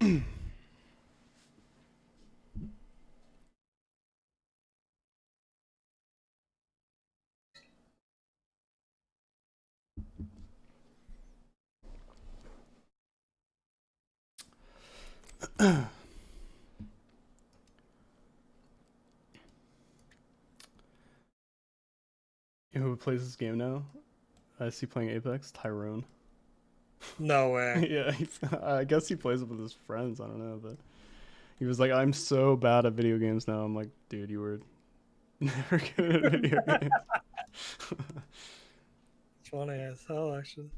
You know who plays this game now? I see playing Apex. Tyrone. No way. Yeah, I guess he plays it with his friends. I don't know, but he was like, "I'm so bad at video games now." I'm like, "Dude, you were never good at video games." It's funny as hell, actually.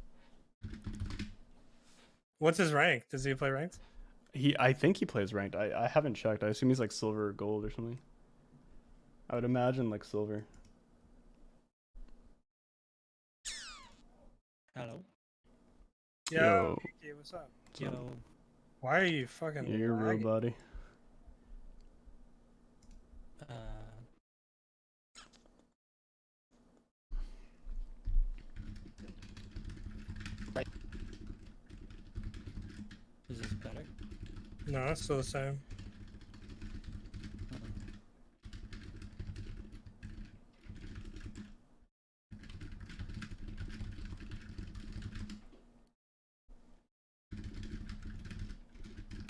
What's his rank? Does he play ranked? I think he plays ranked. I haven't checked. I assume he's like silver or gold or something. I would imagine like silver. Hello. Yo, Kiki, what's up? Yo. Why are you fucking? You're a real buddy. Is this better? No, it's still the same.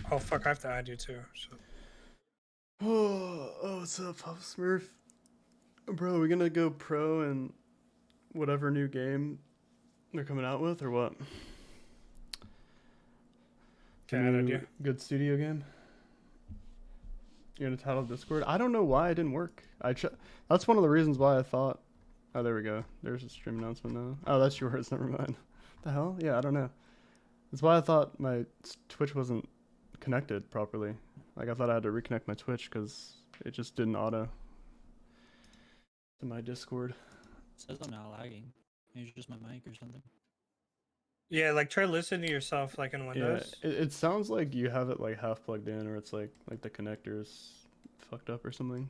Oh fuck! I have to add you too. So. Oh, what's up, Pop Smurf? Bro, we gonna go pro in whatever new game they're coming out with, or what? Good studio game. You're gonna title Discord? I don't know why it didn't work. That's one of the reasons why I thought. Oh, there we go. There's a stream announcement now. Oh, that's yours. Never mind. The hell? Yeah, I don't know. That's why I thought my Twitch wasn't connected properly. Like I thought I had to reconnect my Twitch because it just didn't auto to my Discord. It says I'm not lagging. Maybe it's just my mic or something. Yeah, like try listening to yourself like in Windows. Yeah, it sounds like you have it like half plugged in, or it's like the connector's fucked up or something.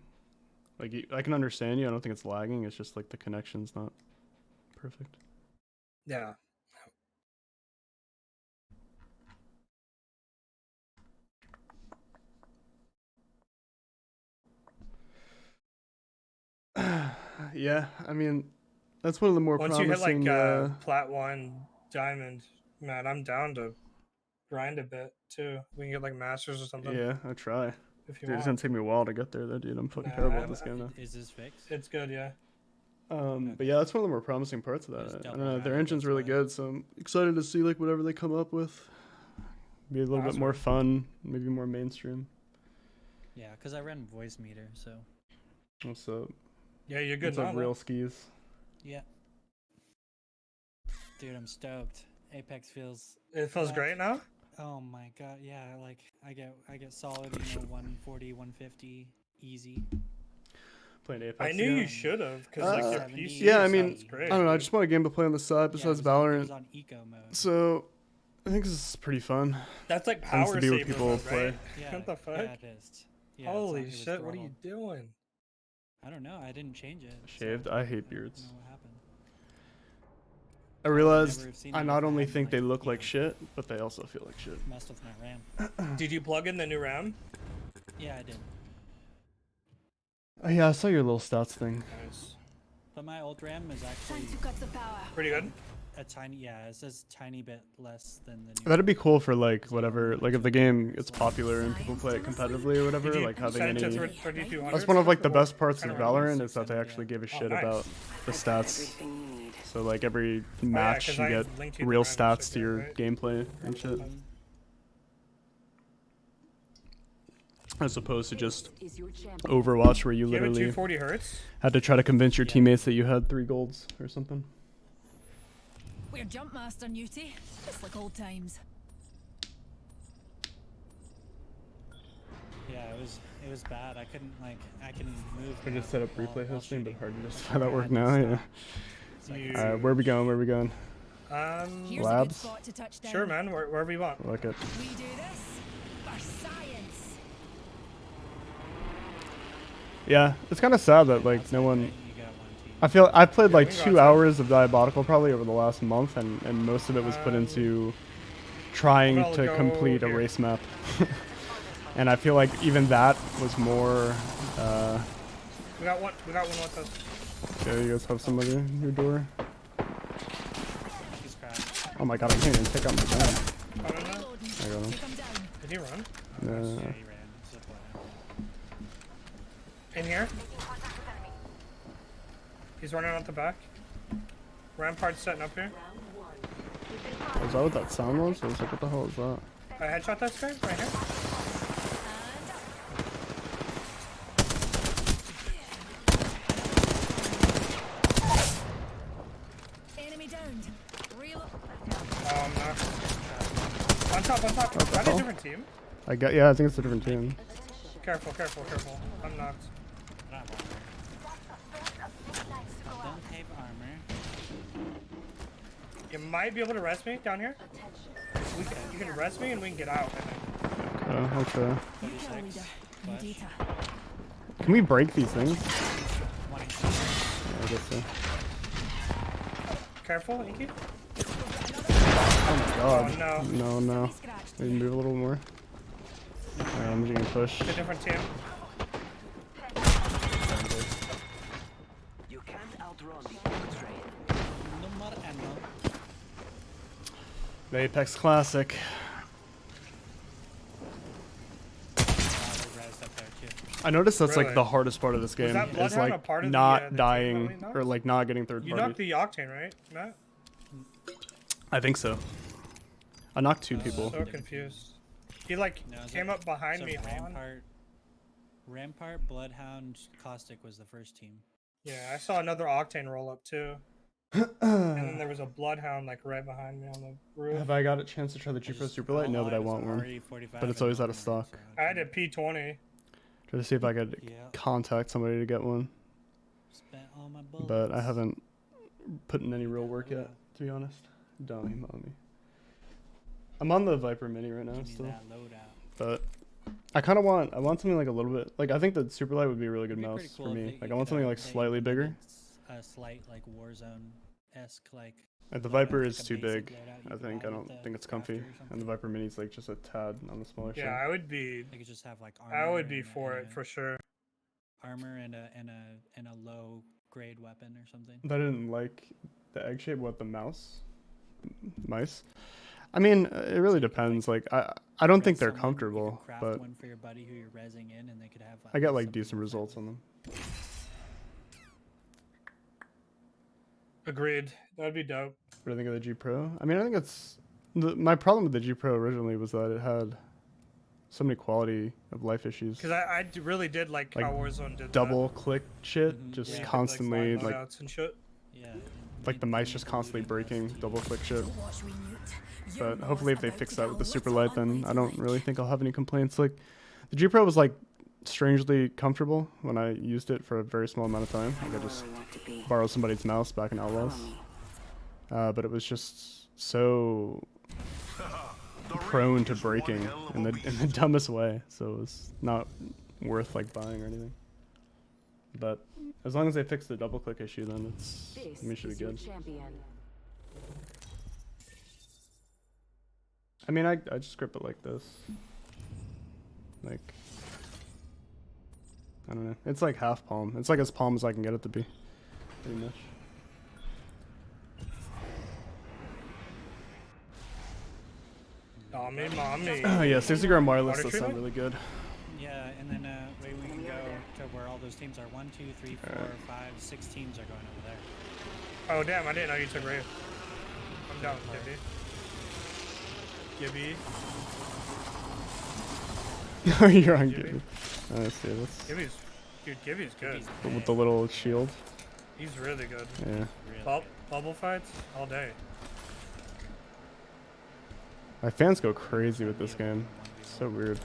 Like I can understand you. I don't think it's lagging. It's just like the connection's not perfect. Yeah. Yeah, I mean, that's one of the more Once promising. you hit like plat 1 diamond, man, I'm down to grind a bit too. We can get like masters or something. Yeah, I try. If you dude, it's gonna take me a while to get there, though, dude. I'm fucking terrible at this game now. Is this fixed? It's good, yeah. But yeah, that's one of the more promising parts of that. I don't know, their engine's really good, so I'm excited to see like whatever they come up with. Be a little bit more fun, maybe more mainstream. Yeah, because I ran voice meter, so. What's up? Yeah, you're good. What's up, real skis? Yeah. Dude, I'm stoked. Apex feels. It feels great now. Oh my god, yeah. Like I get solid, 140, 150, easy. Playing Apex. I knew you should have, because like your PC. Yeah, I mean, great, I don't know. I just want a game to play on the side besides Valorant. It was on eco mode. So, I think this is pretty fun. That's like power to be saver with people mode, play. right? Yeah, what the fuck? Yeah, it is. Yeah, holy shit! What are you doing? I don't know. I didn't change it. Shaved. So I hate beards. I don't know what happened. I realized I not only think they look like shit, but they also feel like shit. Messed with my RAM. Did you plug in the new RAM? Yeah, I did. Oh yeah, I saw your little stats thing. Nice. But my old RAM is actually pretty good. A tiny, yeah, it says tiny bit less than the new. That'd be cool for like whatever, like if the game gets popular and people play it competitively or whatever, like having any. That's one of like the best parts of Valorant is that they actually give a shit about the stats. So like every match you get real stats to your gameplay and shit. As opposed to just Overwatch where you literally 240 hertz? had to try to convince your teammates that you had 3 golds or something. We're jump master Newty, just like old times. Yeah, it was bad. I couldn't I can move. I just set up replay hosting, but hard to justify that work now. Yeah. Alright, where are we going? Where are we going? Labs. Sure, man. Wherever you want. Look it. We do this for science. Yeah, it's kind of sad that like no one. I feel I played like 2 hours of Diabolical probably over the last month, and most of it was put into trying I'll to go complete a here. race map. And I feel like even that was more. We got one with us. Yeah, you guys have somebody in your door. He's cracked. Oh my god, I can't even pick up my gun. Oh, no, no. I got him. Take 'em down. Did he run? No, Yeah, he ran. Zip line. In here? He's running out the back. Rampart's setting up here. was that what that sound was? I was like, what the hell is that? I headshot this guy right here. Enemy downed. Real. No. On top. the Is that a hell? different team? Yeah, I think it's a different team. Careful. I'm knocked. Not armor. Don't have armor. You might be able to rest me down here. You can rest me and we can get out, I think. I'll try. You kill leader. New Flash. data. Can we break these things? One HP. Yeah, I guess so. Careful, Inky. Oh my god. Oh, no. No. Scratched. Maybe move a little more. I'm just gonna push. It's a different team. You can't outrun the old train. No more ammo. The Apex Classic. They're razzed up there too. I noticed that's like Really? the hardest part of this game that is Bloodhound a like part of not the team dying that we knocked? or like not getting third You party. knocked the Octane, right, Matt? I think so. I knocked two people. So confused. He like No, is came it- up behind so me on. Rampart, Bloodhound, Caustic was the first team. Yeah, I saw another Octane roll up too. And then there was a Bloodhound like right behind me on the roof. Have I got a chance to try the G-Pro Superlight? No, but I want one. But it's always out of stock. I had a P20. Try to see if I could Yeah. contact somebody to get one. Spent all my bullets. But I haven't put in any real work yet, to be honest. Don't email me. I'm on the Viper Mini right now Give me still. that loadout. But I kind of want something like a little bit, like I think the Superlight would be a really good It'd be mouse pretty for cool if me. they- Like you I want could something have like they- slightly bigger. A slight like Warzone-esque like. And the loadout, Viper like is a too basic big. loadout you I could think have I with don't the think it's crafter comfy. or And the something. Viper Mini's like just a tad on the smaller Yeah, side. I would be. They could just have like armor. I would be and a- for and it a- for sure. Armor and a low grade weapon or something. But I didn't like the egg shape. What, the mice? I mean, it really depends. Like I don't think Res they're someone, you could comfortable, craft but one for your buddy who you're rezzing in, and they could have. I got like something decent to results play on them. Agreed. That'd be dope. What do you think of the G Pro? I mean, I think it's my problem with the G Pro originally was that it had so many quality of life issues. Because really did like how Warzone did Double click shit, Mhm. just Yeah. constantly like, like loadouts and shit. with. Yeah. like the mice just constantly breaking, double click shit. Watch we newt. Your But hopefully if they war's fix about that to with the get a Super little Light, then I don't unladylike. really think I'll have any complaints. Like the G Pro was like strangely comfortable when I used it for a very small amount of time. Like I just borrowed somebody's mouse back in Outlaws. But it was just so prone to breaking in the dumbest way, so it was not worth like buying or anything. But as long as they fix the double click issue, then it should be good. I mean, I just grip it like this. Like, I don't know. It's like half palm. It's like as palm as I can get it to be, pretty much. Mommy. Oh yeah, 60-gram wireless Water does sound treatment? really good. Yeah, and then we can go to where all those teams are. 1, 2, 3, 4, 5, 6 teams are going over there. Oh damn! I didn't know you took Wraith. I'm down, Gibby. You're on Gibby. Gibby. I see this. Gibby's good. Gibby's With the little shield. He's really good. Yeah. really Bubble fights all day. My fans go crazy with this game. So weird.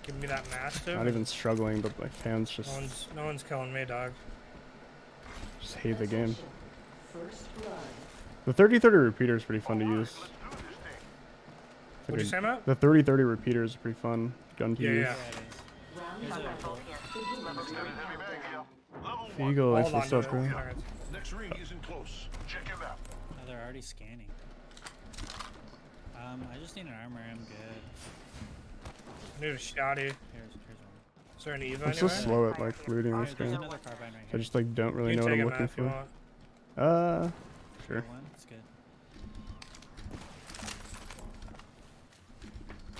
Give me that mastiff. Not even struggling, but my fans just No one's killing me, dog. hate the game. The 30-30 repeater is pretty fun to use. What'd you say, Matt? The 30-30 repeater is a pretty fun gun to Yeah, use. yeah. Here's a bolt. Eagle, Hold thanks on for to the sub, it. bro. Alright. Next ring isn't close. Check him out. Oh, they're already scanning. I just need an armor. I'm good. I need a shotty. Here's one. Is there an Eva I'm so anywhere? slow at like looting this There's game. another carbine right I here. just like don't really You know can what take I'm it, man, looking if you for. want. Sure. One. It's good.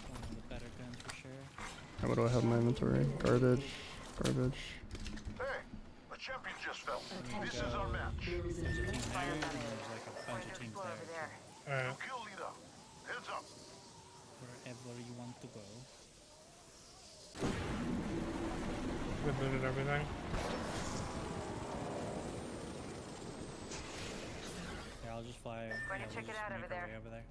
One of the better guns for sure. What do I have in my inventory? Garbage. Garbage. Hey, a champion just fell. There we This go. is our match. There's a team there, and there's like a bunch of teams there. Alright. Kill leader. Heads up. Wherever you want to go. We booted everything. Yeah, I'll just fly. Going to we'll check it just out make over our there. way over there.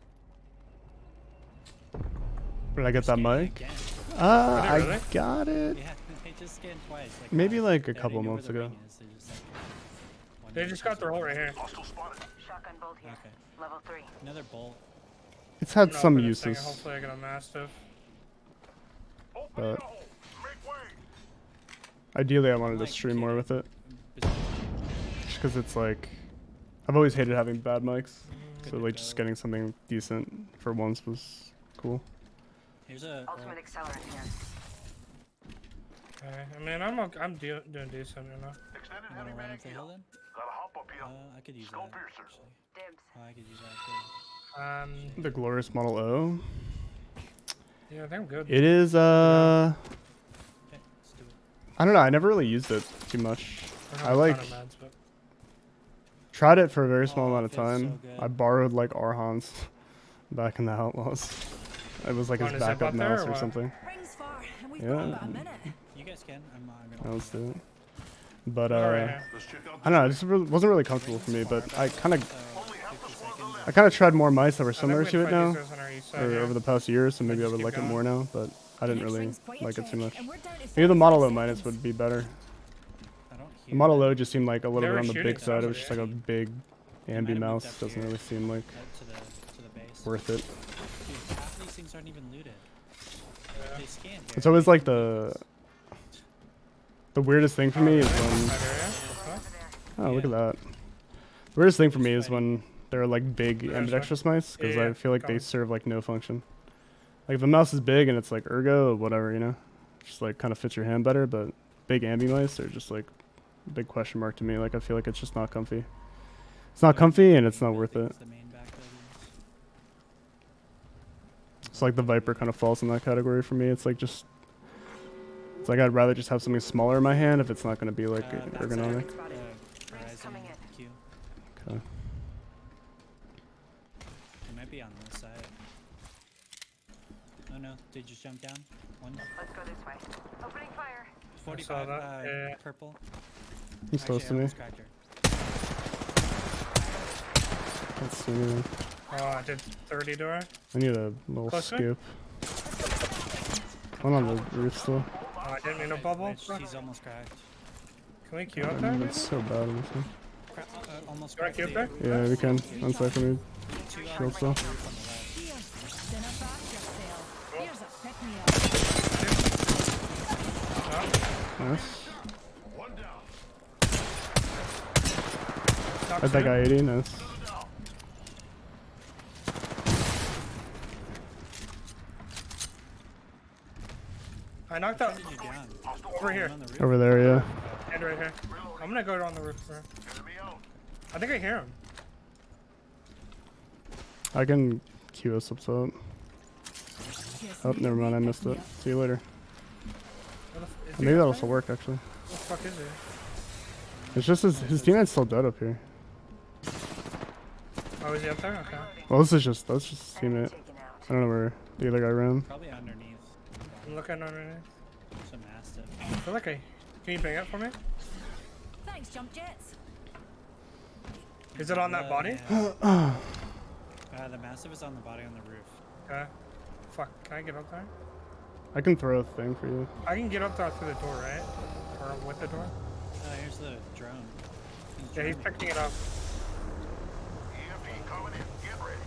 Did I get that Scanning mic? again. I really? got it. Yeah, they just scanned twice. Like Maybe wow. like a They already couple knew where months the ago. ring is, they just, like, one They did just the got their ult right here. Hostile spotted. Shotgun bolt here. Okay. Level 3. Another bolt. It's I'm had gonna some open this thing, uses. Hopefully I get a mastiff. Open But- the hole. Make way. Ideally, I wanted to Like, stream more with it. Besides- Just because it's like, I've always hated having bad mics. Good So to like just go. getting something decent for once was cool. Here's a. Ultimate accelerant here. Okay. I mean, I'm doing decent, you know. Extended You heavy wanna run mag up the here. hill then? Gotta hop up here. I could use Skull that. piercer. Actually. Dibs. Oh, I could use that too. The glorious Model O. Yeah, I think I'm good. It is Okay, let's do it. I don't know. I never really used it too much. don't have I a ton like- of meds, but Tried it for a very small Oh, amount of it feels so time. good. I borrowed like Arhan's back in the Outlaws. It was like Want his to zip backup up there mouse or or what? something. Rings far, and we've Yeah. got about a minute. You guys can. I'm Yeah, gonna. let's do it. But all right. Let's check out I don't know. It just wasn't really comfortable for me. But I kind of Only half the squad's left. I kind of tried more mice that were I think similar we to it fight now, these guys on our east side or here. over the past year. So maybe I just would keep like it going. more now. But I didn't Next really ring's quite a like it too trek, much. and we're down to Maybe the 45 Model O minus seconds. would be better. I don't The hear Model them. O just seemed like a little They bit were on the shooting big side. It somebody, was just like a big might ambi have moved mouse. up Doesn't here. really seem like Out to the base. worth it. Dude, half of these things aren't even looted. They scanned here. It's always like the weirdest thing for me is I when hear ya. Huh? oh look at Yeah. that. The weirdest thing for me is when they're like big Yeah, ambidextrous mice because Yeah, I feel like they come. serve like no function. Like if the mouse is big and it's like ergo or whatever, you know, just like kind of fits your hand better. But big ambi mice are just like a big question mark to me. Like I feel like it's just not comfy. It's not comfy and it's not worth it. The main back buildings. It's like the Viper kind of falls in that category for me. It's like just it's like I'd rather just have something smaller in my hand if it's not going to be like That's ergonomic. Rings Horizon coming in. Q. Okay. It might be on this side. Oh no, they just jumped down. One. Let's go this way. Opening fire. 45 that, yeah. purple. He's close to Actually, I me. almost cracked her. Let's see. Oh, I did 30 to her. I need a little Closer? scoop. One on the roof still. Oh, I didn't mean to Okay, bubble. wait, she's almost cracked. Can we queue up there? maybe? It's so bad in this one. Almost You wanna cracked. queue up there? Yeah, we can. One second. We Two Shield on the cell. roof on the left. Here, dinner back yourself. Here's a pick-me-up. nice. One down. Knock I that two. guy 80. Nice. I knocked out Did you down? over here. On the roof? Over there, yeah. And right here. I'm gonna go on the roof. Enemy out. I think I hear him. I can queue us up top. Just Oh, need never a mind. I wee missed it. pick-me-up. See you later. Where the is he Maybe up that'll there? still work actually. Where the fuck is he? It's just his teammate's still dead up here. Oh, is he up there? Okay. Well, that's just his Enemy teammate. taken out. I don't know where the other guy ran. Probably underneath. I'm looking underneath. It's a mastiff. I feel like I. Can you bang it for me? Thanks, jump jets. Is it on that body? Yeah. The mastiff is on the body on the roof. Okay. Fuck. Can I get up there? I can throw a thing for you. I can get up there through the door, right? Or with the door? Oh, here's the drone. Yeah, he's picking it up. EMP coming in. Get ready.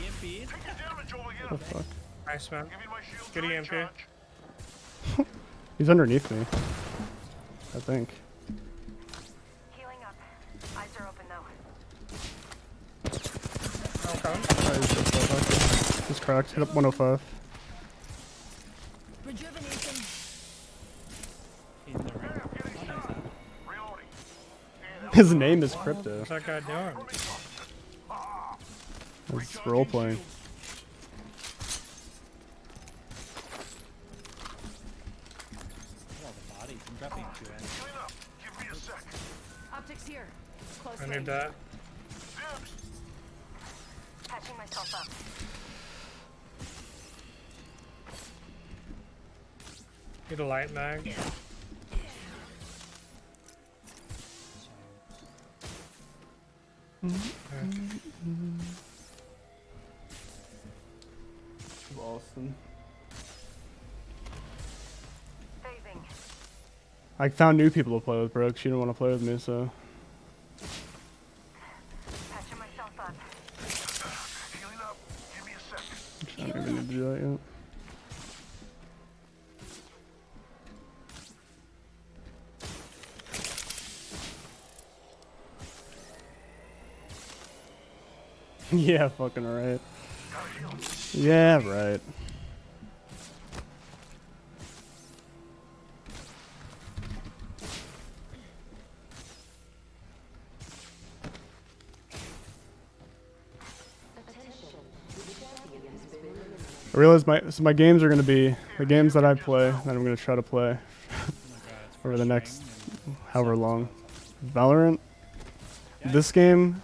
EMP. Take your damage over here. What the fuck? Nice, man. Give me my shield. Good EMP. charge. He's underneath me. I think. Healing up. Eyes are open though. Okay. Oh, he's just up. cracked. Hit up 105. Rejuvenating. In the ring. Oh, nice. Reloading. His name is Crypto. What's that guy doing? It's role playing. Look at all the bodies. I'm dropping 2 ends. Clean up. Give me a sec. Optics here. Close I need range. that. Dibs. Patching myself up. Get a light mag. Boston. Phasing. I found new people to play with, Brooke. She didn't want to play with me, so. Patching myself up. Healing up. Give me a sec. I don't even need to do that yet. Yeah, fucking right. Yeah, right. I realize my games are gonna be the games that I play that I'm gonna try to play Oh my god, it's over the first next ring however and long. Valorant, this game,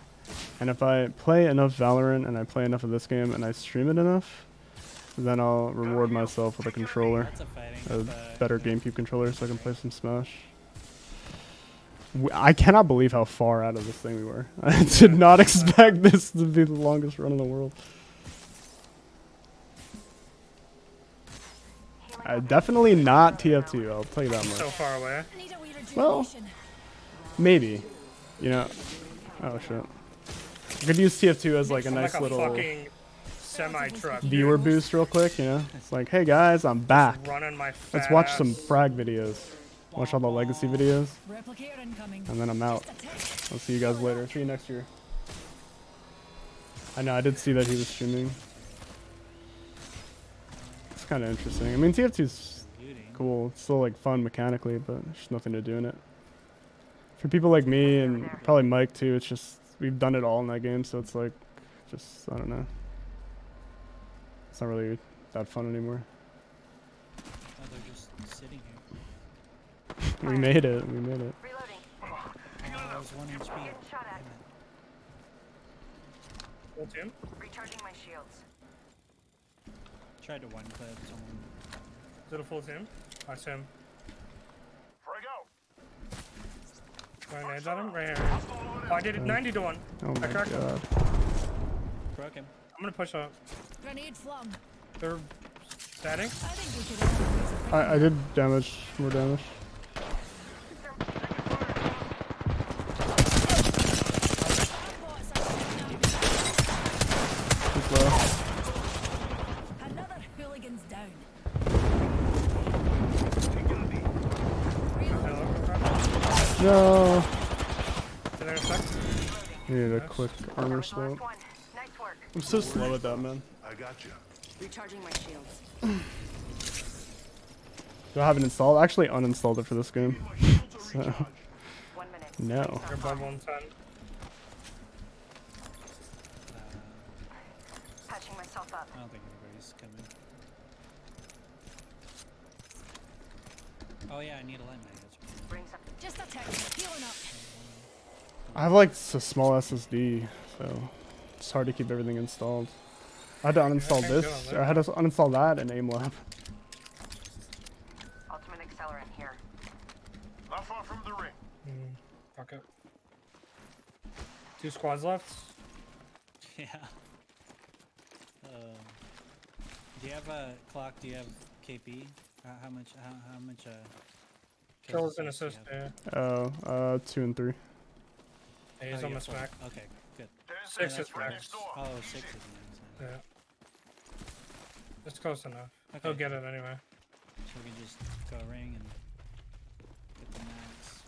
and if I play enough Valorant and I play enough of this game and I stream it enough, then I'll reward myself with a controller, Lots of fighting. a with, better GameCube controller, so I can play some Smash. I cannot believe how far out of this thing we were. I did not expect this to be the longest run in the world. Definitely not TF2, I'll tell you that So much. far away. Need a wee Well, rejuvenation. maybe. You know. Oh shit. I could use TF2 as like a I'm nice like a little fucking semi-truck. viewer boost real quick, you know? It's like, hey guys, I'm back. Running my Let's fat watch ass. some frag videos. Watch all the legacy videos, Replicator incoming. and then I'm out. Just a tick. I'll see you guys later. See you next year. I know, I did see that he was streaming. It's kind of interesting. I mean, TF2's looting. cool. It's still like fun mechanically, but there's nothing to do in it. For people like me and probably Mike too, it's just we've done it all in that game, so it's like just I don't know. It's not really that fun anymore. Oh, they're just sitting here. We made it. We made it. Reloading. Oh, that was 1 HP. Getting shot at. Full team? Recharging my shields. Tried to one clip someone. Is it a full team? I see him. Frag out. Throwing nades on him? Right here. Oh, I did it 90 to 1. Oh I my cracked him. god. Broke him. I'm gonna push up. Grenade flung. They're static. I think we could all use a I did damage. More damage. He's low. Another hooligan's down. No. Did I sec? Needed a quick armor Last swap. one. Nice work. I'm so slow at that, man. I got you. Recharging my shields. Do I have it installed? I actually uninstalled it for this game. So, 1 minute. no. You're above 110. Patching myself up. I don't think anybody's coming. Oh yeah, I need a light mag. That's right. Brings up. Just a tick. Healing up. I have like a small SSD, so it's hard to keep everything installed. I had to uninstall can't this, go on or I had to uninstall that and AimLab. Ultimate accelerant here. Not far from the ring. Fuck it. 2 squads left. Yeah. Do you have a clock? Do you have KP? How much? How much? Kills and assist assist. do you Yeah. Oh, 2 and 3. Yeah, have? he's Oh, on you the have 4. smack. Okay, good. 6 that's is max. next door. Oh, 6 is max. Yeah. It's close enough. He'll Okay. get it anyway. So we can just go ring and get the max.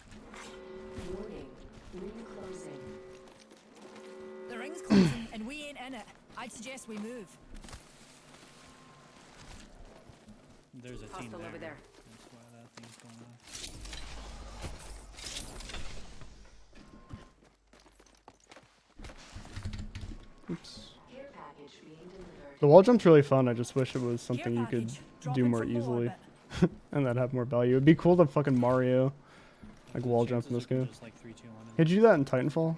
The ring's closing and we ain't in it. I'd suggest we move. there's a team Hostile there. over there. That's why that thing's going on. Oops. Care package being delivered. The wall jump's really fun. I just wish it was Care something you could package. do Dropping more from easily, orbit. and that'd have more value. It'd be cool to fucking Mario, like The wall jump chances in this we can game. just, like, 3, 2, 1 and Hey, did you do that in Titanfall?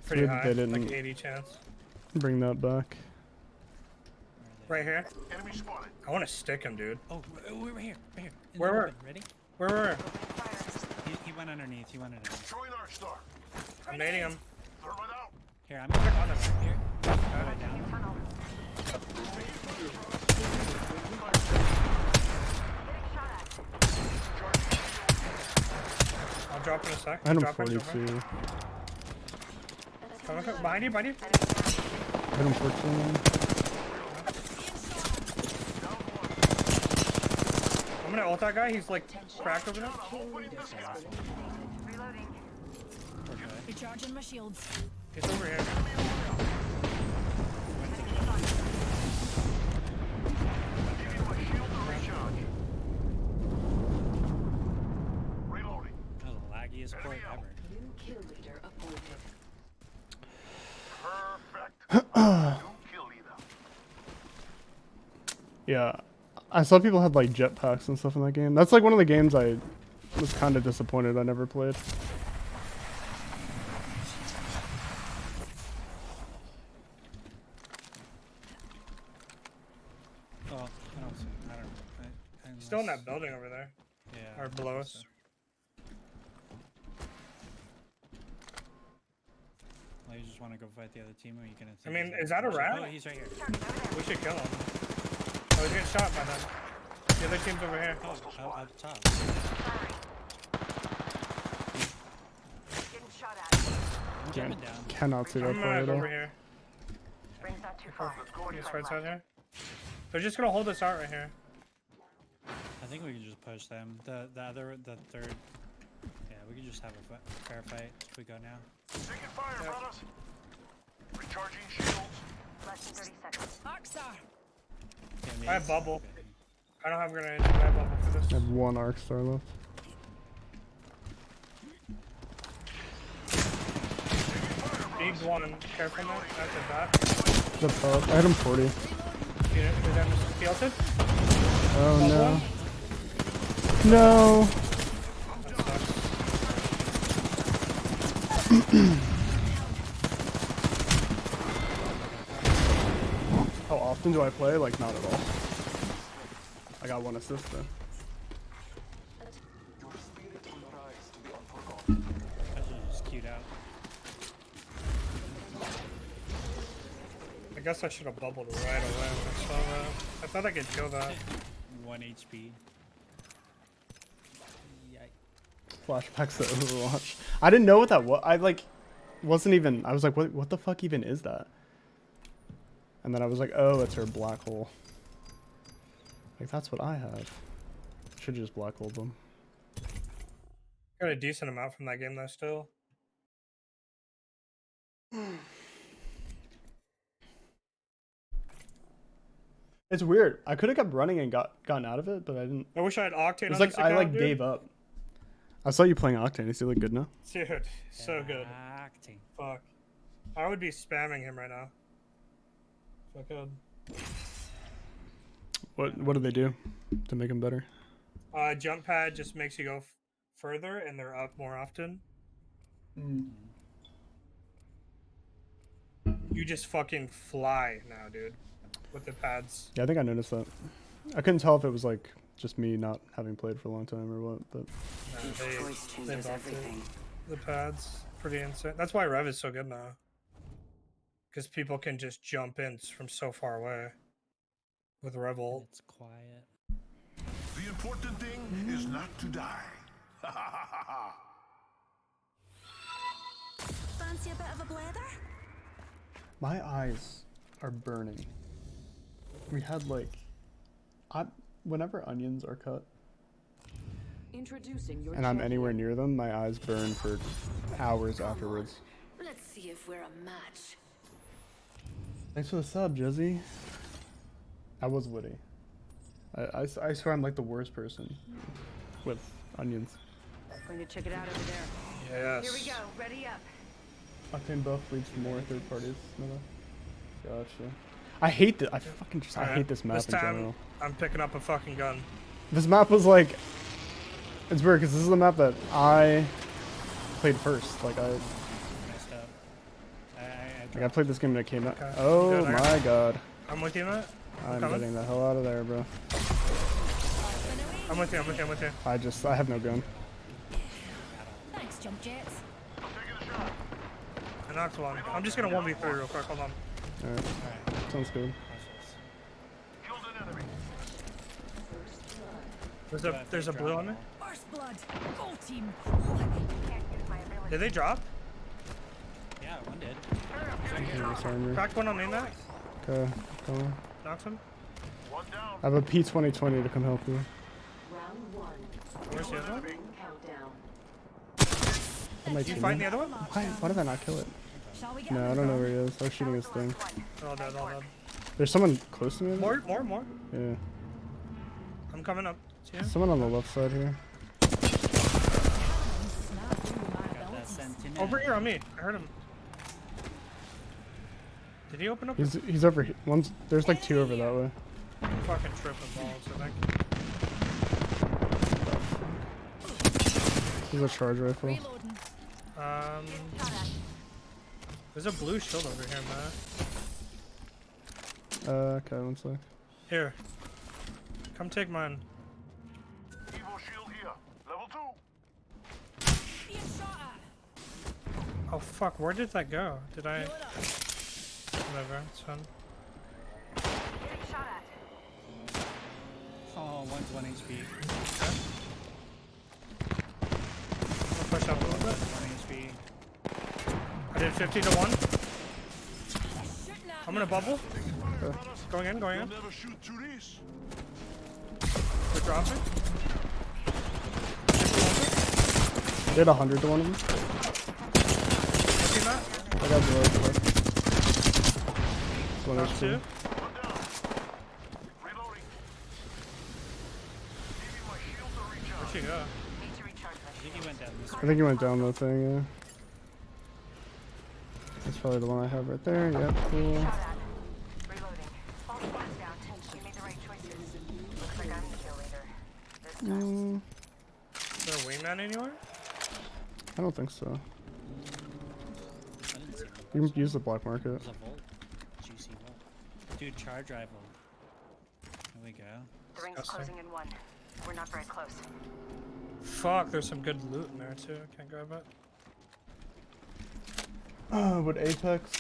Pretty weird that high, they like didn't- 80 chance. Bring that back. Right here. Enemy spotted. I want to stick him, dude. Oh, we're here. Right here. In the Where? open. Ready? Where? He went underneath. He went underneath. Throwing Arc Star. I'm nading him. Thermite out. Here, I'm gonna On him. here. All the way down. I'll drop in a sec. I had him Drop in, 42. Come on, behind you, behind you. I had him 14. I'm gonna ult that guy. He's like cracked over there. Reloading. Poor guy. Recharging my shields. He's over here. Giving my shield a recharge. Reloading. That was the laggiest port ever. New kill leader appointed. Perfect. New kill leader. Yeah, I saw people had like jetpacks and stuff in that game. That's like one of the games I was kind of disappointed I never played. Oh, I don't see. I don't know. Still in that building over there. Yeah. Or below us. So. Well, you just want to go fight the other team, or you gonna? I mean, is that a rat? Oh, he's right here. We should kill him. Oh, he's getting shot by them. The other team's over here. Oh, up top. Getting shot at. I'm jumping down. Cannot see that I'm player at all. over here. Ring's not too far. He's right side here. They're just gonna hold us out right here. I think we can just push them. The third. Yeah, we can just have a fair fight if we go now. Taking fire, brothers. Recharging shields. Less than 30 seconds. Arcstar. Yeah, I have nades. bubble. Okay. I don't have grenades. I have bubble for I this. have one arc star left. Big one. Careful now. That's a bat. The top. I had him 40. Is that tilted? Oh Bubble no. one? No. That sucks. How often do I play? Like not at all. I got one assist though. I should just queued out. I guess I should have bubbled right away when I saw that. I thought I could kill that. 1 HP. Yikes. Flashbacks to Overwatch. I didn't know what that was. I like wasn't even. I was like, what the fuck even is that? And then I was like, oh, it's her black hole. Like that's what I have. Should just black hole them. Got a decent amount from that game though still. It's weird. I could have kept running and gotten out of it, but I didn't. I wish I had Octane It was on like this I account, like dude. gave up. I saw you playing Octane. Is he look good now? Dude, so good. Acting. Fuck. I would be spamming him right now. If I could. What do they do to make him better? Jump pad just makes you go further and they're up more often. You just fucking fly now, dude. With the pads. Yeah, I think I noticed that. I couldn't tell if it was like just me not having played for a long time or what, but Nah, Each choice they changes buffed it. everything. The pads. Pretty insane. That's why Rev is so good now. Because people can just jump in from so far away. With Revolt. It's quiet. The important thing is not to die. Fancy a bit of a blather? my eyes are burning. We had like, whenever onions are cut Introducing your and I'm champion. anywhere near them, my eyes burn for hours afterwards. Let's see if we're a match. Thanks for the sub, Jizzy. That was witty. I swear I'm like the worst person with onions. Going to check it out over there. Yes. Here we go. Ready up. Octane buff leads to more third parties. Gotcha. I hate this. I fucking just. I Alright, hate this map This in time, general. I'm picking up a fucking gun. This map was like. It's weird because this is the map that I played first. Like I. Messed up. Like I played this game when it came out. Okay, Oh good, I got my god. I'm with you, Matt. I'm coming. getting the hell out of there, bro. I'm with you, I'm with you, I'm with you. I have no gun. Thanks, jump jets. I knocked one. I'm just gonna 1v3 real quick, hold on. Alright. Alright. Sounds good. Killed an enemy. There's a blue on me. First blood. Go team. Can't use my ability. Did they drop? Yeah, one did. Here's armor. Cracked one on me, Matt. Okay, come on. Knocked him. One down. I have a P2020 to come help you. Round one. Where's the other one? Ring countdown. That might Did you be find me. the other one? Why did I not kill it? Shall we get No, I don't know where he is. I was shooting his thing. They're all dead, all dead. There's someone close to me. More. Yeah. I'm coming up. See ya. Someone on the left side here. Got that sentinel. Over here on me. I heard him. Did he open up? He's over here. There's like two over that way. I'm fucking tripping balls, I think. This is a charge rifle. Reloading. There's a blue shield over here, man. Okay, one sec. Here. Come take mine. Evo shield here. Level 2. Being shot at. Oh fuck, where did that go? Did I? Heal it up. Whatever, it's fine. Getting shot at. Oh, one's 1 HP. I'll push up a little bit. 1 HP. I did 50 to 1. Shooting at I'm gonna bubble. Okay. Going in. You'll never shoot through this. They're dropping. They had 100 to one of them. Looking that. I got below. One Knock HP. 2. One down. Reloading. Giving my shield to recharge. Where'd she go? Need to recharge I think he went down this I think he went down the thing, yeah. That's probably the one I have right there. Yep, cool. Shot at. Reloading. All squads down. You made the right choices. Looks like I'm the kill leader. This time. Is there a wingman anywhere? I don't think so. I didn't see him. You can use the black market. There's a vault. Juicy vault. Dude, charge rifle. Here we go. The ring's Disgusting. closing in 1. We're not very close. Fuck, there's some good loot in there too. I can't grab it. Would Apex...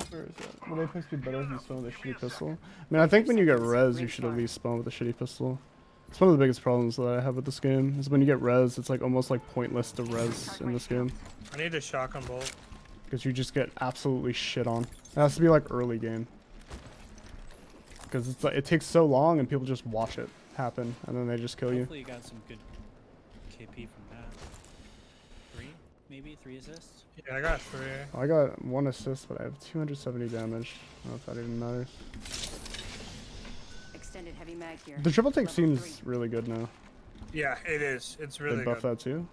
Where is that? Would Apex be better if you spawn with a shitty pistol? I mean, I think when you get res, you should at least spawn with a shitty pistol. It's one of the biggest problems that I have with this game, is when you get res, it's like almost like pointless to res in this game. I need a shotgun bolt. Because you just get absolutely shit on. It has to be like early game. Because it's like, it takes so long and people just watch it happen, and then they just kill you. Hopefully you got some good KP from that. 3? Maybe 3 assists? Yeah, I got 3. I got 1 assist, but I have 270 damage. I don't know if that even matters. Extended heavy mag here. The triple take Level seems 3. really good now. Yeah, it is. It's really They buff good. that too.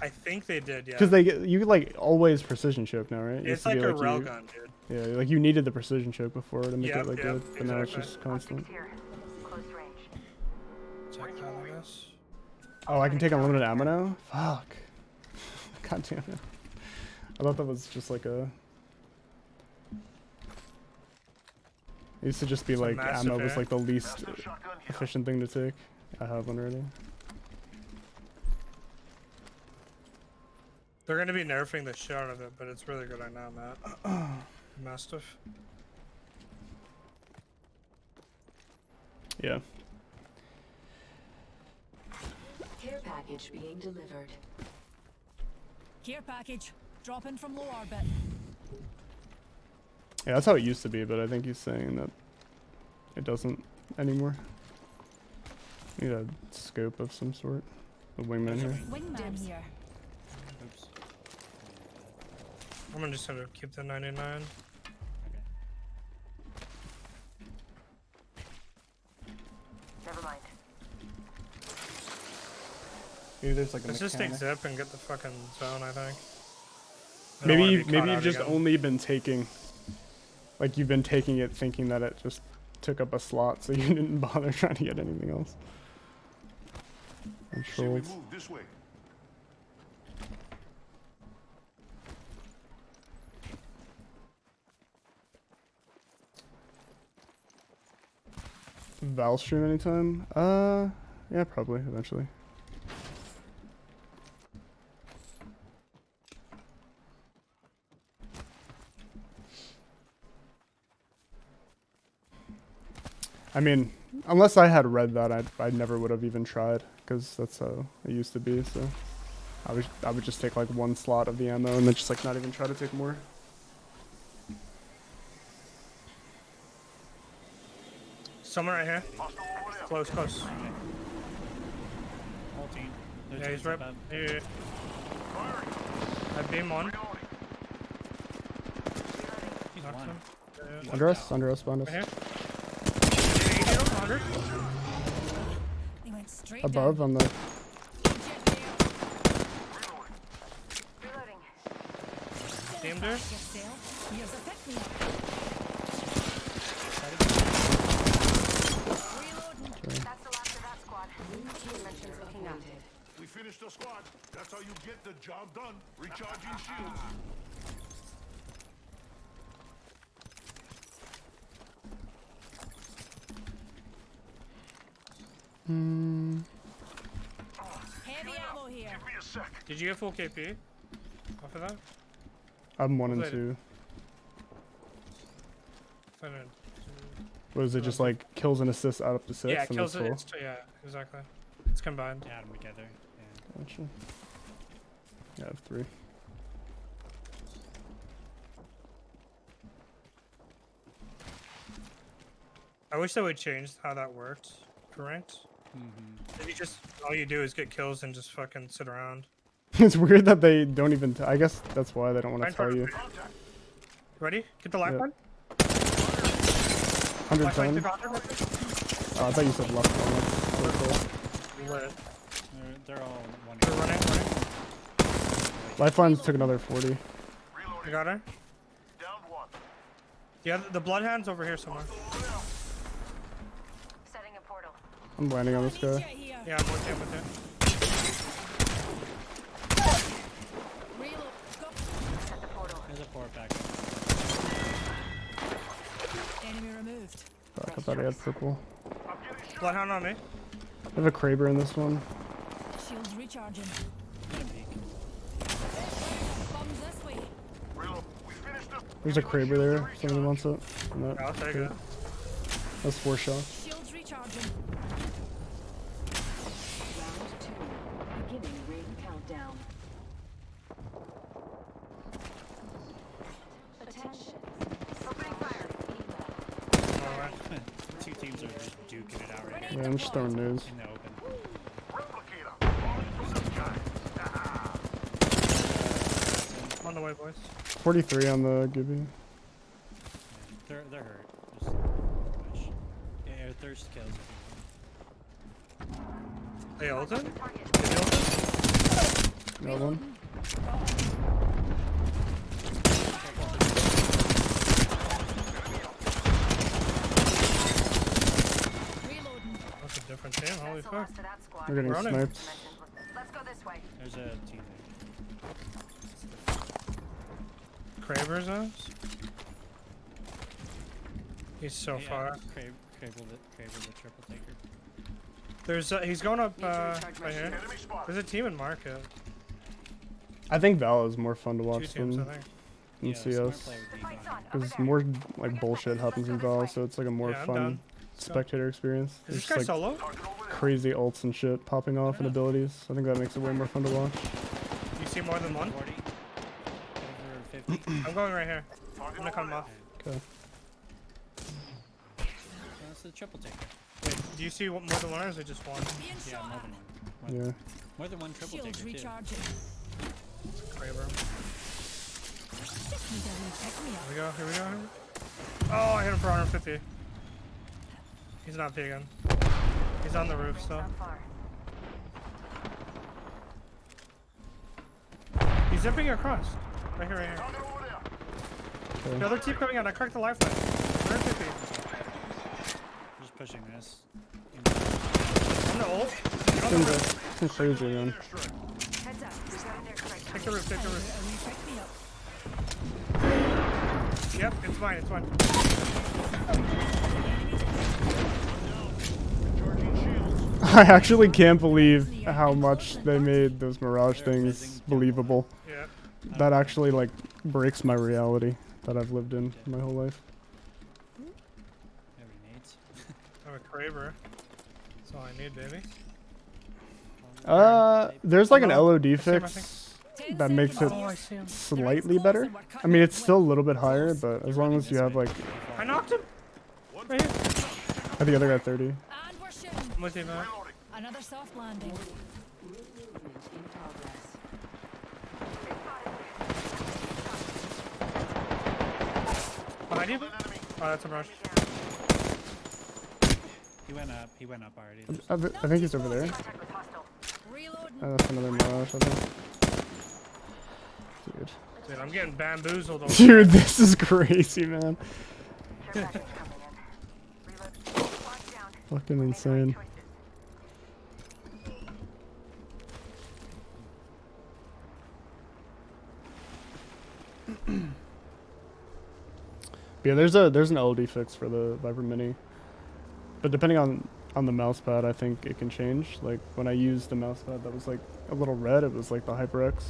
I think they did. Yeah. Because you like always precision choke now, right? It It's used to like be a you- railgun, dude. Yeah, like you needed the precision choke before to make Yep, it like yep, good, but now it's exactly. just constant. Optics here. Close range. Check that, I guess. Oh, I can take unlimited ammo now? Fuck. God damn it. I thought that was just like a... It used to just be It's a like massive ammo was hit. like the least Massive shotgun here. efficient thing to take. I have one already. They're gonna be nerfing the shit out of it, but it's really good right now, Matt. Mastiff. Yeah. Care package being delivered. Care package. Dropping from low orbit. Yeah, that's how it used to be, but I think he's saying that it doesn't anymore. Need a scope of some sort. A wingman here. Wingman here. Oops. I'm just gonna keep the 99. Maybe there's like a Let's just take mechanic. zip and get the fucking zone, I think. I don't Maybe wanna you, be caught maybe you've out just again. only been taking, like you've been taking it thinking that it just took up a slot, so you didn't bother trying to get anything else. Say we Controls. move this way. Val stream anytime? Yeah, probably eventually. I mean, unless I had read that, I never would have even tried, because that's how it used to be. So I would just take like one slot of the ammo and then just like not even try to take more. Someone right here. Hostile over there. Close, close. Whole team. Their Yeah, he's team's right. above. Here. Firing. I beam one. Reloading. He's Knocked one. him. Yeah. Under us, behind us. Right here. 100. He went straight Above down. on the. Reloading. Reloading. Beamed her. Yourself. Here's a pick me up. Reloading. That's the last of that squad. Dimensions looking up. We finished the squad. That's how you get the job done. Recharging shields. Heavy ammo here. Give me a sec. Did you get full KP? Off of that? I'm 1 and Later. 2. I didn't- What is it? Just like kills and assists out up to 6? Yeah, and kills that's it. full? It's yeah, exactly. It's combined. Add them together. Yeah. Gotcha. Yeah, I have 3. I wish they would change how that worked for ranked. Mm-hmm. If you just all you do is get kills and just fucking sit around. It's weird that they don't even. I guess that's why they don't want to tell you. Ready? Get the life Yeah. line. Life line 110. to Roger. Oh, I thought you said left one. That's so cool. Lit. They're all one. They're running. Lifelines took another 40. You Reloading. got her? Down one. Yeah, the bloodhound's over here somewhere. Setting a portal. I'm landing on this Need guy. you here. Yeah, I'm with you. I'm with you. Reload. Go. Set the portal. There's a port back. Enemy removed. Fuck, I thought I had purple. I'm getting shot. Bloodhound on me. I have a Kraber in this one. Shields recharging. Get a peek. Bombs this way. Reload. We finished the. There's a Kraber there. Somebody wants it. No, Yeah, I'll take okay. it. That's 4 shots. Shields recharging. Round 2. Beginning ring countdown. Attention. Opening fire. Alright. Two teams are just duking it out right here Yeah, I'm just throwing news. in the open. Replicator. Falling for some guy. On the way, boys. 43 on the Gibby. Yeah. They're hurt. Just push. Yeah, thirst kills. They ulted? Target. Did they ult? Another one. Reloading. That's a different team. Holy That's the fuck. last of that squad. We're getting Running. sniped. Let's go this way. There's a team Kraber's us? He's so there. far. Crable the triple taker. There's he's going up Need to recharge my right here. shield. Enemy spotted. There's a team in market. I think Val is more fun to Two watch teams, I than, think. than Smart CS. play with The D fight's bomb. on. Over Because there. more like bullshit happens in Val, so it's like a more Yeah, I'm fun down. Let's go. spectator experience. Is There's this guy just like solo? Target over there. crazy ults and shit popping off and Yeah. abilities. I think that makes it way more fun to watch. You see more than one? 40. Over 50. I'm going right here. I'm Target gonna over cut him there. off. Okay. That's the triple taker. Wait, do you see more than one or is it just one? Being Yeah, shot more at. than one. Yeah. More than one triple Shields taker too. recharging. Kraber. Just need a wee pick me up. Here we go, here we go. Here we go. Oh, I hit him for 150. He's not vegan. He's on the roof Rings still. not far. He's zipping across. Right here, right here. Target over there. Okay. The other team coming out. I cracked the lifeline. 150. Just pushing this. On the ult. Get on the Seems roof. seems crazy, man. Heads up. We've got an airstrike. Take the roof, take the roof. Pick me up. Yep, it's mine, it's mine. Charging shields. I actually can't believe how much they made those Mirage things believable. Yeah. That actually like breaks my reality that I've lived in my whole life. Every needs. I'm a Kraber. That's all I need, baby. There's like an Oh, LOD I see him, I fix that makes it Oh, I see him. slightly better. I mean, it's still a little bit higher, but as long as you have like, I knocked him. Right here. I think the other guy 30. And we're shooting. I'm with you, man. Another soft landing. In progress. Behind you? Oh, that's a rush. He went up already. I think he's over there. Contact with hostile. Reloading. That's another Mirage, I think. Dude. Dude, I'm getting bamboozled over Dude, this is crazy, man. Care package coming in. Reload. Squad's down. Fucking Make the right insane. choices. Yeah, there's an LOD fix for the Viper Mini, but depending on the mouse pad, I think it can change. Like when I used the mouse pad that was like a little red, it was like the HyperX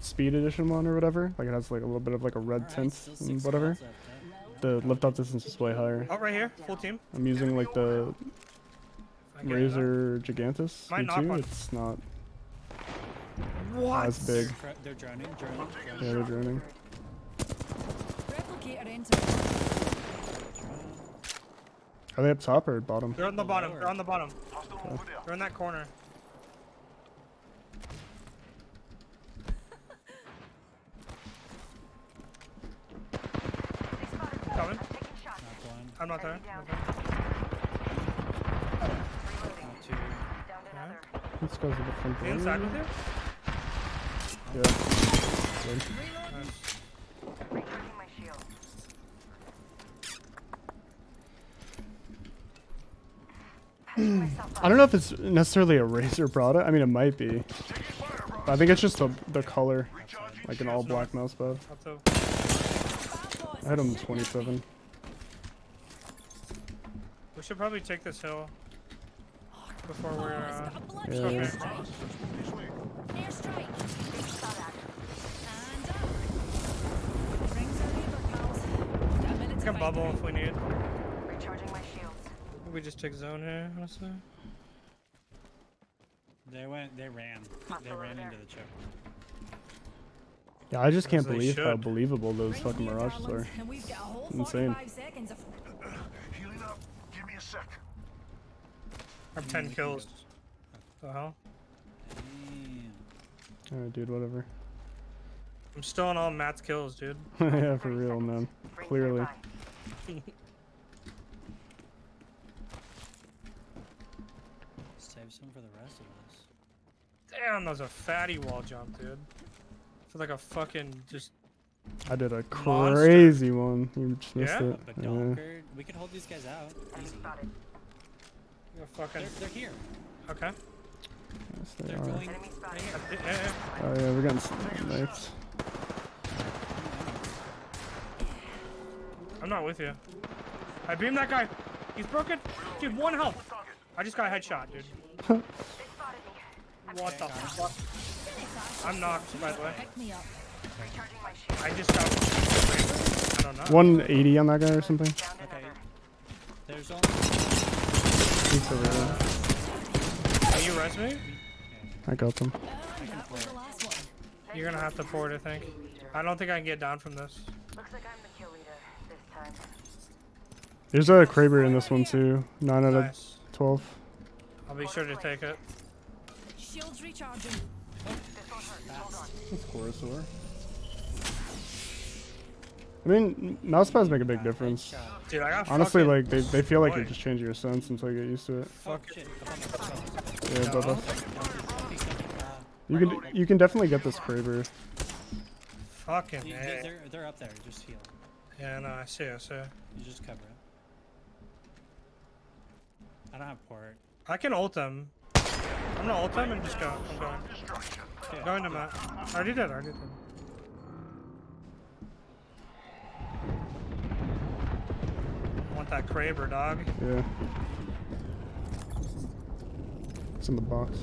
Speed Edition one or whatever. Like it has like a little bit of like a red tint and whatever. The lift off distance is way higher. Oh, right here. Full team. I'm using like the I get it. Razor Gigantus Might knock V2. one. It's not What? as big. They're drowning. Yeah, they're droning. Replicator enter. Are they up top or bottom? They're on the bottom. They're on the bottom. Hostile over there. They're in that corner. Coming. Taking shots. Knocked one. I'm not there. Enemy down. Reloading. Knocked two. Down to another. This guy's a different The inside with you? Yeah. Good. Nice. Recharging my shield. Patching myself up. I don't know if it's necessarily a Razor product. I mean, it might be. Taking fire, bro. But I think it's just the color, Recharging like an all black mouse pad. Up to I had him 27. we should probably take this hill before we're It's got a bloody Yeah. airstrike. This way. Airstrike. Saw that. And up. Rings are labor, pals. Got a minute we to can fight bubble through. if we need. Recharging my shields. We just take zone here, honestly. They ran over into there. the choke. Yeah, I just can't As they believe how should. believable those Rings fucking near, Mirages darlings, are. and we've got a whole Insane. 45 seconds of Healing up. Give me a sec. I have 10 kills. The hell? Damn. Alright, dude, whatever. I'm still on all Matt's kills, dude. Yeah, for real, man. Rings Clearly. nearby. Save some for the rest of us. Damn, that was a fatty wall jump, dude. For like a fucking just. I did a Monster. crazy one. You just missed Yeah? it. But Yeah. Donker, we could hold these guys out. Enemy Easy. spotted. A fucking. They're here. Okay. Yes, they They're are. going. Enemy spotted. Oh yeah, we're getting sniped. I'm not with you. I beamed that guy. He's broken. Dude, 1 health. I just got a headshot, dude. They spotted me. What the fuck? I'm knocked, by the way. pick me up. Recharging my shield. I just got. I don't know. 180 on that guy or something. Down to Okay. another. There's only. He's over there. Can you res me? I got them. And that was the last one. You're gonna have to pour it, I think. I don't think I can get down from this. Looks like I'm the kill leader this time. There's a Kraber in this one too. 9 out of Nice. 12. I'll be sure to take it. Shields recharging. This one hurts. Hold on. Chorosaur. I mean, mouse pads make a big difference. Dude, I got Honestly, fucking like they feel like destroyed. you're just changing your sense until you get used to it. Oh, Fuck. shit. Yeah, No. but you can definitely get this Kraber. Fucking You- A. they're up there. Just heal. Yeah, no, I see. You just cover it. I don't have port. I can ult them. I'm gonna ult them and just go. I'm going. Destruction. Going to Matt. I already did. I want that Kraber, dog. Yeah. It's in the box.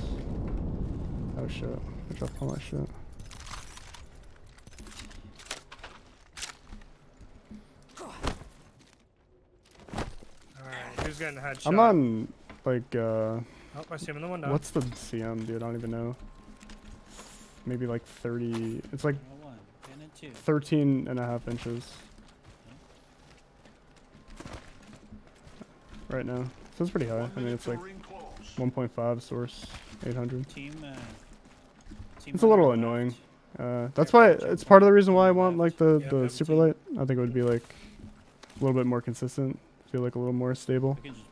Oh shit. I dropped all my shit. Alright, who's getting a headshot? I'm on like Oh, I see him in the window. what's the CM, dude? I don't even know. Maybe like 30. It's like 101. And a 2. 13 and a half inches. Right now. So it's pretty high. I mean, it's like 1.5 source, 800. Team It's a little runner annoying. left. That's why it's part of the reason why I want like Yeah, the them super too. light. I think it would be like a little bit more consistent. Feel like a little more stable. We can just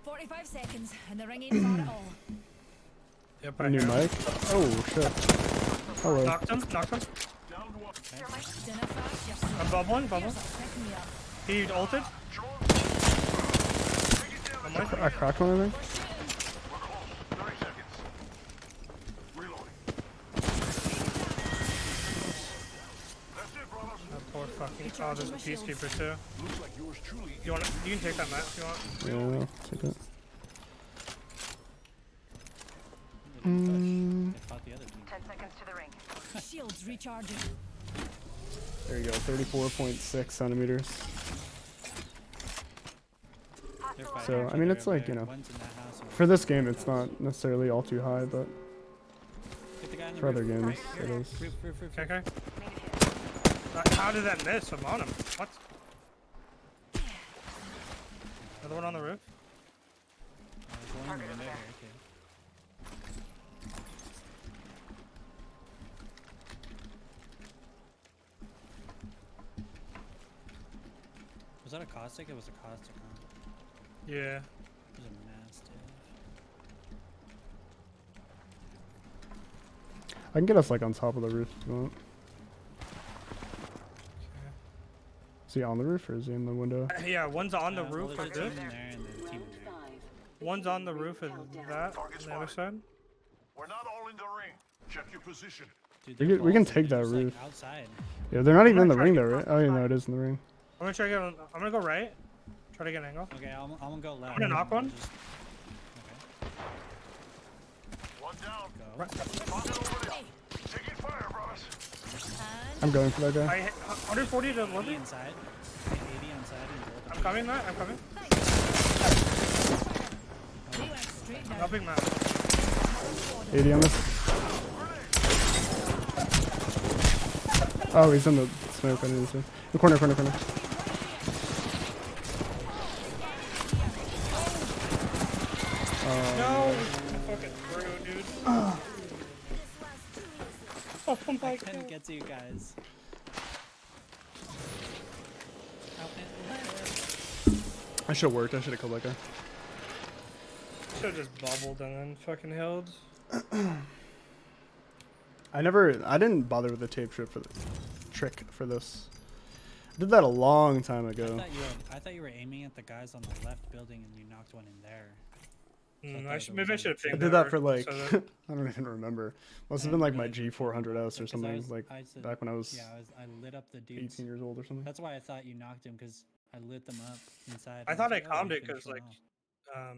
45 seconds, and the ring ain't far at all. Yep, A I new hear him. mic. Oh shit. Hello. Knocked him. Down one. Dinner fast, you're so Above one. Here's a picking me up. He ulted. I'm with I cracked one, I think. We're close. 30 seconds. Reloading. That's it, brothers. that poor fucking. Oh, there's a peacekeeper too. Looks like yours truly. You want? You can take that map if you want. Yeah, I'll take it. they fought the other team. 10 seconds to the ring. Shields recharging. There you go. 34.6 centimeters. They're fighting So, each I mean, other it's over like, you there. know, One's in that house and For this game, it's not necessarily all too high, but Get the guy in the for other roof. games, it is. Roof. Okay. How did that miss? I'm on him. What? Another one on the roof. There's one in the window here, okay. Was that a caustic? It was a caustic, huh? Yeah. It was a mastiff. I can get us like on top of the roof if you want. Is he on the roof or is he in the window? Yeah, one's on the Well, roof there's of a team this. in there and then a team Round in there. 5. One's on the roof of that. On the other side. We're not all in the ring. Check your position. Dude, We they're can- we can balls, take they're that just, like, roof. outside. Yeah, they're not even in the try ring to though, get right? Oh, yeah, no, it is in the ring. I'm gonna try to get. I'm gonna go right. Try to get an angle. Okay, I'm gonna go left. gonna knock one. Just, okay, One down. go. Right. Pocket over there. Taking fire, brothers. And I'm going for that guy. I hit 140 to 80 Lily. inside. 80 inside and gold. I'm coming, Matt. I'm coming. they went straight down. Helping Matt. 80 on this. Oh, he's in the smoke. I didn't see. The corner. No. Fucking rude, dude. Oh my Couldn't god. get to you guys. I should have worked. I should have killed that guy. Should've just bubbled and then fucking held. I didn't bother with the tape trick for this. I did that a long time ago. I thought you were aiming at the guys on the left building and you knocked one in there. Maybe I should have I pinged did that over for like, so that- I don't even remember. Must have And been like my really- G400S or 'Cause something, like back when I was I lit up the dudes. 18 years old or something. That's why I thought you knocked him because I lit them up inside. I and thought was I like, oh, calmed you it finished because one like off.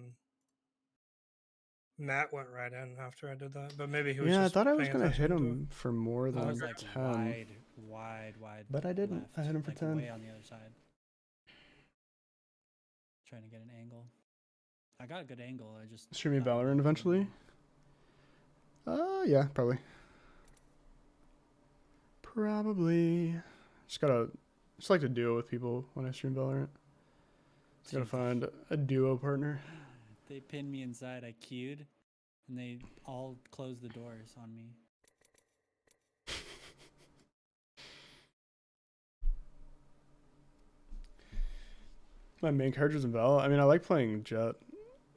Matt went right in after I did that, but maybe he was Yeah, I just thought I was paying gonna hit attention to him for more I than was like 10. wide. But I didn't. I left, hit him for like, 10. Way on the other side. Trying to get an angle. I got a good angle. I just Streaming thought it Valorant was eventually? Yeah, probably. Probably. Just like to duo with people when I stream Valorant. Just gotta find a duo partner. They pinned me inside. I queued, and they all closed the doors on me. My main characters in Val. I mean, I like playing Jet,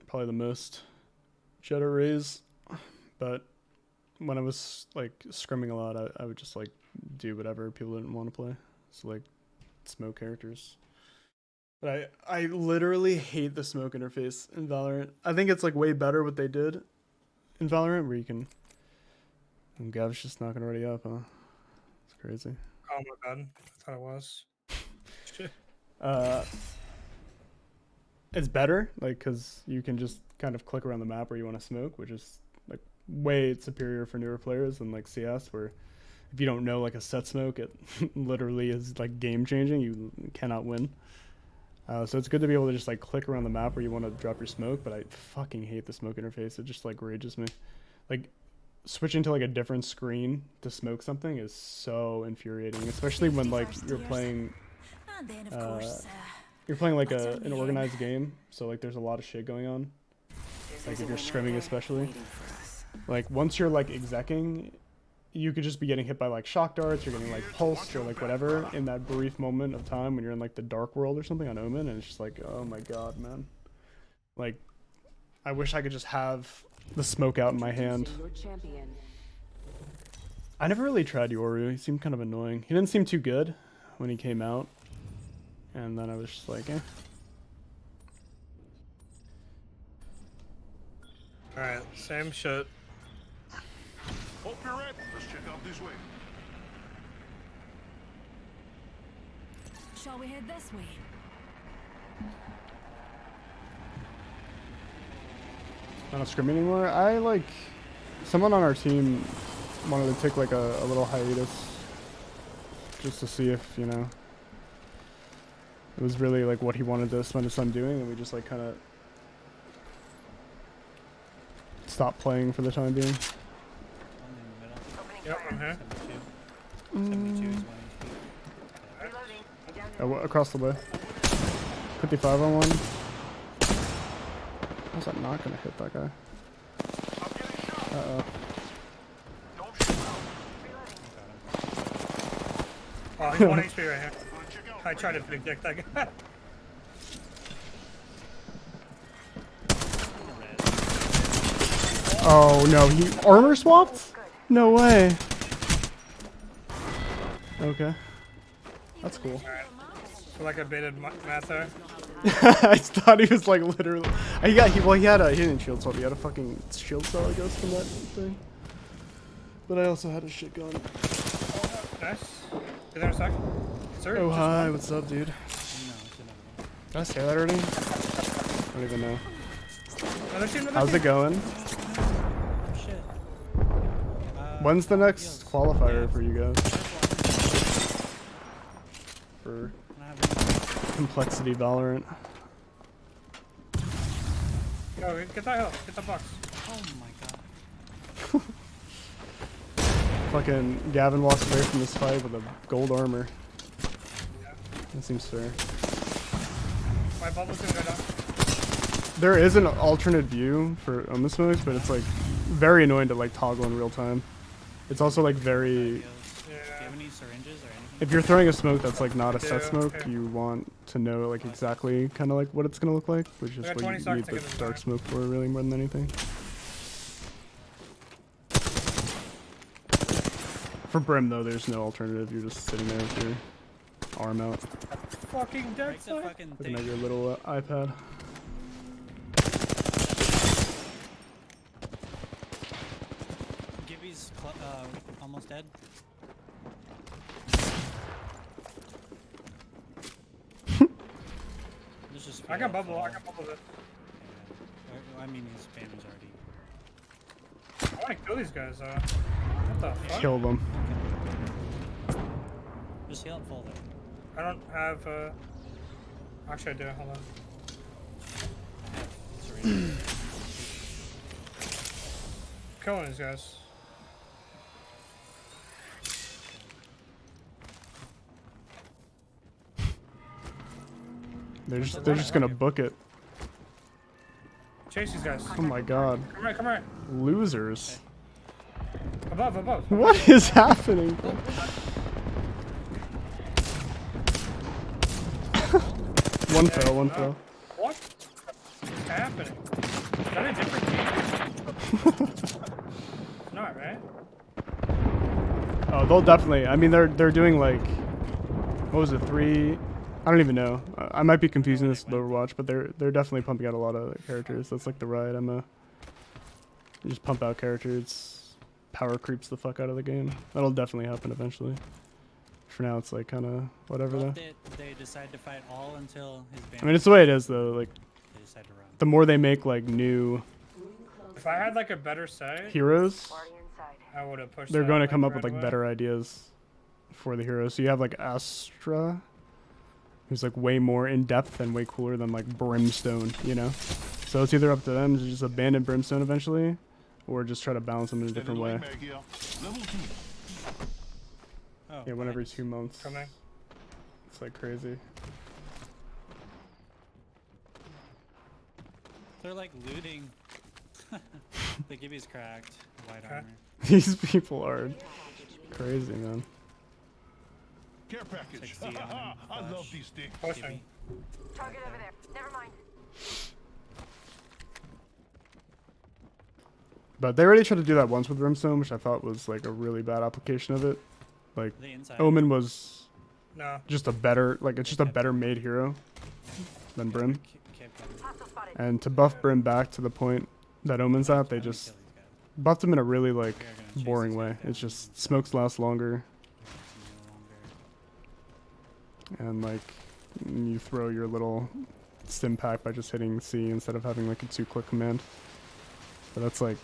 probably the most. Jet or Raze, but when I was like scrimming a lot, I would just like do whatever people didn't want to play. So like smoke characters. But I literally hate the smoke interface in Valorant. I think it's like way better what they did in Valorant, where you can. And Gav's just knocking already up, huh? It's crazy. Oh my god, I thought it was. Shit. It's better, like, because you can just kind of click around the map where you want to smoke, which is like way superior for newer players than like CS, where if you don't know like a set smoke, it literally is like game changing. You cannot win. So it's good to be able to just like click around the map where you want to drop your smoke, but I fucking hate the smoke interface. It just like rages me. Like switching to like a different screen to smoke something is so infuriating, especially when like you're playing And then, of course, like an organized game, so like there's a lot of shit going on. Like if you're scrimming especially. Like once you're like execing, you could just be getting hit by like shock darts, you're getting like pulsed or like whatever in that brief moment of time when you're in like the dark world or something on Omen, and it's just like, oh my god, man. Like I wish I could just have the smoke out in my hand. I never really tried Yoru. He seemed kind of annoying. He didn't seem too good when he came out. And then I was just like, eh. Alright, same shit. Hope you're ready. Let's check out this way. shall we head this way? Not scrimming anymore. I like someone on our team wanted to take like a little hiatus just to see if, you know, it was really like what he wanted to spend his time doing, and we just like kind of stopped playing for the time being. Yep, I'm here. 72 is 1 HP. Across the way. 55 on one. How's that not gonna hit that guy? Uh-oh. Oh, he's 1 HP right here. I tried to big dick that guy. Oh no, he armor swapped? No way. Okay. That's cool. So like a baited math there. I thought he was like literally. He didn't shield swap. He had a fucking shield cell, I guess, from that thing. But I also had a shit gun. Nice. Is there a sec? Sir, Oh just hi, one? what's up, dude? No, it's another one. Did I say that already? I don't even know. Another team, another How's team. it going? Oh shit. When's the next qualifier for you guys? For Complexity Valorant. Yo, get that hill. Get the box. Oh my god. Fucking Gavin walks away from this fight with a gold armor. That seems fair. My bubble's gonna go down. There is an alternate view for Omen smokes, but it's like very annoying to like toggle in real time. It's also like very. Do you Yeah. have any syringes or anything? If you're throwing a smoke that's like not a set Yeah, smoke, okay. you want to know like exactly kind of like what it's gonna look like, which is We got what 20 you seconds need to the get this dark back. smoke for, really, more than anything. For Brim though, there's no alternative. You're just sitting there with your arm out, Fucking dead Break the side. fucking looking at thing. your little iPad. Gibby's almost dead. There's just I got bubble. I got bubble. This. I mean, his spam is already. I want to kill these guys. What the fuck? Kill them. Just heal up full though. I don't have. Actually, I do. Hold on. I have syringes. Killing these guys. They're just gonna book it. Chase these guys. Oh my god, Come here. Come here. losers! Above. Above. What is happening? One fell, one fell. What is happening? Is that a different team? Not right. Oh, they'll definitely. I mean, they're doing like, what was it, 3? I don't even know. I might be confusing this with Overwatch, but they're definitely pumping out a lot of characters. That's like the riot. You just pump out characters, power creeps the fuck out of the game. That'll definitely happen eventually. For now, it's like kind of whatever though. They decide to fight all until his band. I mean, it's the way it is though. Like, They decide to run. the more they make like new If I had like a better say, heroes, Party inside. I would have pushed. they're that, going to like, come up right with like away. better ideas for the heroes. So you have like Astra, who's like way more in depth and way cooler than like Brimstone, you know. So it's either up to them to just abandon Brimstone eventually, or just try to balance them in a different way. Light mag here. Level 2. Oh, Yeah, one every nice. 2 months. Coming. It's like crazy. They're like looting. The Gibby's cracked. White Okay. armor. These people are crazy, man. Care package. 60 on him, I love flash. these things. Pushing. Target over there. Never mind. But they already tried to do that once with Brimstone, which I thought was like a really bad application of it. Like, The inside. Omen was No. just a better, like, it's just a better made hero than Brim. Kept coming. Hostile spotted. And to buff Brim back to the point that Omen's at, they How many just kills he's got? buffed him in a really, like, We are gonna chase boring this way. guy down It's just and smokes last longer, no longer. and, like, you throw your little stim pack by just hitting C instead of having, like, a 2-click command. But that's, like,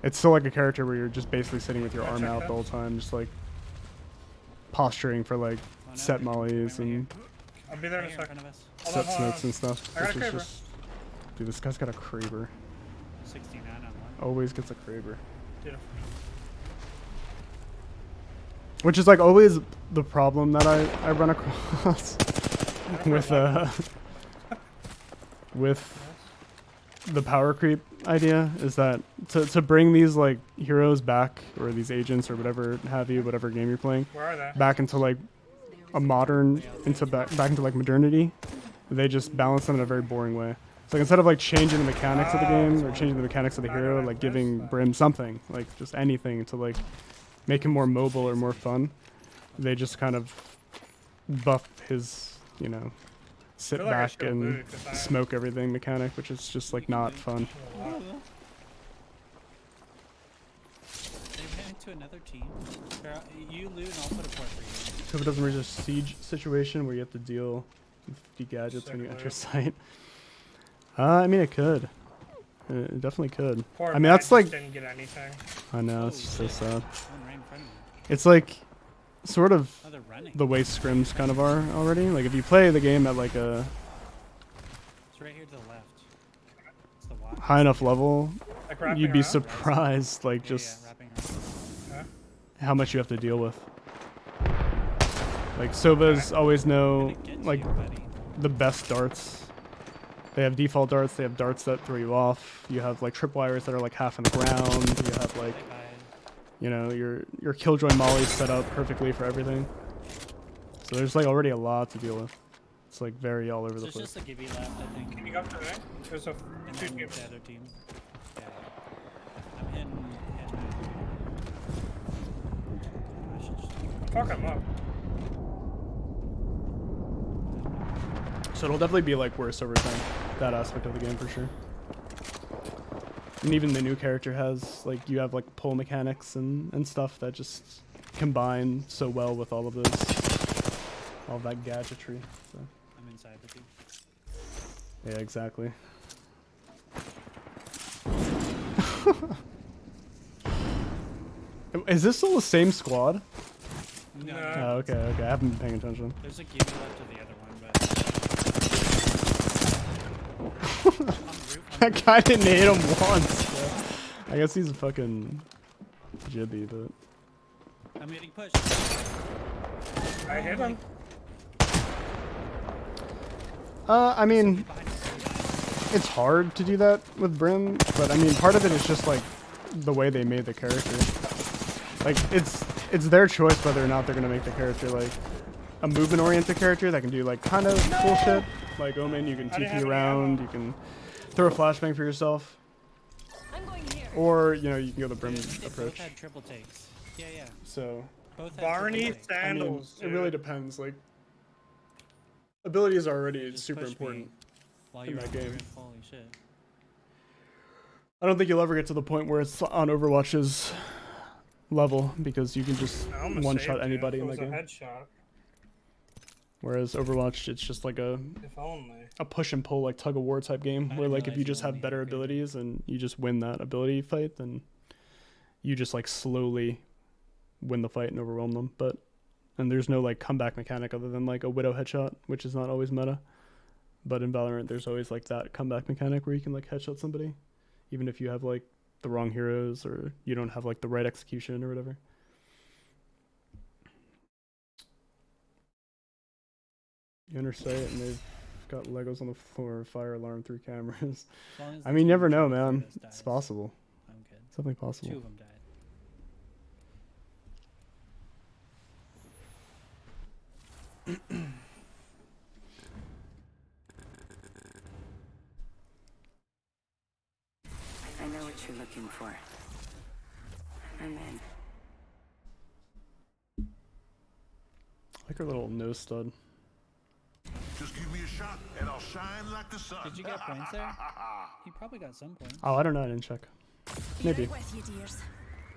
it's still like a character where you're just basically sitting with your Can I arm check out that? the whole time, just, like, posturing for, like, Oh, no, set they're mollies coming and I'll be there in Right a here in second. front of us. Hold set on, hold smokes on. and stuff. I got a Which is Kraber. just, dude, this guy's got a Kraber. 69 on one. Always gets a Kraber. Beautiful. Which is like always the problem that I run across with the power creep idea is that to bring these like heroes back, or these agents or whatever have you, whatever game you're playing, Where are they? back into like a modern, into back into like modernity, they just balance them in a very boring way. So like instead of like changing the mechanics of the game or changing the mechanics of the hero, like giving Brim something, like just anything to like make him more mobile or more fun, they just kind of buff his, you know, sit feel like I back should've and looted 'cause I- smoke everything mechanic, which is just like not fun. They ran into another team. Here, you loot and I'll put a port for you. Hope it doesn't reach a siege situation where you have to deal with the gadgets when you enter site. I mean, it could. It definitely could. Poor I mean, Matt that's like, just didn't get anything. I know, it's just so sad. One right in front of me. It's like sort of Oh, they're running. the way scrims kind of are already. Like if you play the game at like a It's right here to the left. It's the watch. high enough level, Like wrapping you'd be around? surprised like Yeah, just yeah, wrapping around. Okay. how much you have to deal with. Like Sovas always know Gonna get like you, buddy. the best darts. They have default darts, they have darts that throw you off. You have like tripwires that are like half on the ground. You have like, Bye-bye. you know, your killjoy molly's set up perfectly for everything. So there's like already a lot to deal with. It's like very all over the There's place. just a Gibby left, I think. Can you go up to me? There's a And two then teams. the other team. Yeah. I'm hitting. I should just. Fuck him up. So it'll definitely be like worse over time, that aspect of the game for sure. And even the new character has like, you have like pull mechanics and stuff that just combine so well with all of those, all of that gadgetry. So I'm inside with you. yeah, exactly. Is this still the same squad? No. No. Oh, okay, okay. I haven't been paying attention. There's a Gibby left of the other one, but. On the roof. On the That roof. guy didn't hit him once. Bro. I guess he's a fucking jibby, but I'm getting pushed. I hit him. I mean, Behind us. it's hard to do that with Brim, but I mean, part of it is just like the way they made the character. Like it's their choice whether or not they're gonna make the character like a movement-oriented character that can do like kind of cool shit. Like Omen, you can I didn't have TP any around, ammo. you can throw a flashbang for yourself. I'm going here. Or you know you can go the brim They both approach. had triple takes. Yeah, yeah. So Both had Barney triple takes. I mean, sandals. it really depends. Like abilities are already Just super push me important. while in you're that on the game. roof. Holy shit. I don't think you'll ever get to the point where it's on Overwatch's level because you can just I almost one saved shot you. anybody It in was that a game. headshot. Whereas Overwatch, it's just like a If only. push and pull, like tug of war type game, I where didn't like if realize you you just have only better had creative. abilities and you just win that ability fight, then you just like slowly win the fight and overwhelm them. And there's no like comeback mechanic other than like a widow headshot, which is not always meta. But in Valorant, there's always like that comeback mechanic where you can like headshot somebody, even if you have like the wrong heroes or you don't have like the right execution or whatever. You enter site and they've got Legos on the floor, fire alarm through cameras. As long as I the mean, you team never know, trying to man. fight us It's dies, possible. I'm good. It's definitely 2 possible. of them died. I know what you're looking for. I'm in. I like her little nose stud. Just give me a shot and I'll shine like the sun. Did you get points there? You probably got some points. Oh, I don't know. I didn't check. Be Maybe. right with you, dears.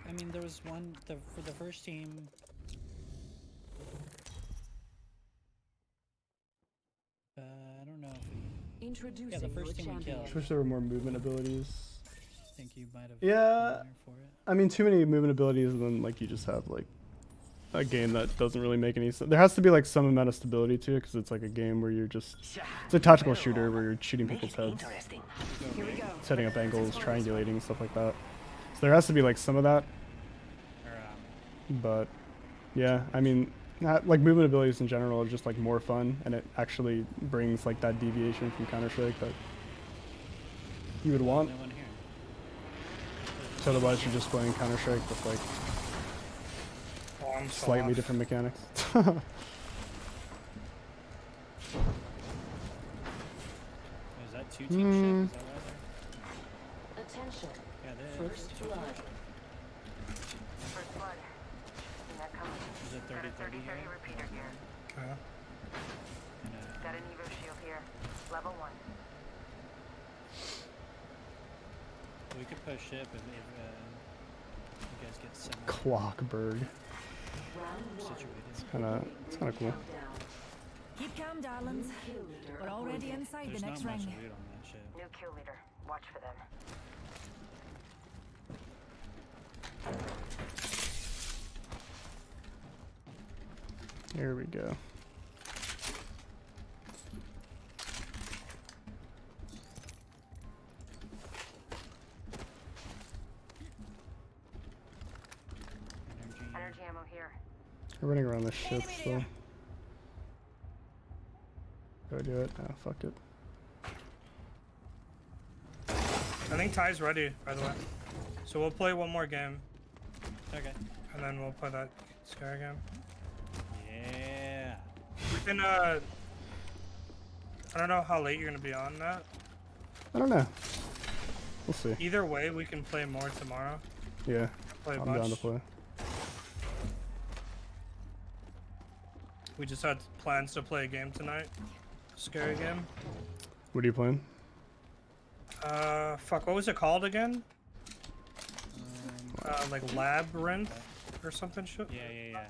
I mean, there was one for the first team. I don't know if we. Introducing Yeah, the first your team we champion. killed. I wish there were more movement abilities. I think you might have. Yeah. been there for it. I mean, too many movement abilities, and then like you just have like a game that doesn't really make any sense. There has to be like some amount of stability to it, because it's like a game where you're just it's a tactical shooter where you're shooting people's heads, Here we go. setting up angles, triangulating, stuff like that. So there has to be like some of that. Or, But yeah, I mean, like movement abilities in general are just like more fun, and it actually brings like that deviation from Counter-Strike that you would want. no one here. So otherwise, you're just playing Counter-Strike with like Oh, I'm so slightly off. different mechanics. Is that 2 team shit? Is that why Attention. they're? Yeah, First blood. First blood. And that comes. Is it 30-30 here? 30 repeater here. Okay. And, Got an Evo shield here. Level 1. we could push ship if you guys get semi Clockberg. situated. It's kind of cool. Keep calm, darlings. We're already inside There's the not next much ring. loot on that ship. New kill leader. Watch for them. Here we go. Energy ammo here. We're running around this ship still. Do I do it? Oh, fuck it. I think Ty's ready, by the way. So we'll play one more game, Okay. and then we'll play that scare game. Yeah. We can, I don't know how late you're gonna be on that. I don't know. We'll see. Either way, we can play more tomorrow. Yeah, Play a I'm bunch. down to play. We just had plans to play a game tonight. Scary game. What are you playing? Fuck, what was it called again? Like Labyrinth or something shit? Yeah.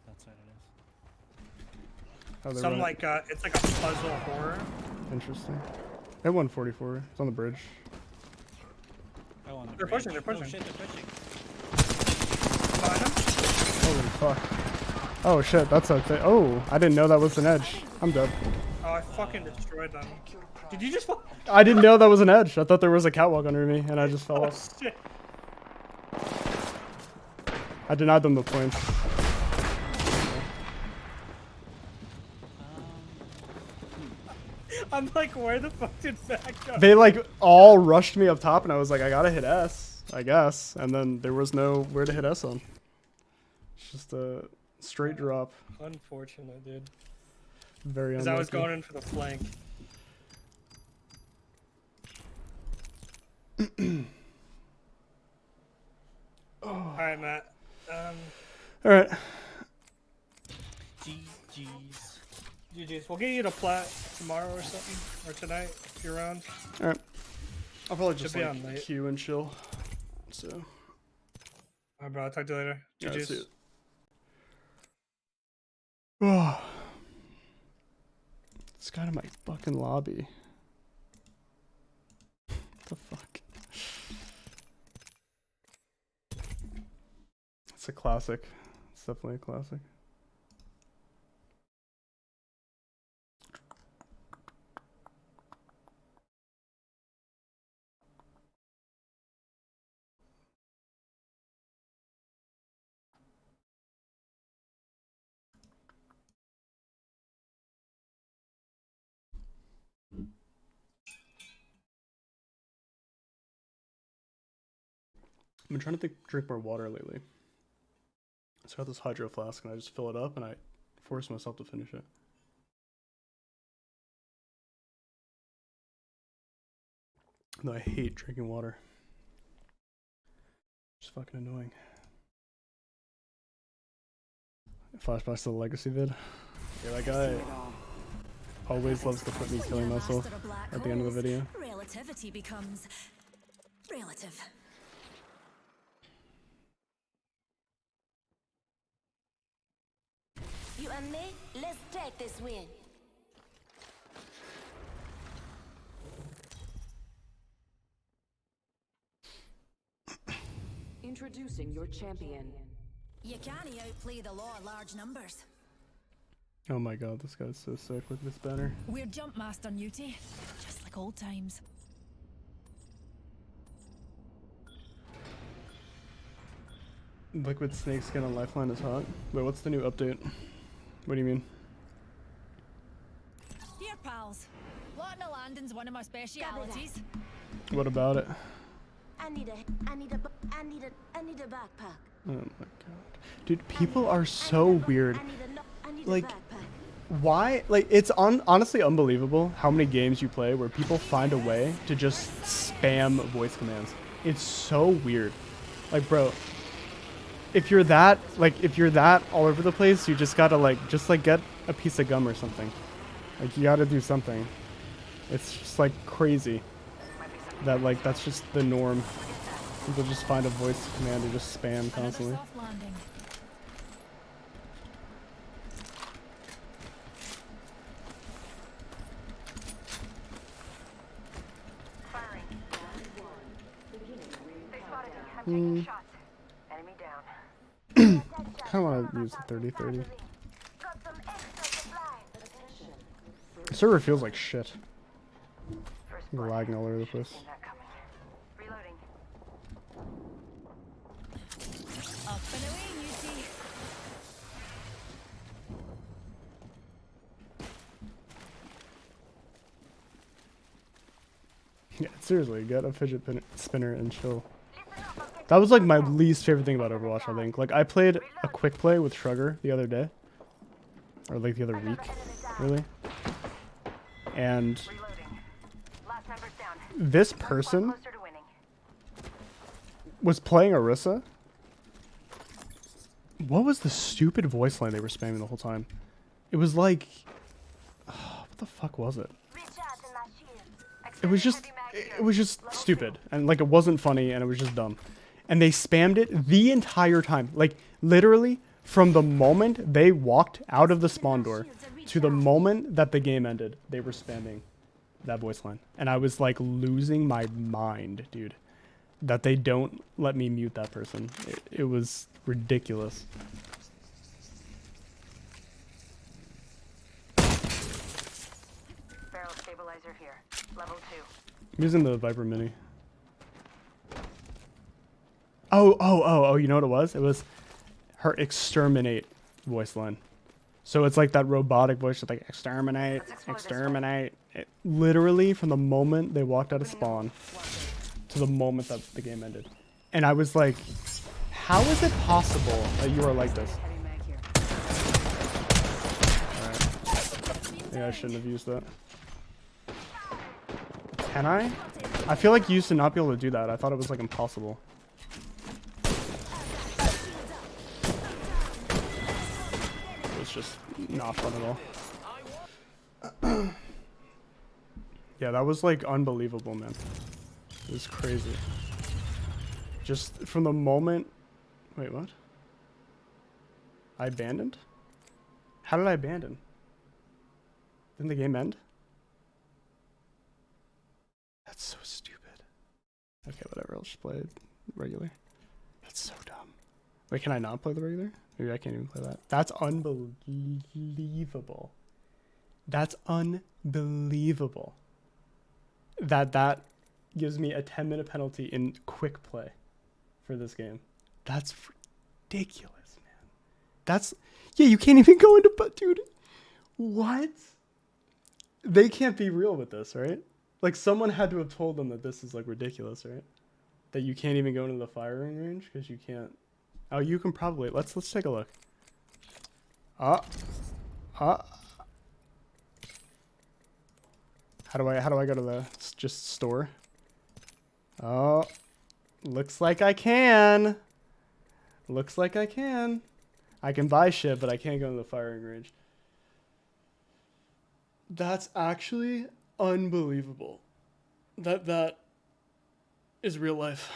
That's what it is. How they Some run it? like, it's like a puzzle horror. Interesting. At 144. It's on the bridge. Oh, on the They're bridge. pushing, they're Oh pushing. shit, they're pushing. Behind them? Holy fuck. Oh shit, that's a thing. Oh, I didn't know that was an edge. I'm dead. Oh, I fucking destroyed them. Did you just fall? I didn't know that was an edge. I thought there was a catwalk under me, and I just fell Oh off. shit. I denied them the points. I'm like, where the fuck did that go? They like all rushed me up top, and I was like, I gotta hit S, I guess. And then there was no where to hit S on. It's just a straight drop. Unfortunate, dude. Very Because unlucky. I was going in for the flank. right, Matt. All right. GG's. GG's. We'll get you to plat tomorrow or something, or tonight if you're around. All right. I'll probably just be like on late. queue and chill. So. All right, bro. I'll talk to you later. Yeah, GG's. see it. Oh. It's got in my fucking lobby. What the fuck? It's a classic. It's definitely a classic. I've been trying to drink more water lately. So I got this hydro flask and I just fill it up and I force myself to finish it. No, I hate drinking water. It's fucking annoying. Flashbacks to the legacy vid. Yeah, that guy always loves to put me killing myself at the end of the video. Relativity becomes relative. You and me, let's take this win. Introducing your champion. You can't outplay the law of large numbers. Oh my god, this guy's so sick with this banner. We're jump master Newty, just like old times. Liquid snake skin on Lifeline is hot. Wait, what's the new update? What do you mean? Here, pals. Lotting a landing's one of my specialities. What about it? I need a backpack. Oh my god. Dude, people are so weird. I need Like, a backpack. why? Like, it's honestly unbelievable how many games you play where people find a way to just spam voice commands. It's so weird. Like, bro, if you're that all over the place, you just gotta just get a piece of gum or something. Like, you gotta do something. It's just like crazy that that's just the norm. People just find a voice command to just spam constantly. Another soft landing. Firing. They spotted me. I'm taking shots. Enemy down. I kind of want to use the 30-30. Got some extra supplies. Server feels like shit. First I'm blood. lagging all over the place. Seen that coming. Reloading. Up and away, Newty. Yeah, seriously, get a fidget spinner and chill. That was like my least favorite thing about Overwatch, I think. Like, I played a quick play with Shrugger the other day. Or like the other week, really. And Reloading. Last member's down. this One person closer to winning. was playing Orisa. What was the stupid voice line they were spamming the whole time? It was like... what the fuck was it? Recharging my shield. It was just stupid, and like it wasn't funny, and it was just dumb. And they spammed it the entire time, like literally from the moment they walked out of the spawn door to the moment that the game ended, they were spamming that voice line. And I was like losing my mind, dude, that they don't let me mute that person. It was ridiculous. Barrel stabilizer here. Level 2. I'm using the Viper Mini. Oh, you know what it was? It was her exterminate voice line. So it's like that robotic voice, just like exterminate, exterminate. It, literally from the moment they walked out of spawn to the moment that the game ended. And I was like, how is it possible that you are like this? Heavy mag here. Alright. Yeah, I shouldn't have used that. Can I? I feel like you used to not be able to do that. I thought it was like impossible. just not fun at all. Yeah, that was like unbelievable, man. It was crazy. Just from the moment... Wait, what? I abandoned? How did I abandon? Didn't the game end? That's so stupid. Okay, whatever. I'll just play it regular. That's so dumb. Wait, can I not play the regular? Maybe I can't even play that. That's unbelievable. That's unbelievable. That gives me a 10-minute penalty in quick play for this game. That's ridiculous, man. That's... Yeah, you can't even go into... But, dude, what? They can't be real with this, right? Like, someone had to have told them that this is, like, ridiculous, right? That you can't even go into the firing range because you can't... Oh, you can probably... Let's take a look. How do I go to the just store? Oh, looks like I can. Looks like I can. I can buy shit, but I can't go to the firing range. That's actually unbelievable. That is real life.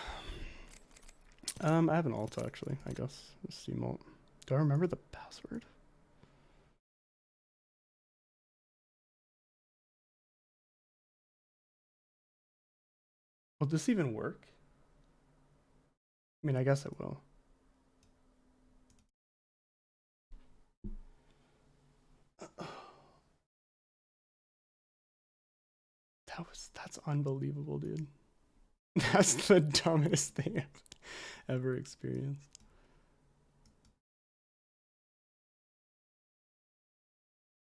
I have an alt actually, I guess. Steam alt. Do I remember the password? Will this even work? I mean, I guess it will. That's unbelievable, dude. That's the dumbest thing I've ever experienced.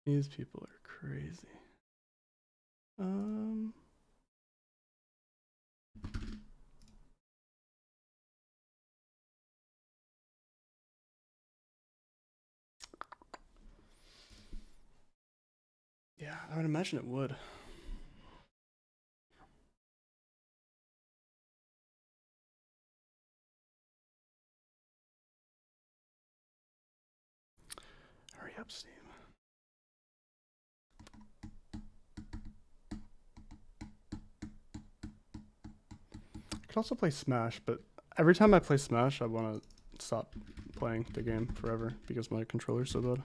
These people are crazy. Yeah, I would imagine it would. Hurry up, Steam. I could also play Smash, but every time I play Smash, I want to stop playing the game forever because my controller's so bad.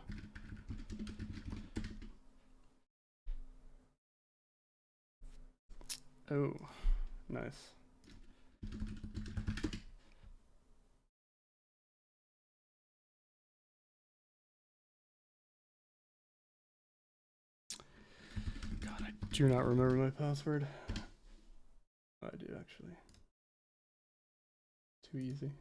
Oh, nice. God, I do not remember my password. I do actually. Too easy.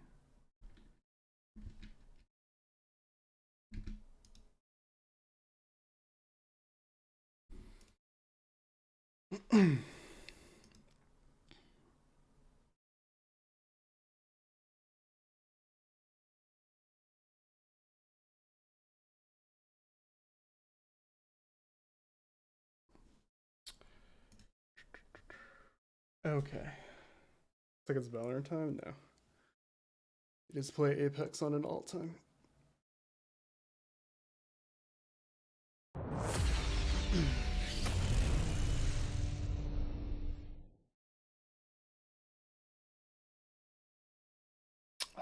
Okay. It's like it's Valorant time? No. You just play Apex on an alt time.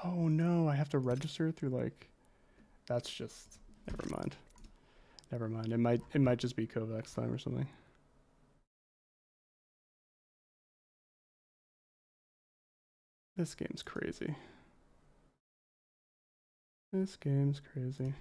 Oh no, I have to register through like... That's just... Never mind. Never mind. It might just be Kovacs time or something. This game's crazy. This game's crazy.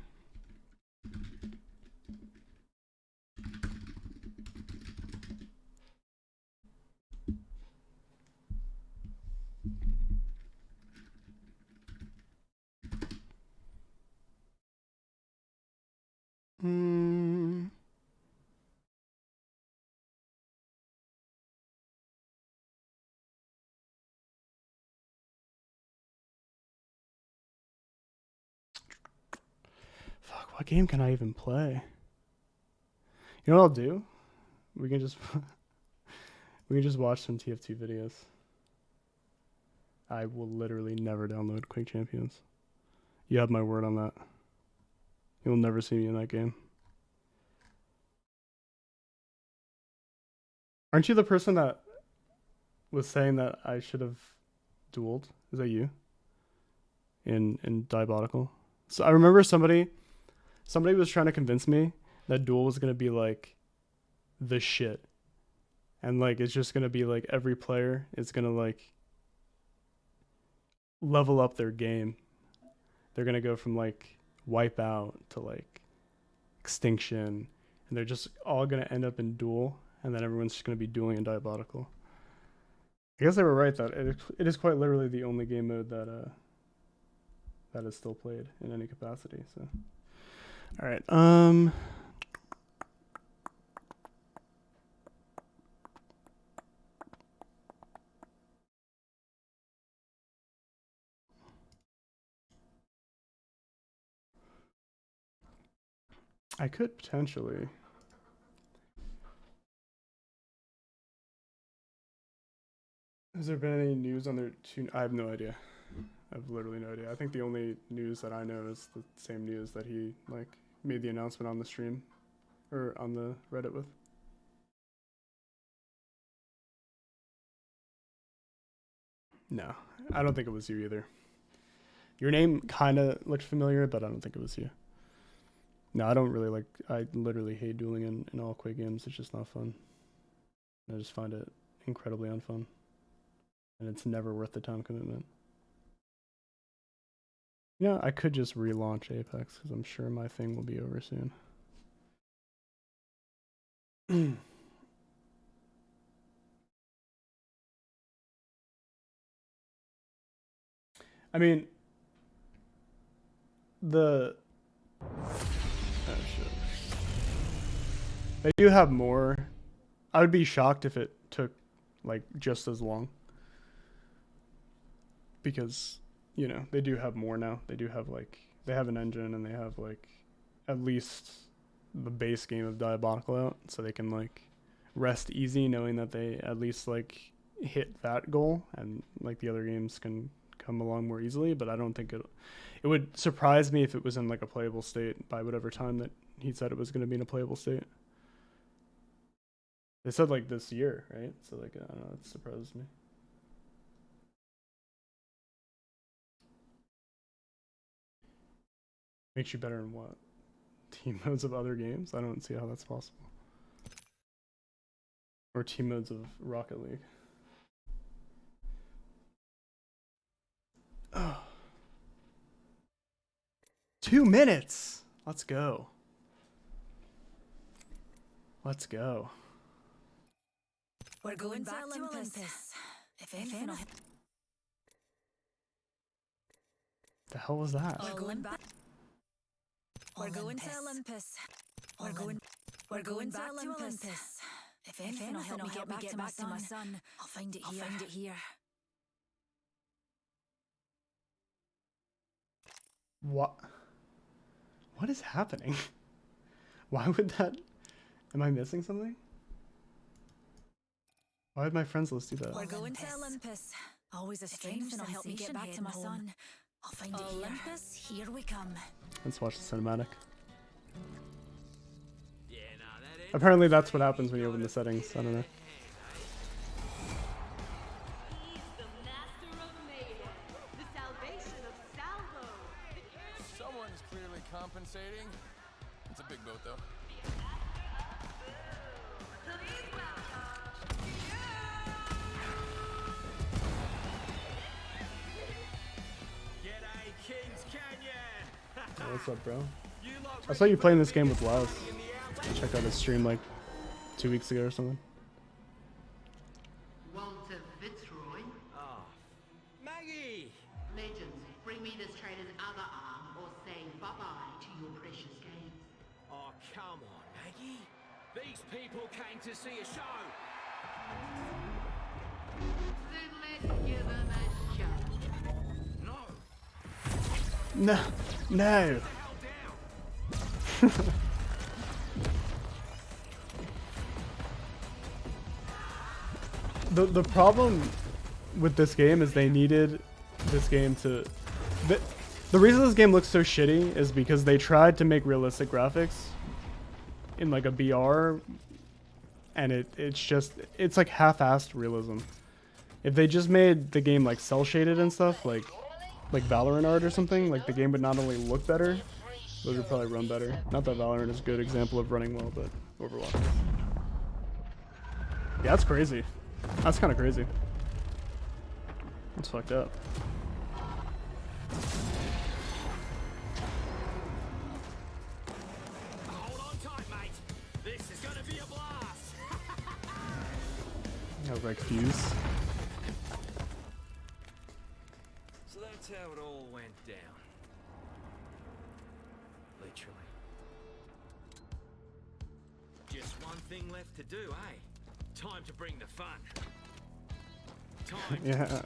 Fuck, what game can I even play? You know what I'll do? We can just watch some TF2 videos. I will literally never download Quake Champions. You have my word on that. You'll never see me in that game. Aren't you the person that was saying that I should have dueled? Is that you? In Diabolical? So I remember somebody was trying to convince me that duel was gonna be like the shit. And like it's just gonna be like every player is gonna like level up their game. They're gonna go from like wipeout to like extinction, and they're just all gonna end up in duel, and then everyone's just gonna be dueling in Diabolical. I guess they were right that it is quite literally the only game mode that that is still played in any capacity. So, all right, I could potentially. Has there been any news on their tune? I have no idea. I have literally no idea. I think the only news that I know is the same news that he like made the announcement on the stream or on the Reddit with. No, I don't think it was you either. Your name kind of looked familiar, but I don't think it was you. No, I don't really like. I literally hate dueling in all Quake games. It's just not fun. I just find it incredibly unfun. And it's never worth the time commitment. You know, I could just relaunch Apex because I'm sure my thing will be over soon. I mean, oh shit. They do have more. I would be shocked if it took like just as long. Because, you know, they do have more now. They do have like, they have an engine and they have like at least the base game of Diabolical out. So they can like rest easy knowing that they at least like hit that goal and like the other games can come along more easily. But I don't think it would surprise me if it was in like a playable state by whatever time that he said it was going to be in a playable state. They said like this year, right? So like, I don't know, it surprises me. Makes you better in what? Team modes of other games? I don't see how that's possible. Or team modes of Rocket League. Oh. 2 minutes! Let's go. Let's go. We're going back to Olympus. If anything, The hell was that? we're going back. We're going to Olympus. We're going back to Olympus. If anything will help me get back to my son, I'll find it here. What is happening? Why would that? Am I missing something? Why would my friends list do that? We're going to Olympus. Always a strange thing will help me get back to my son. I'll find it here. Olympus, here we come. Let's watch the cinematic. Apparently that's what happens when you open the settings. I don't know. Someone's clearly compensating. It's a big boat, though. Oh, what's up, bro? I saw you playing this game with whaz. Checked out his stream like 2 weeks ago or something. Walter Fitzroy. Ah, Maggie! Legends, bring me this traitor's other arm or say bye-bye to your precious games. Oh, come on, Maggie. These people came to see a show. Then let's give them a show. No. No. The problem with this game is they needed this game to... The reason this game looks so shitty is because they tried to make realistic graphics in like a BR, and it's like half-assed realism. If they just made the game like cell shaded and stuff, like Valorant art or something, like the game would not only look better, but it would probably run better. Not that Valorant is a good example of running well, but Overwatch is. Yeah, that's crazy. That's kind of crazy. That's fucked up. Hold on tight, mate. This is gonna be a blast. That was like fuse. So that's how it all went down. Literally. Just one thing left to do, eh? Time to bring the fun. Time Yeah,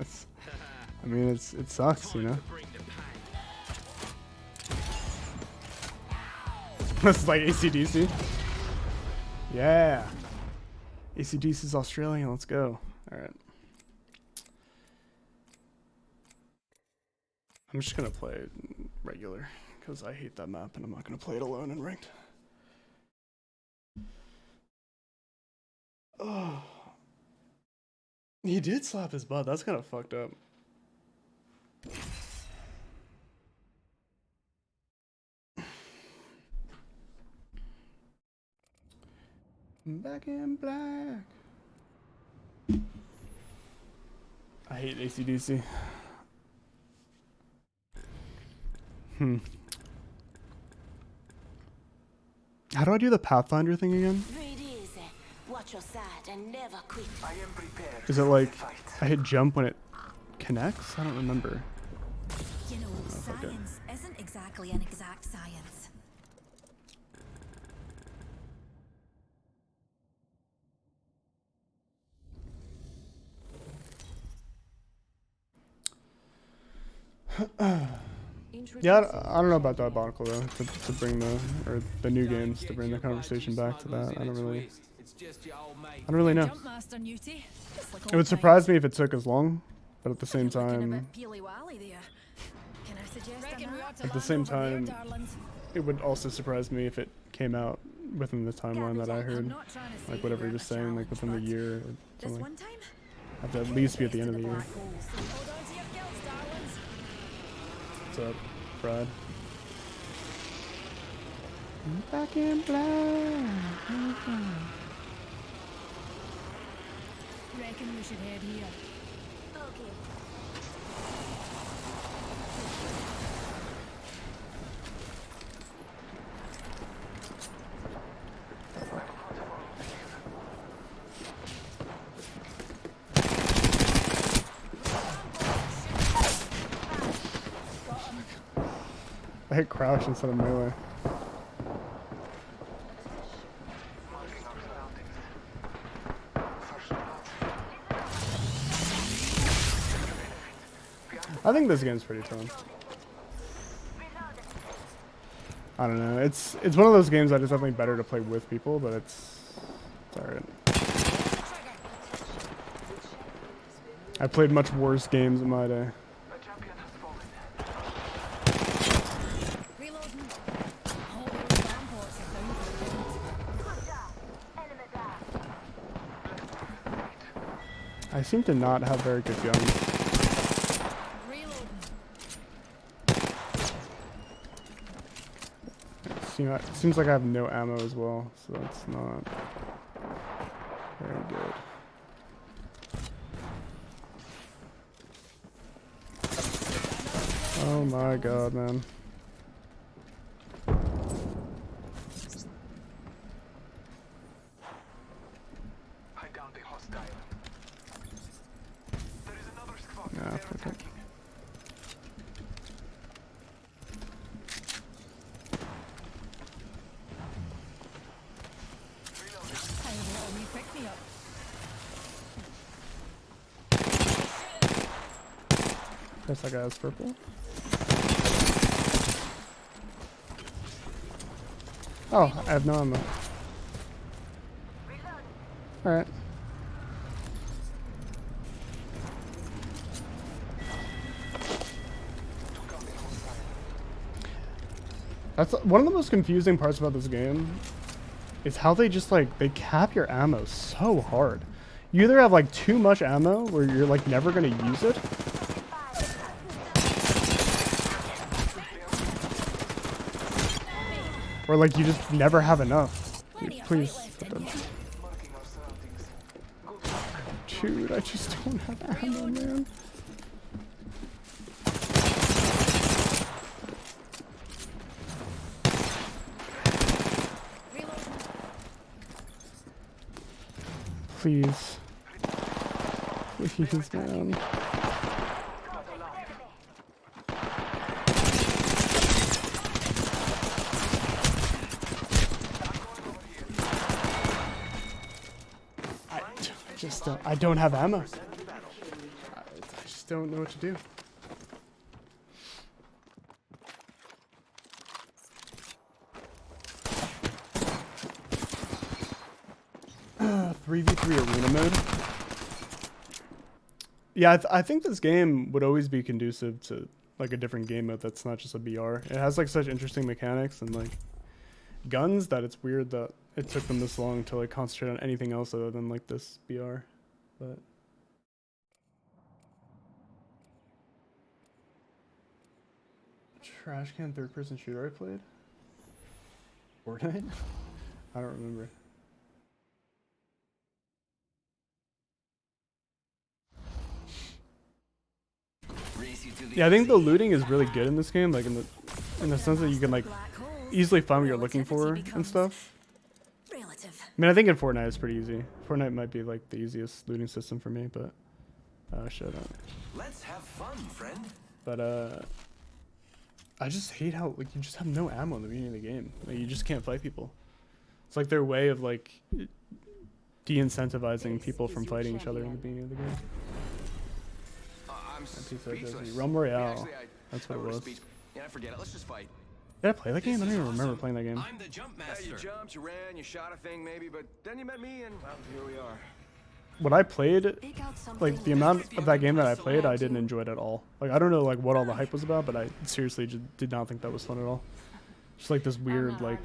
I mean it sucks, you know. to bring the pain. This is like AC/DC. Yeah. AC/DC's Australian. Let's go. All right. I'm just gonna play it regular because I hate that map and I'm not gonna play it alone in ranked. Oh. He did slap his butt. That's kind of fucked up. Back in black. I hate AC/DC. How do I do the Pathfinder thing again? Watch your side and never quit. I am prepared. Is it like I hit jump when it connects? I don't remember. You know, science isn't exactly an exact science. Yeah, I don't know about Diabolical though. To bring the new games to bring the conversation back to that. I don't really know. It would surprise me if it took as long, but at the same time, it would also surprise me if it came out within the timeline that I heard, like whatever you're just saying, like within the year or something. I have to at least be at the end of the year. What's up, Brad? Back in black. Reckon we should head here. Okay. I hit crouch instead of melee. I think this game's pretty fun. I don't know. It's one of those games that is definitely better to play with people, but it's alright. I played much worse games in my day. I seem to not have very good guns. It seems like I have no ammo as well, so that's not very good. Oh my god, man. Nah, fuck it. Guess that guy has purple. Oh, I have no ammo. Alright. That's one of the most confusing parts about this game. Is how they just like they cap your ammo so hard. You either have like too much ammo where you're like never gonna use it, or like you just never have enough. Please. Dude, I just don't have ammo, man. Please. Please, man. I don't have ammo. I just don't know what to do. 3v3 arena mode. Yeah, I think this game would always be conducive to like a different game mode that's not just a BR. It has like such interesting mechanics and like guns that it's weird that it took them this long to like concentrate on anything else other than like this BR. But trash can third person shooter I played? Fortnite? I don't remember. Yeah, I think the looting is really good in this game, like in the sense that you can like easily find what you're looking for and stuff. I mean, I think in Fortnite it's pretty easy. Fortnite might be like the easiest looting system for me, but shut up. Let's have fun, friend. But I just hate how like you just have no ammo in the beginning of the game. Like you just can't fight people. It's like their way of like de-incentivizing people from fighting each other in the beginning of the game. Realm Royale. That's what it was. Yeah, forget it. Let's just fight. Did I play that game? I don't even remember playing that game. I'm the jump master. Yeah, you jumped, you ran, you shot a thing maybe, but then you met me and well, here we are. What I played, like the amount of that game that I played, I didn't enjoy it at all. Like I don't know like what all the hype was about, but I seriously just did not think that was fun at all. Just like this weird like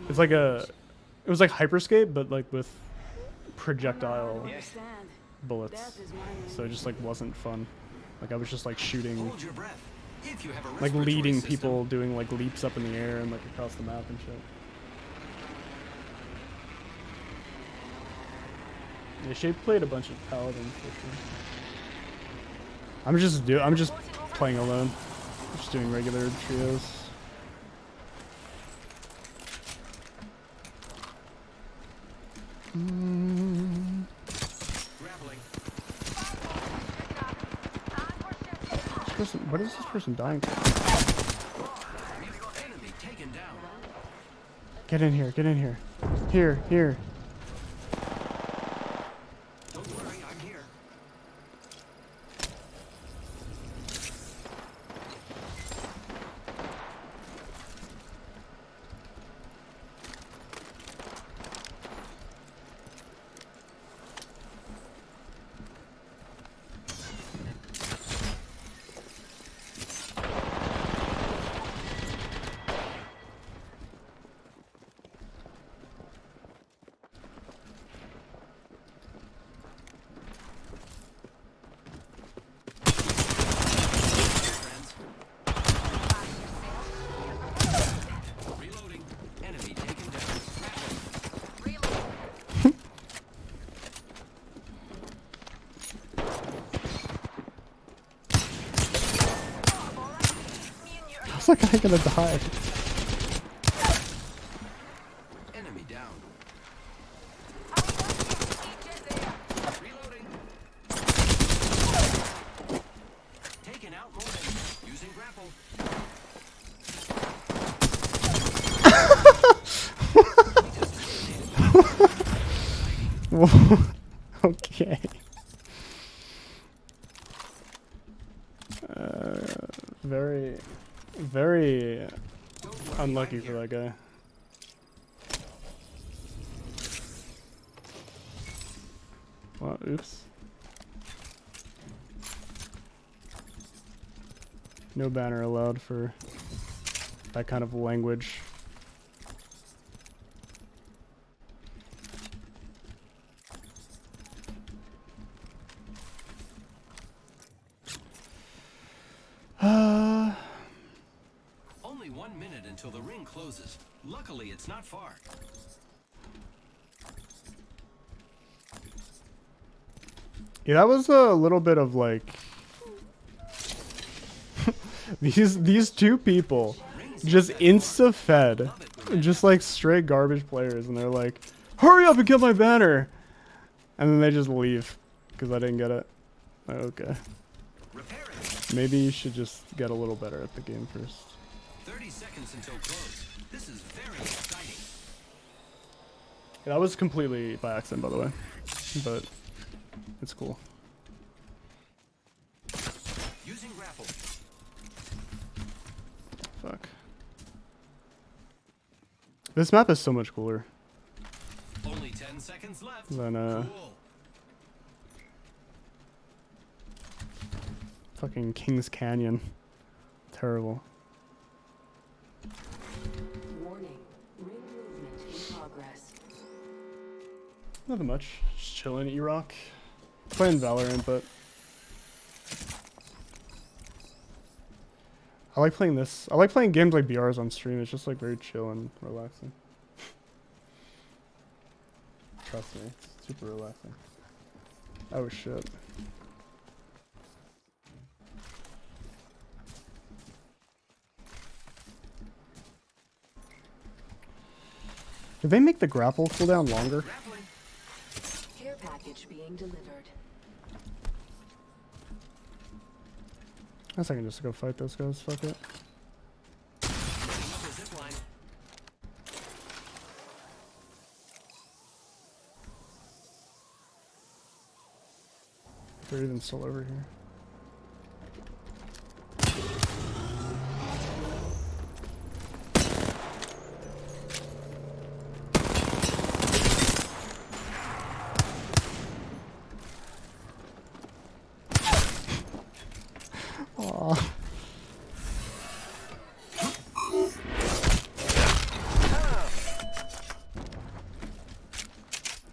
it's like it was like Hyperscape but like with projectile bullets. So it just like wasn't fun. Like I was just like shooting, like leading people doing like leaps up in the air and like across the map and shit. Yeah, Shape played a bunch of paladins for sure. I'm just playing alone. Just doing regular trios. What is this person dying for? Get in here, get in here. Here. Don't worry, I'm here. How's that guy gonna die? Enemy down. Reloading. Taking out more enemies. Using grapple. Okay. Very unlucky for that guy. Well, oops. No banner allowed for that kind of language. Only 1 minute until the ring closes. Luckily, it's not far. Yeah, that was a little bit of like these two people just insta-fed, just like straight garbage players, and they're like, hurry up and get my banner, and then they just leave because I didn't get it. Like, okay, maybe you should just get a little better at the game first. 30 seconds until close. This is very exciting. Yeah, that was completely by accident, by the way, but it's cool. Using grapple. Fuck. This map is so much cooler Only 10 seconds left. than Cool. fucking King's Canyon. Terrible. Warning. Ring movement in progress. Nothing much. Just chilling, E-Rock. Playing Valorant, but I like playing this. I like playing games like BRs on stream. It's just like very chill and relaxing. Trust me, it's super relaxing. Oh shit. Did they make the grapple cooldown longer? Care package being delivered. I guess I can just go fight those guys. Fuck it. They're even still over here. Aw.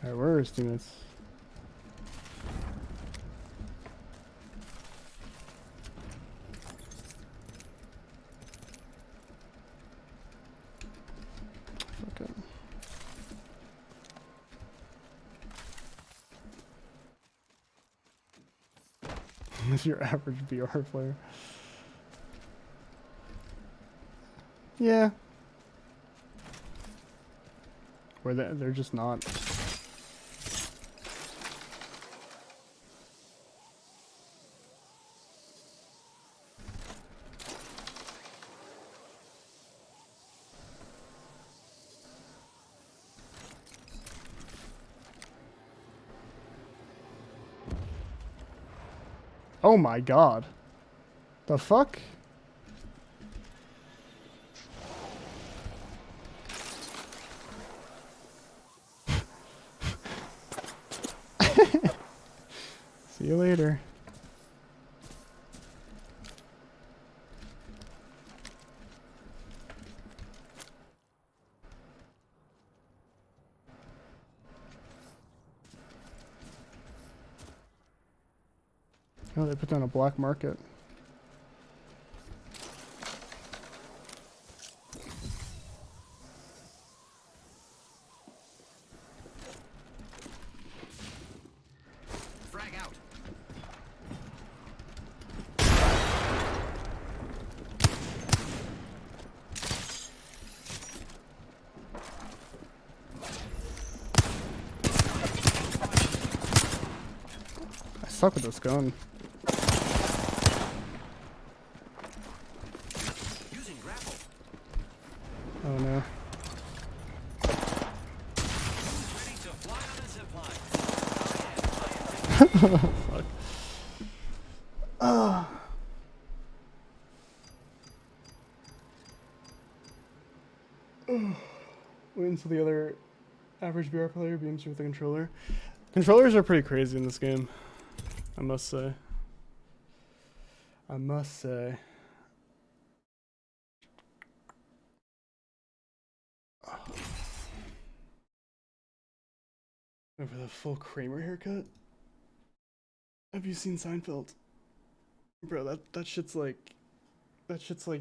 Alright, where are his teammates? Fuck it. Is your average BR player? Yeah. Where they're just not. Oh my god. The fuck? See you later. Oh, they put down a black market. Frag out. I suck with this gun. Using grapple. Oh no. Ready to fly on a zip line. Fuck. Ah. Wait until the other average BR player beams you with the controller. Controllers are pretty crazy in this game, I must say. I must say. Over the full Kramer haircut. Have you seen Seinfeld? Bro, that shit's like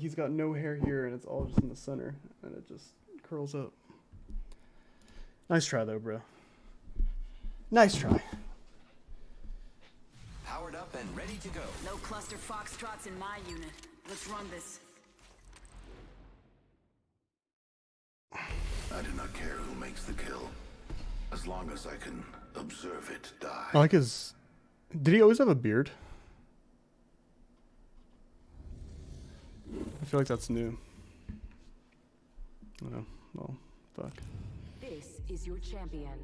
he's got no hair here and it's all just in the center and it just curls up. Nice try though, bro. Nice try. Powered up and ready to go. No cluster foxtrots in my unit. Let's run this. I do not care who makes the kill, as long as I can observe it die. I like his... Did he always have a beard? I feel like that's new. Oh, well, fuck. This is your champion.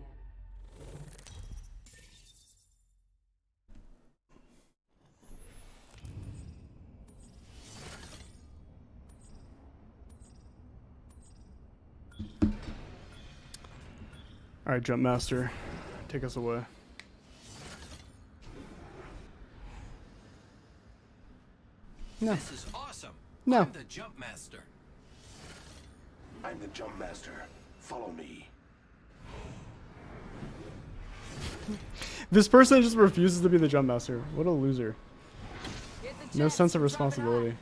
Alright, Jump Master. Take us away. No. This is awesome. No. I'm the Jump Master. I'm the Jump Master. Follow me. This person just refuses to be the Jump Master. What a loser. No sense of responsibility.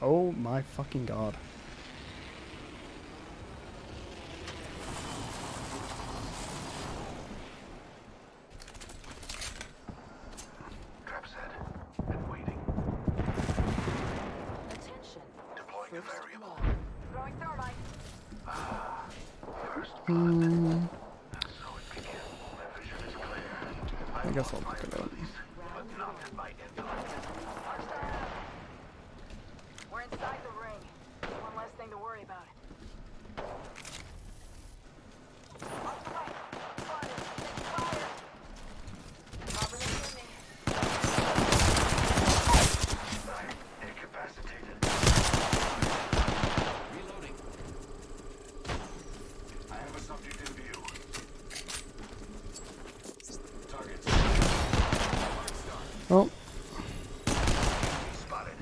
Oh my fucking god. Trap set and waiting. Attention. Deploying a variable. Throwing thermite. First So it begins. My vision is clear. I guess I'll look it up. But not my intellect. We're inside the ring. One less thing to worry about. Incapacitated. Reloading. I have a subject in view. Target. Oh. Spotted.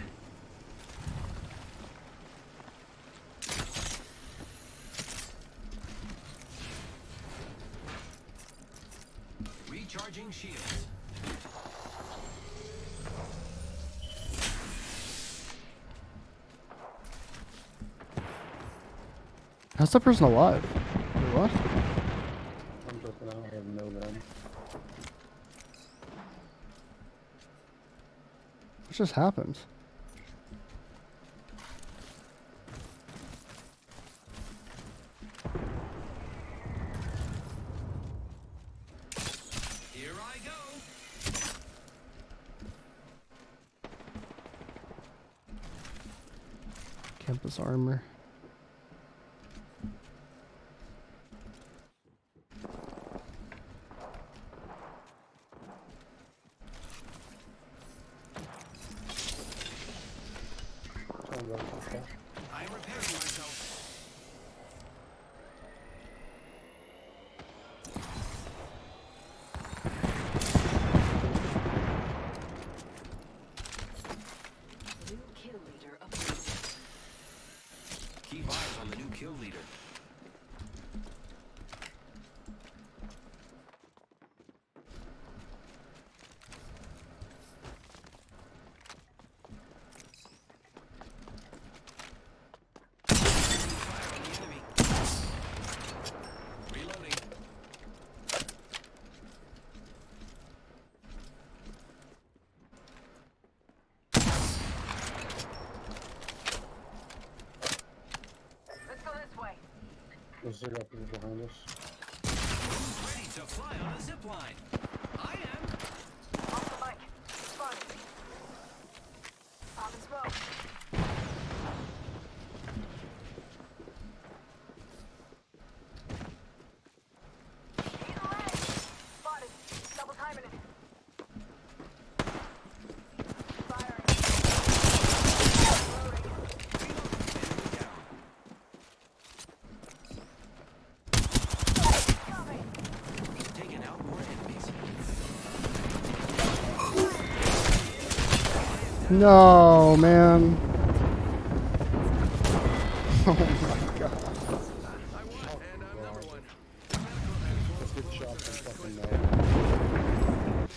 Recharging shields. How's that person alive? Wait, what? I'm joking, I don't have no gun. What just happened? Here I go. Campus armor. I'm repairing myself. New kill leader approved. Keep eyes on the new kill leader. Fire on the enemy. Reloading. Let's go this way. There's zero people behind us. Who's ready to fly on a zip line? I am. Off the mic. Fun. Pop and smoke. Either way. Spotted. Double timing it. Firing. Loading. Enemy down. Coming. Taking out more enemies. No, man. Oh my god. Let's get shot from fucking nowhere.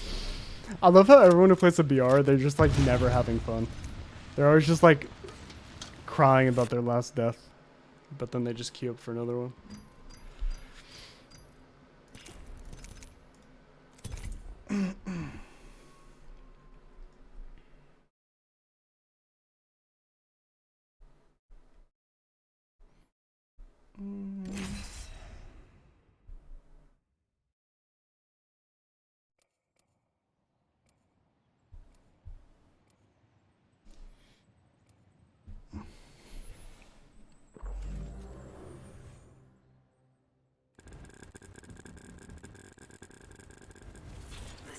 I love how everyone who plays the BR, they're just like never having fun. They're always just like crying about their last death, but then they just queue up for another one.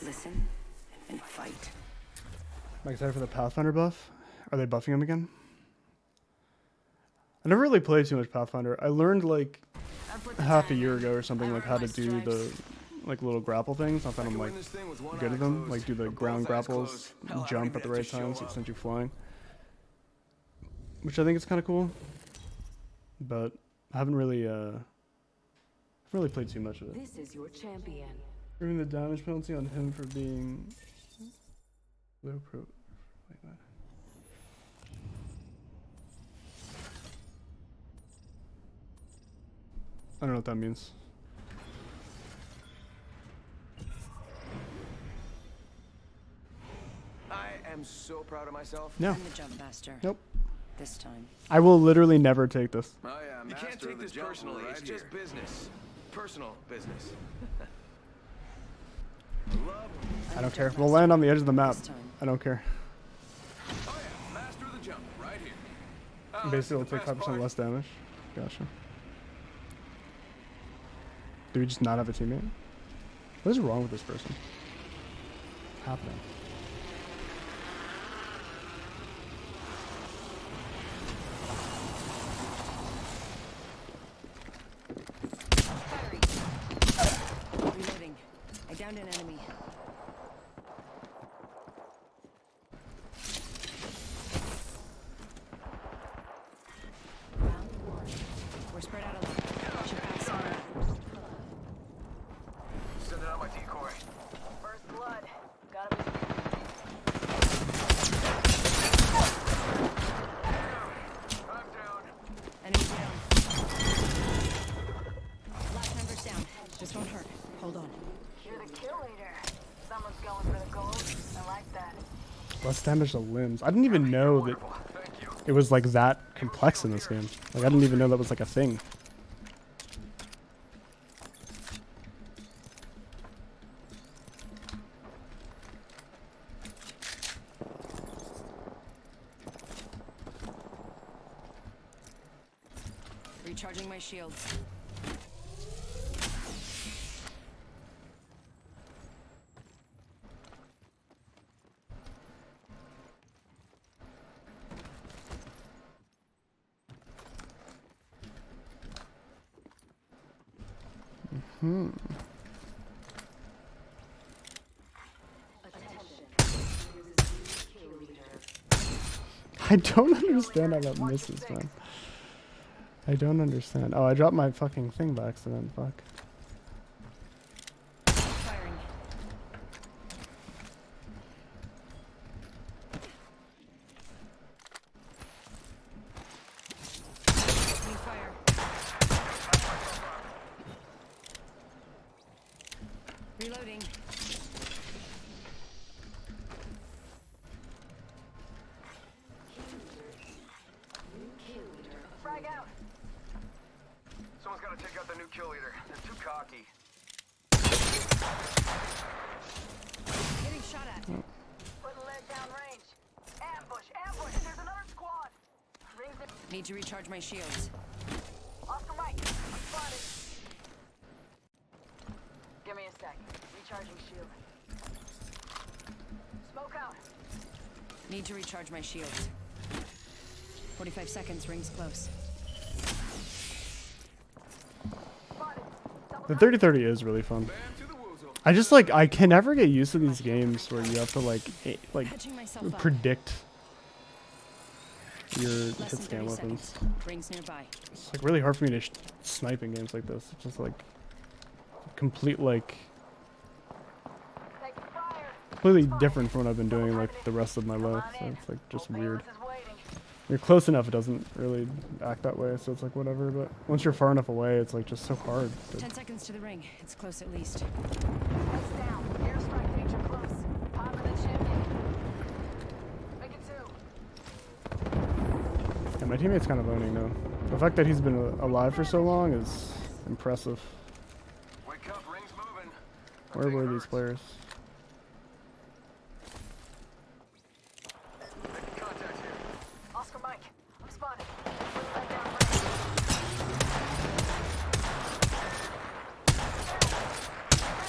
Listen and fight. I'm excited for the Pathfinder buff. Are they buffing him again? I never really played too much Pathfinder. I learned like half a year ago or something like how to do the like little grapple things. I found I'm like good at them. Like do the ground grapples, jump at the right time so it sends you flying. Which I think is kind of cool. But I haven't really played too much of it. This is your champion. Removing the damage penalty on him for being low pro. Wait, what? I don't know what that means. I am so proud of myself. No. I'm the jump master. Nope. This time. I will literally never take this. Oh yeah, you can't take this personally. It's just business. Personal business. I don't care. We'll land on the edge of the map. I don't care. Oh yeah, master of the jump right here. Basically, it'll take 5% less damage. Gotcha. Do we just not have a teammate? What is wrong with this person? What's happening? Reloading. I downed an enemy. We're spread out a lot. Should pass on. Sending out my decoy. First blood. Gotta be. I'm down. Enemy down. Last member's down. This won't hurt. Hold on. You're the kill leader. Someone's going for the gold. I like that. Less damage to limbs. I didn't even know that it was like that complex in this game. Like I didn't even know that was like a thing. Recharging my shields. I don't understand how that misses, man. I don't understand. Oh, I dropped my fucking thing by accident. Fuck. Firing. Opening fire. Reloading. Frag out. Someone's got to take out the new kill leader. They're too cocky. Getting shot at. Putting lead down range. Ambush, ambush. There's another squad. Rings it. Need to recharge my shields. Oscar Mike. I'm spotted. Give me a sec. Recharging shield. Smoke out. Need to recharge my shields. 45 seconds, rings close. The 30-30 is really fun. I just like I can never get used to these games where you have to like Catching myself up. predict your Less hit than scan 30 weapons. seconds. Rings nearby. It's like really hard for me to snipe in games like this. It's just like complete like completely different from what I've been doing like the rest of my life. So it's like just weird. You're close enough, it doesn't really act that way, so it's like whatever, but once you're far enough away, it's like just so hard. 10 seconds to the ring. It's close at least. Heads down. Airstrike danger close. Popping the chimney. Make it two. Yeah, my teammate's kind of owning though. The fact that he's been alive for so long is impressive. Wake up, rings moving. Where were these players? Oscar Mike, I'm spotted. Right down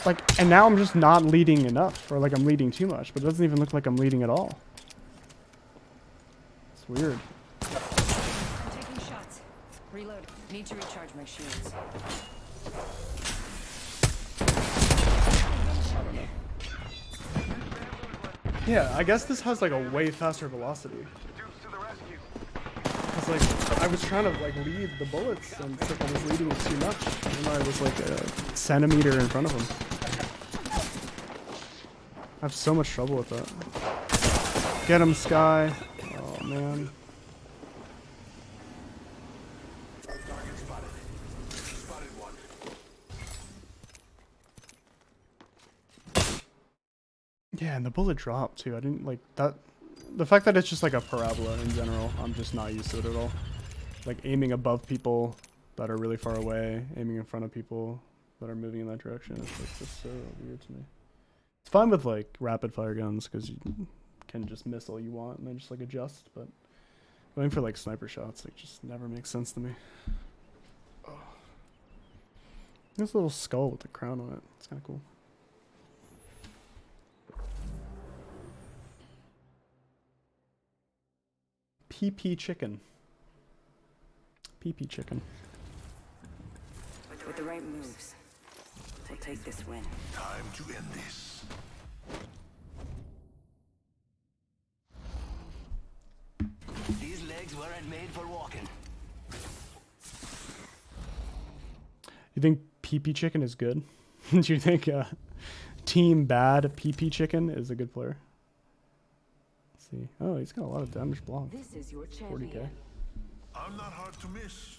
Like, and now I'm just not leading enough, or like I'm leading too much, but it doesn't even look like I'm leading at all. It's weird. I'm taking shots. Reload. Need to recharge my shields. Yeah, I guess this has like a way faster velocity. Cause like I was trying to like lead the bullets and it's like I was leading it too much. And I was like a centimeter in front of him. I have so much trouble with that. Get him, Sky. Oh man. Yeah, and the bullet dropped too. I didn't like that. The fact that it's just like a parabola in general, I'm just not used to it at all. Like aiming above people that are really far away, aiming in front of people that are moving in that direction. It's like just so weird to me. It's fine with like rapid fire guns because you can just miss all you want and then just like adjust. But going for like sniper shots, like just never makes sense to me. Oh. This little skull with the crown on it. It's kind of cool. PP chicken. PP chicken. With the right moves, we'll take this win. Time to end this. These legs weren't made for walking. You think PP chicken is good? Do you think Team Bad PP chicken is a good player? Let's see. Oh, he's got a lot of damage block. This is your 40k. champion. I'm not hard to miss,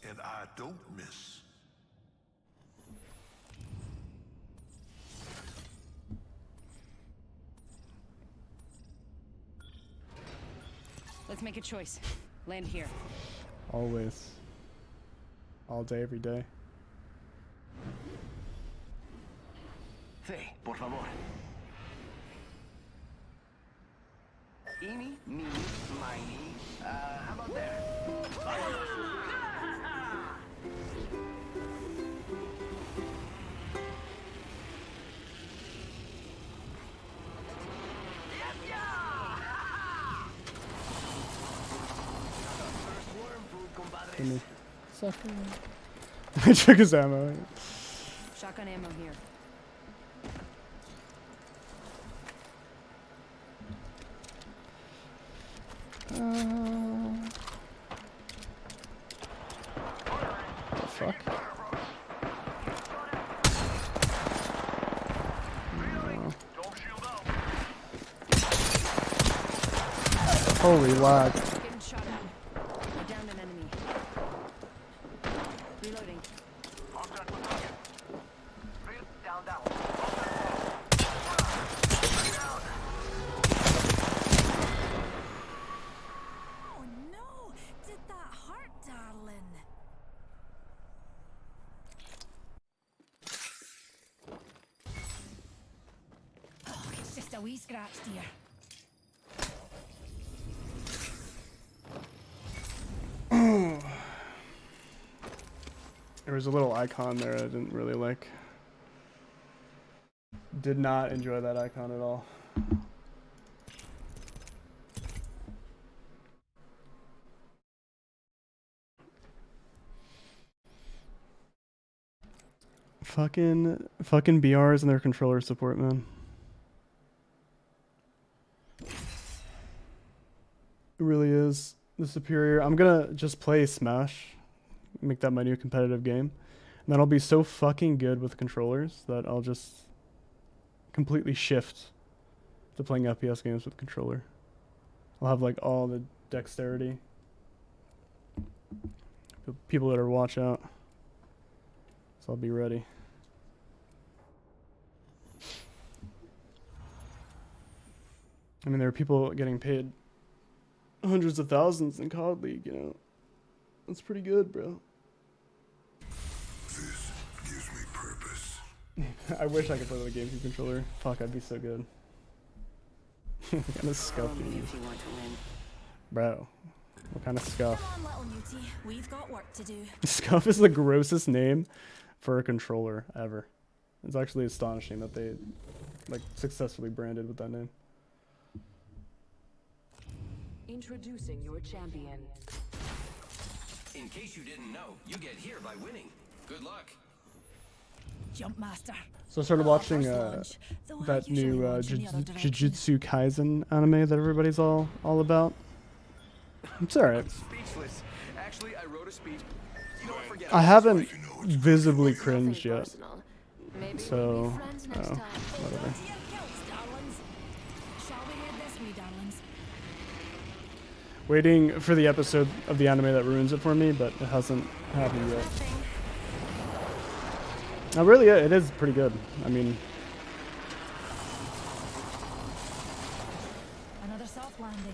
and I don't miss. Let's make a choice. Land here. Always. All day, every day. Sí, por favor. Eeny, meeny, miny. How about there? Give me. Sucker. I took his ammo. Shotgun ammo here. Fuck. Holy lag. Getting shot at. I downed an enemy. Reloading. Down, down. Oh no! Did that hurt, darling? Oh, it's just a wee scratch, dear. There was a little icon there I didn't really like. Did not enjoy that icon at all. Fucking BRs and their controller support, man. It really is. the superior. I'm gonna just play Smash, make that my new competitive game, and then I'll be so fucking good with controllers that I'll just completely shift to playing FPS games with controller. I'll have like all the dexterity. People better watch out. So I'll be ready. I mean, there are people getting paid hundreds of thousands in COD League, you know. That's pretty good, bro. This gives me purpose. I wish I could play with a GameCube controller. Fuck, I'd be so good. What kind of scuff do you use? Bro, what kind of scuff? Come on, little Newtie. We've got work to do. Scuff is the grossest name for a controller ever. It's actually astonishing that they like successfully branded with that name. Introducing your champion. In case you didn't know, you get here by winning. Good luck. Jump master. So I started watching that new Jujutsu Kaisen anime that everybody's all about. It's alright. Speechless. Actually, I wrote a speech. You don't forget. I haven't visibly cringed yet. So, whatever. Waiting for the episode of the anime that ruins it for me, but it hasn't happened yet. No, really, it is pretty good. I mean, another soft landing.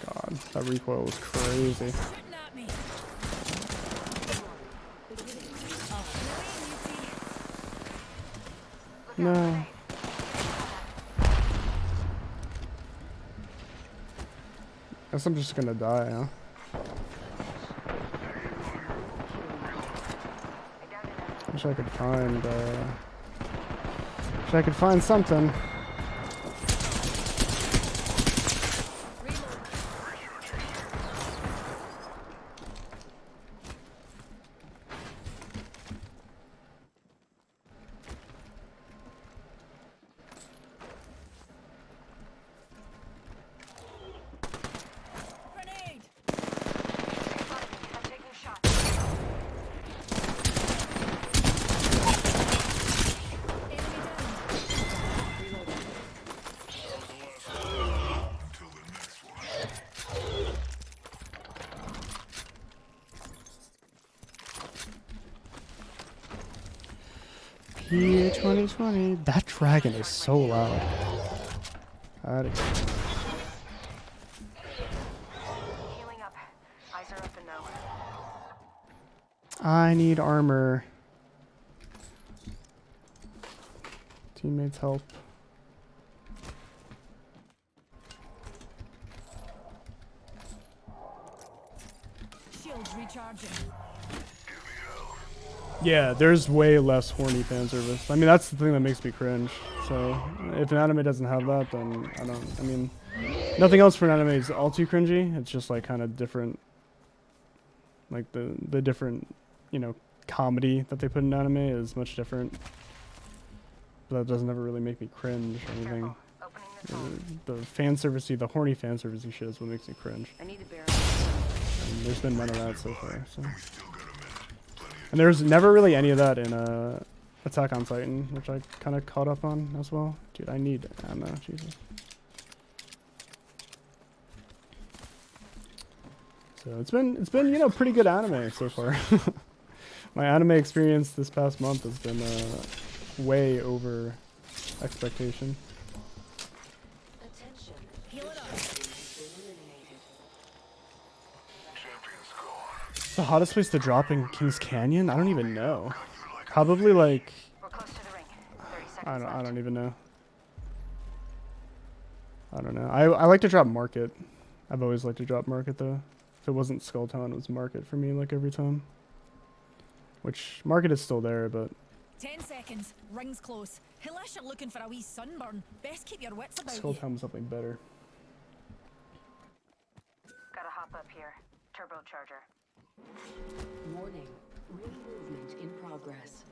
God, that recoil was crazy. No. Guess I'm just gonna die, huh? Wish I could find, wish I could find something. Year 2020. That dragon is so loud. Healing up. Eyes are open now. I need armor. Teammates help. Shields recharging. Yeah, there's way less horny fan service. I mean, that's the thing that makes me cringe. So, if an anime doesn't have that, then I mean, nothing else for an anime is all too cringy. It's just like kind of different, like the different, you know, comedy that they put in anime is much different. But that doesn't ever really make me cringe or anything. The fan servicey, the horny fan servicey shit is what makes me cringe. I need to bear. And there's been none of that so far. So. And there's never really any of that in Attack on Titan, which I kind of caught up on as well. Dude, I need ammo, Jesus. So it's been you know, pretty good anime so far. My anime experience this past month has been way over expectation. The hottest place to drop in Kings Canyon? I don't even know. Probably like I don't even know. I don't know. I like to drop Market. I've always liked to drop Market though. If it wasn't Skull Town, it was Market for me like every time. Which Market is still there, but 10 seconds. Rings close. Unless you're looking for a wee sunburn, best keep your wits about Skull you. Town was something better. Gotta hop Pop up here. Turbocharger. Warning. Ring movement in progress.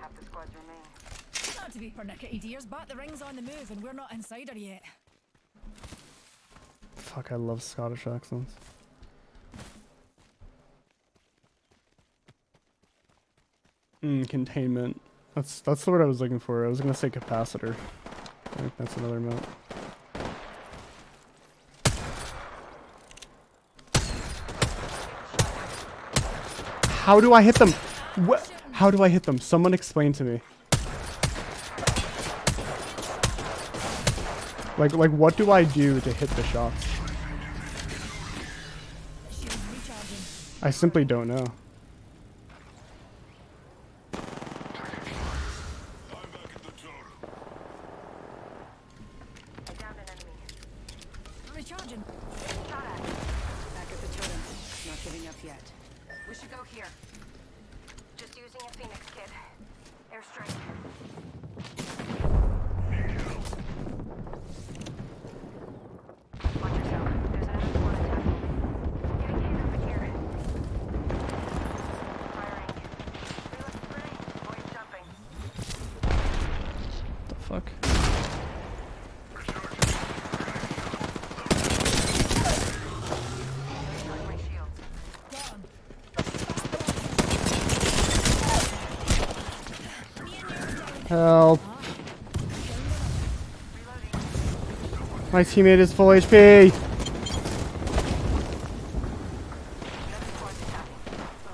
Half the squads remain. Not to be pernickety dears, but the ring's on the move and we're not inside her yet. Fuck, I love Scottish accents. Containment. That's the word I was looking for. I was gonna say capacitor. I think that's another note. How do I hit them? What? How do I hit them? Someone explain to me. Like what do I do to hit the shots? I simply don't know. Recharging. Shot at. Back at the totem. Not giving up yet. We should go here. Just using a Phoenix kit. Airstrike. Watch yourself. There's another squad attacking. Getting hit over here. Firing. Reload spray. Avoid jumping. The fuck? Recharge my shields. Help. My teammate is full HP.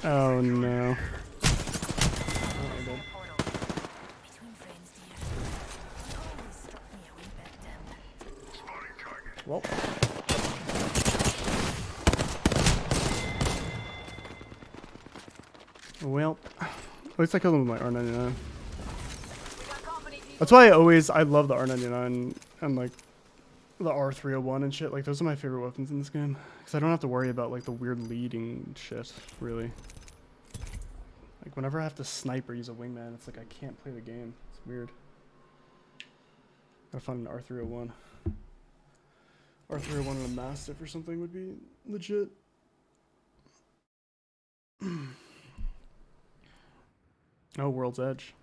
Oh no. Well. Well, at least I killed him with my R99. That's why I love the R99 and like the R301 and shit. Like those are my favorite weapons in this game because I don't have to worry about like the weird leading shit really. Like whenever I have to snipe or use a wingman, it's like I can't play the game. It's weird. Gotta find an R301. R301 and a Mastiff or something would be legit. Oh, World's Edge.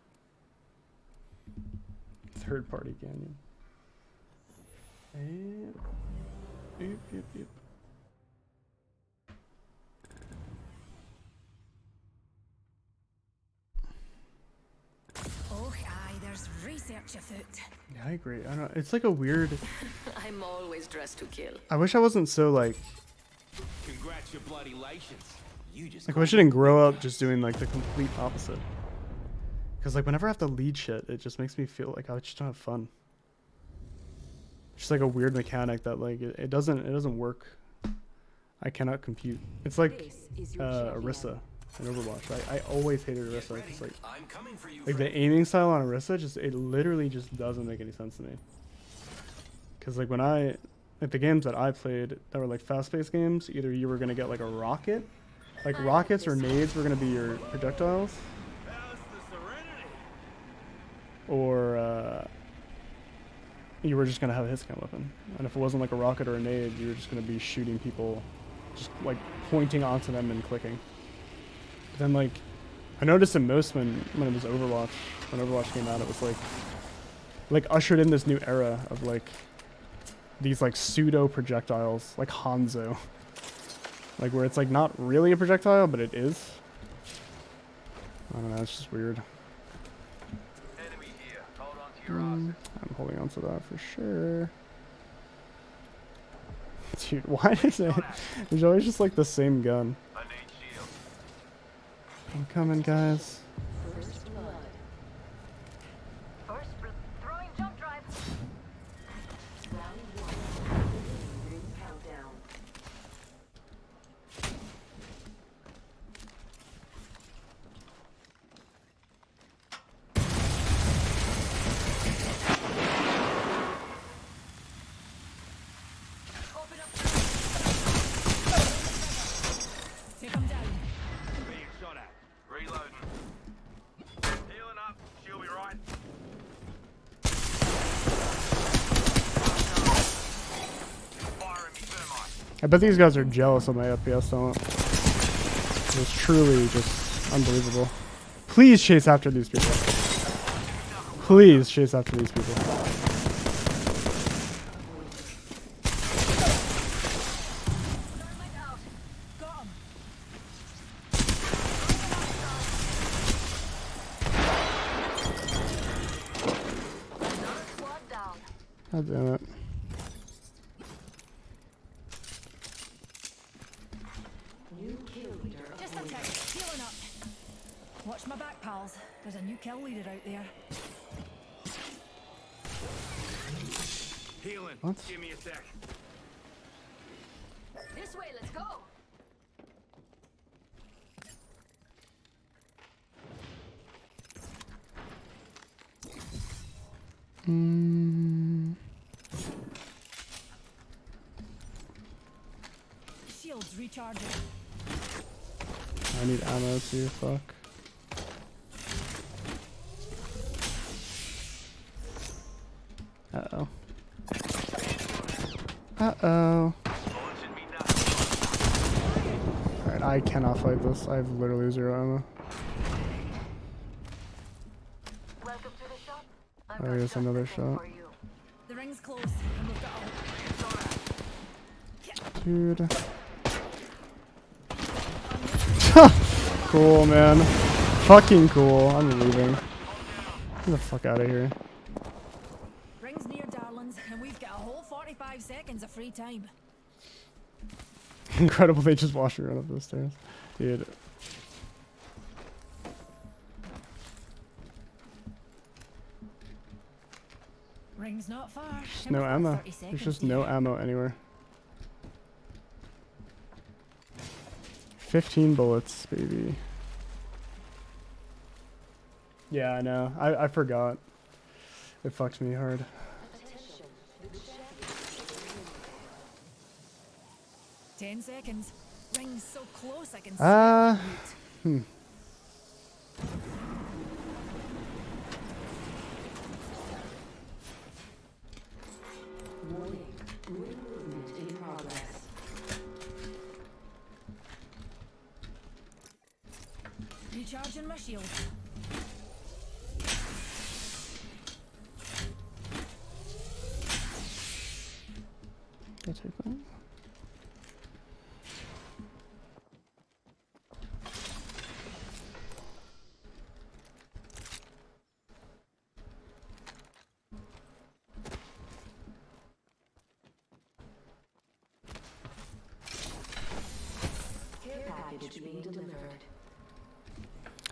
Third party canyon. And yep. Oh, aye, there's research afoot. Yeah, I agree. I don't know. It's like a weird. I'm always dressed to kill. I wish I wasn't so like. Congratulations. You just. Like I wish I didn't grow up just doing like the complete opposite. Because like whenever I have to lead shit, it just makes me feel like I just don't have fun. It's just like a weird mechanic that like it doesn't work. I cannot compute. It's like Orisa in Overwatch. I always hated Orisa. It's like the aiming style on Orisa it literally just doesn't make any sense to me. Because like when like the games that I played that were like fast-paced games, either you were gonna get like a rocket, like rockets or nades were gonna be your projectiles. Or you were just gonna have a hitscan weapon, and if it wasn't like a rocket or a nade, you were just gonna be shooting people, just like pointing onto them and clicking. But then like, I noticed in most when it was Overwatch, when Overwatch came out, it was like ushered in this new era of like these like pseudo projectiles, like Hanzo, like where it's like not really a projectile, but it is. I don't know, it's just weird. I'm holding on to that for sure. Dude, why is it? There's always just like the same gun. I'm coming, guys. Throwing jump drive. Countdown. Take him down. Being shot at. Reloading. I bet these guys are jealous of my FPS talent. It's truly just unbelievable. Please chase after these people. Please chase after these people. God damn it. Just a tick, healing up. Watch my back, pals. There's a new kill leader out there. Healing. What? Give me a sec. This way, let's go. Shields recharging. I need ammo too, fuck. Uh-oh. Uh-oh. Alright, I cannot fight this. I have literally 0 ammo. Welcome to the shop. Oh, here's another shot. The ring's close, and we've got a... Dude. Cool, man. Fucking cool. I'm leaving. Get the fuck out of here. Ring's near, darlings, and we've got a whole 45 seconds of free time. Incredible, they just watched me run up those stairs. Dude. Ring's not far. There's no ammo. There's just no ammo anywhere. 15 bullets, baby. Yeah, I know. I forgot. It fucked me hard. Attention. 10 seconds. Ring's so close I can see it. Warning. Ring movement in progress. Recharging my shield. I'll take that. Care package being delivered.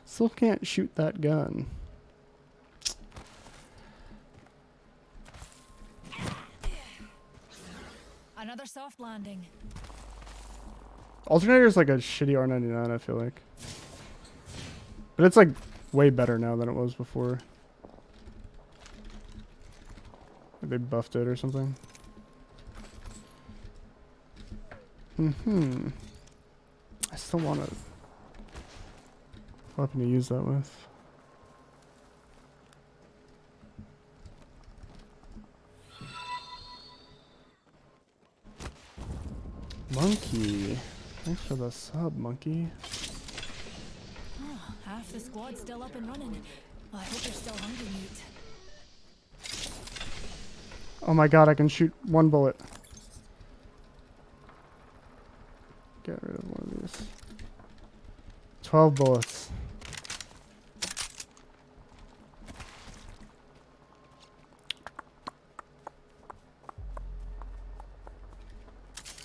Still can't shoot that gun. Another soft landing. Alternator is like a shitty R99, I feel like. But it's like way better now than it was before. They buffed it or something. I still want a weapon to use that with. Monkey. Thanks for the sub, monkey. Oh, half the squad's still up and running. Well, I hope you're still hungry, mate. Oh my god, I can shoot one bullet. Get rid of one of these. 12 bullets.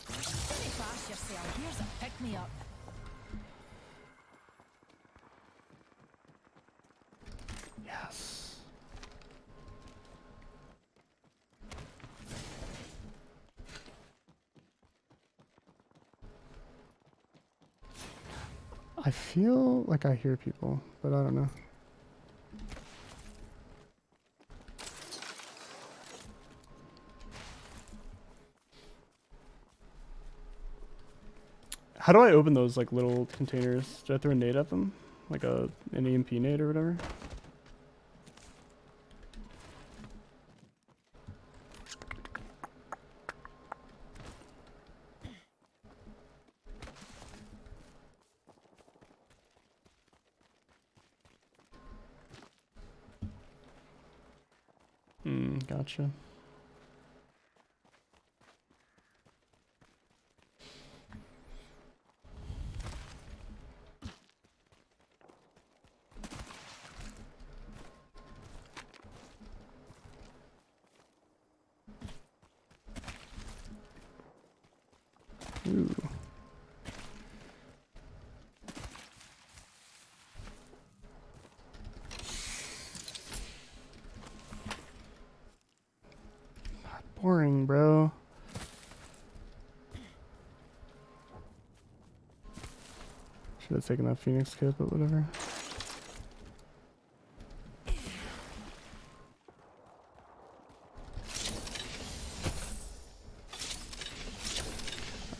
Pretty fast yourself. Here's a pick-me-up. Yes. I feel like I hear people, but I don't know. How do I open those like little containers? Do I throw a nade at them? Like an EMP nade or whatever? Gotcha. Ooh. Boring, bro. Should have taken that Phoenix kit, but whatever.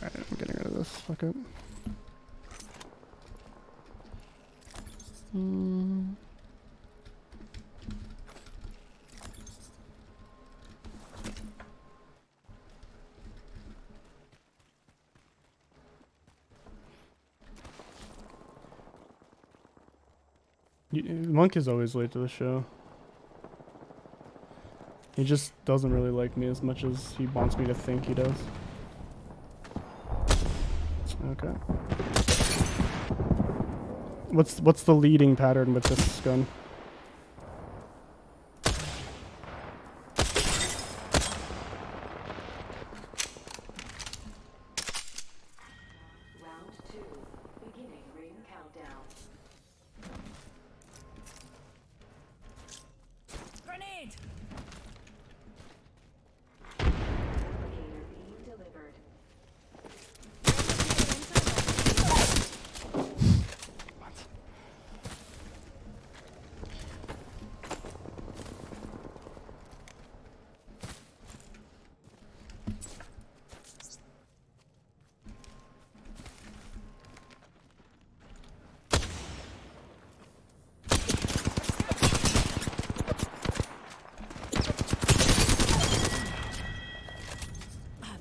Alright, I'm getting rid of this. Fuck it. Monk is always late to the show. He just doesn't really like me as much as he wants me to think he does. Okay. What's the leading pattern with this gun? Round 2. Beginning ring countdown. Grenade! Replicator being delivered.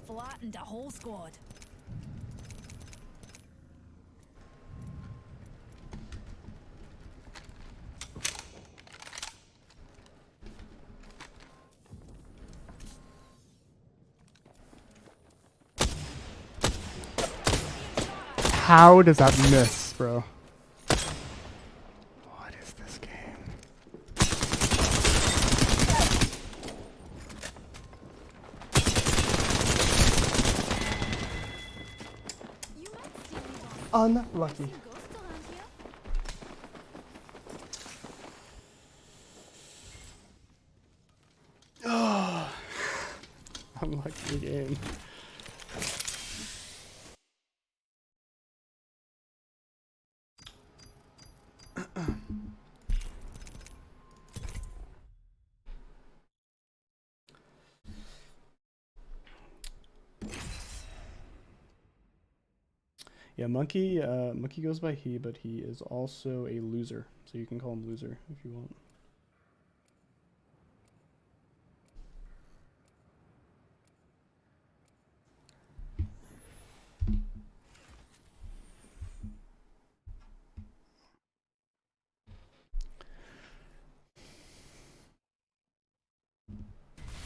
Flattened a whole squad. How does that miss, bro? What is this game? Unlucky. Oh, unlucky game. Yeah, Monkey goes by he, but he is also a loser. So you can call him loser if you want.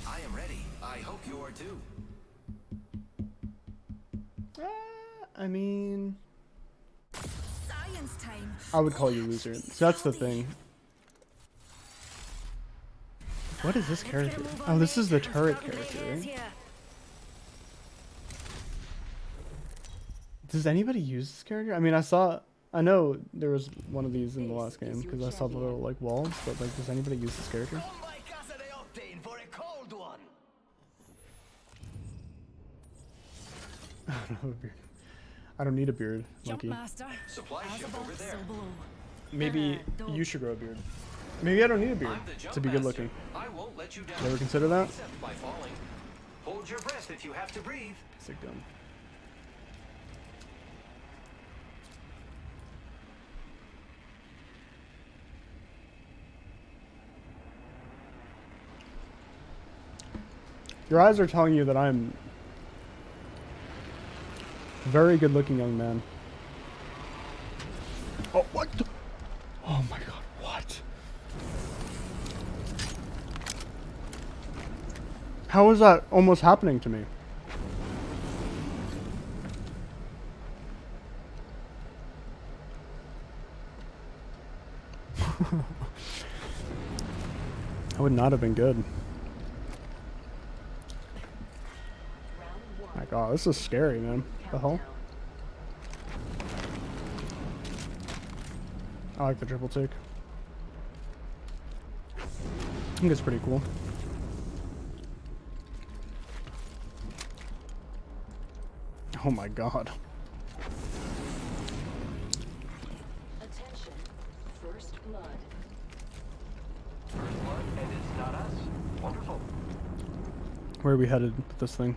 I am ready. I hope you are too. I mean, Science time. I would call you loser. So that's the thing. What is this character? Oh, this is the turret character, right? Does anybody use this character? I mean, I know there was one of these in the last game because I saw the little like walls, but like, does anybody use this character? I don't know. I don't need a beard, Monkey. Supply ship over there. Maybe you should grow a beard. Maybe I don't need a beard to be good looking. I won't let you down. You ever consider that? Except by falling. Hold your breath if you have to breathe. Sick gun. Your eyes are telling you that I'm a very good looking young man. Oh, what the? Oh my god, what? How is that almost happening to me? That would not have been good. My god, this is scary, man. The hell? I like the triple take. I think it's pretty cool. Oh my god. Attention, first blood. First blood, and it's not us. Wonderful. Where are we headed with this thing?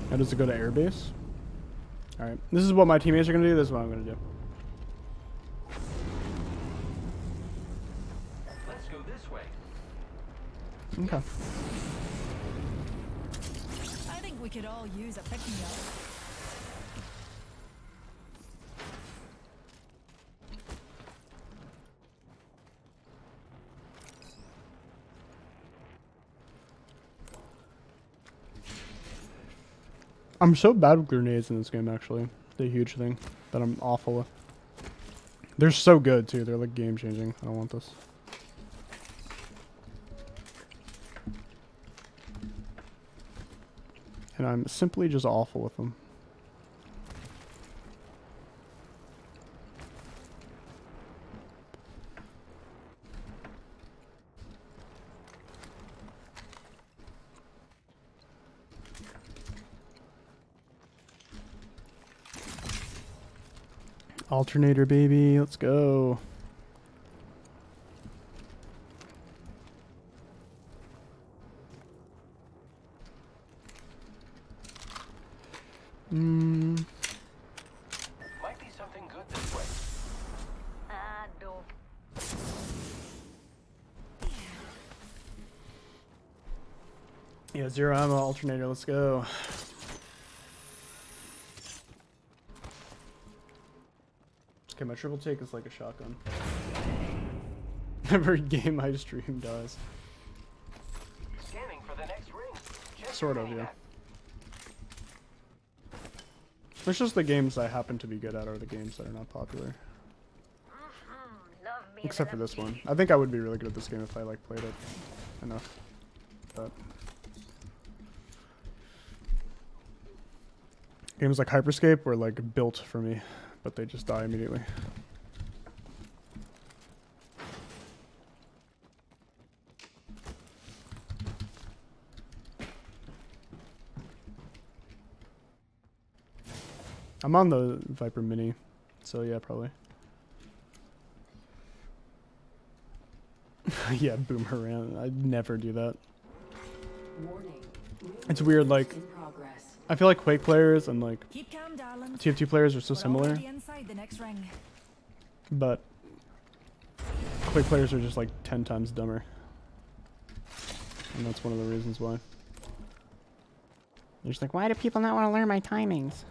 How does it go to airbase? Alright. This is what my teammates are gonna do, this is what I'm gonna do. Let's go this way. Okay. I think we could all use a pick-me-up. I'm so bad with grenades in this game, actually. The huge thing that I'm awful with. They're so good, too. They're like game-changing. I don't want this. And I'm simply just awful with them. Alternator, baby. Let's go. Might be something good this way. No. Yeah, 0 ammo alternator. Let's go. Okay, my triple take is like a shotgun. Every game I stream does. Scanning for the next ring. Just Sort of, yeah. It's just the games I happen to be good at are the games that are not popular. Except for this one. I think I would be really good at this game if I like played it enough. But games like Hyperscape were like built for me, but they just die immediately. I'm on the Viper Mini, so yeah, probably. Yeah, boomerang. I'd never do that. It's weird, like, I feel like Quake players and like TF2 players are so similar, but Quake players are just like 10 times dumber, and that's one of the reasons why. They're just like, why do people not want to learn my timings?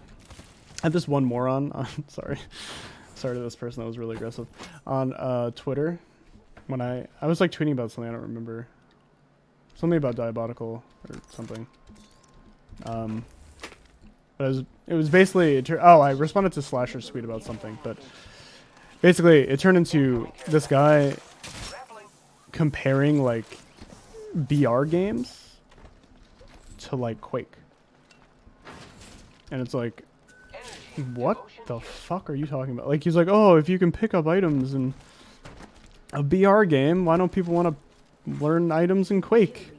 I had this one moron, sorry to this person that was really aggressive, on Twitter, when I was like tweeting about something, I don't remember, something about Diabolical or something, but it was basically, I responded to Slasher's tweet about something, but basically it turned into this guy comparing like VR games to like Quake, and it's like, what the fuck are you talking about? Like, he's like, oh, if you can pick up items in a VR game, why don't people want to learn items in Quake?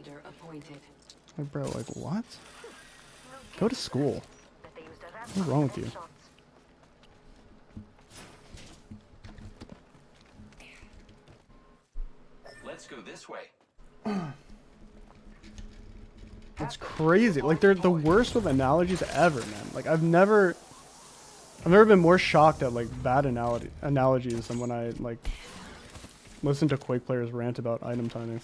Like, bro, like, what? Go to school. What's wrong with you? Let's go this way. It's crazy. Like, they're the worst with analogies ever, man. Like, I've never been more shocked at like bad analogies than when I like listen to Quake players rant about item timings.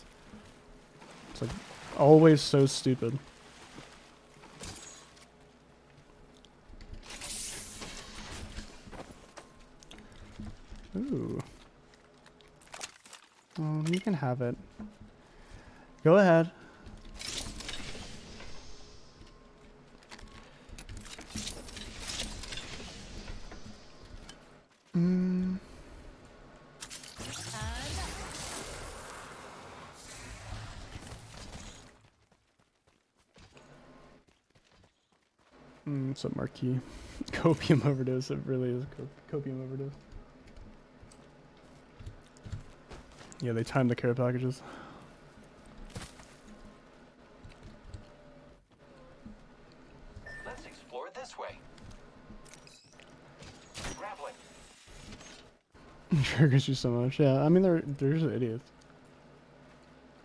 It's like always so stupid. Ooh. Oh, you can have it. Go ahead. What's up, Marquis? Copium overdose. It really is copium overdose. Yeah, they timed the care packages. Let's explore this way. Grappling. Triggers you so much. Yeah, I mean they're just idiots.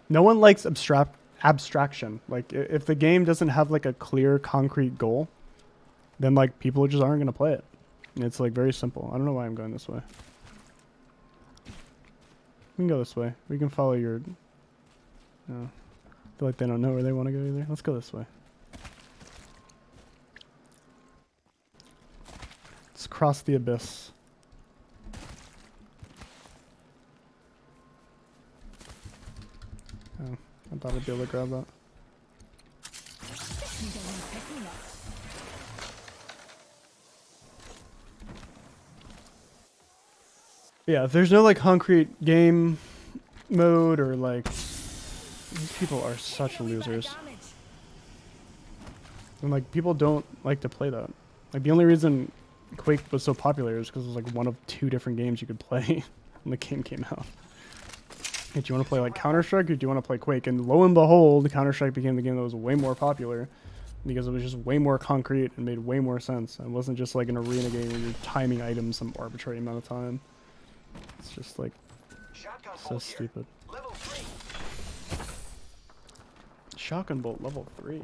No one likes abstraction. Like if the game doesn't have like a clear, concrete goal, then like people just aren't gonna play it. It's like very simple. I don't know why I'm going this way. We can go this way. We can follow your. I feel like they don't know where they want to go either. Let's go this way. Let's cross the abyss. Oh, I thought I'd be able to grab that. Yeah, if there's no like concrete game mode or like, these people are such losers. And like people don't like to play that. Like the only reason Quake was so popular is because it was like one of 2 different games you could play when the game came out. Hey, do you want to play like Counter-Strike or do you want to play Quake? And lo and behold, Counter-Strike became the game that was way more popular because it was just way more concrete and made way more sense. And it wasn't just like an arena game where you're timing items some arbitrary amount of time. It's just like so stupid. Shotgun bolt level 3.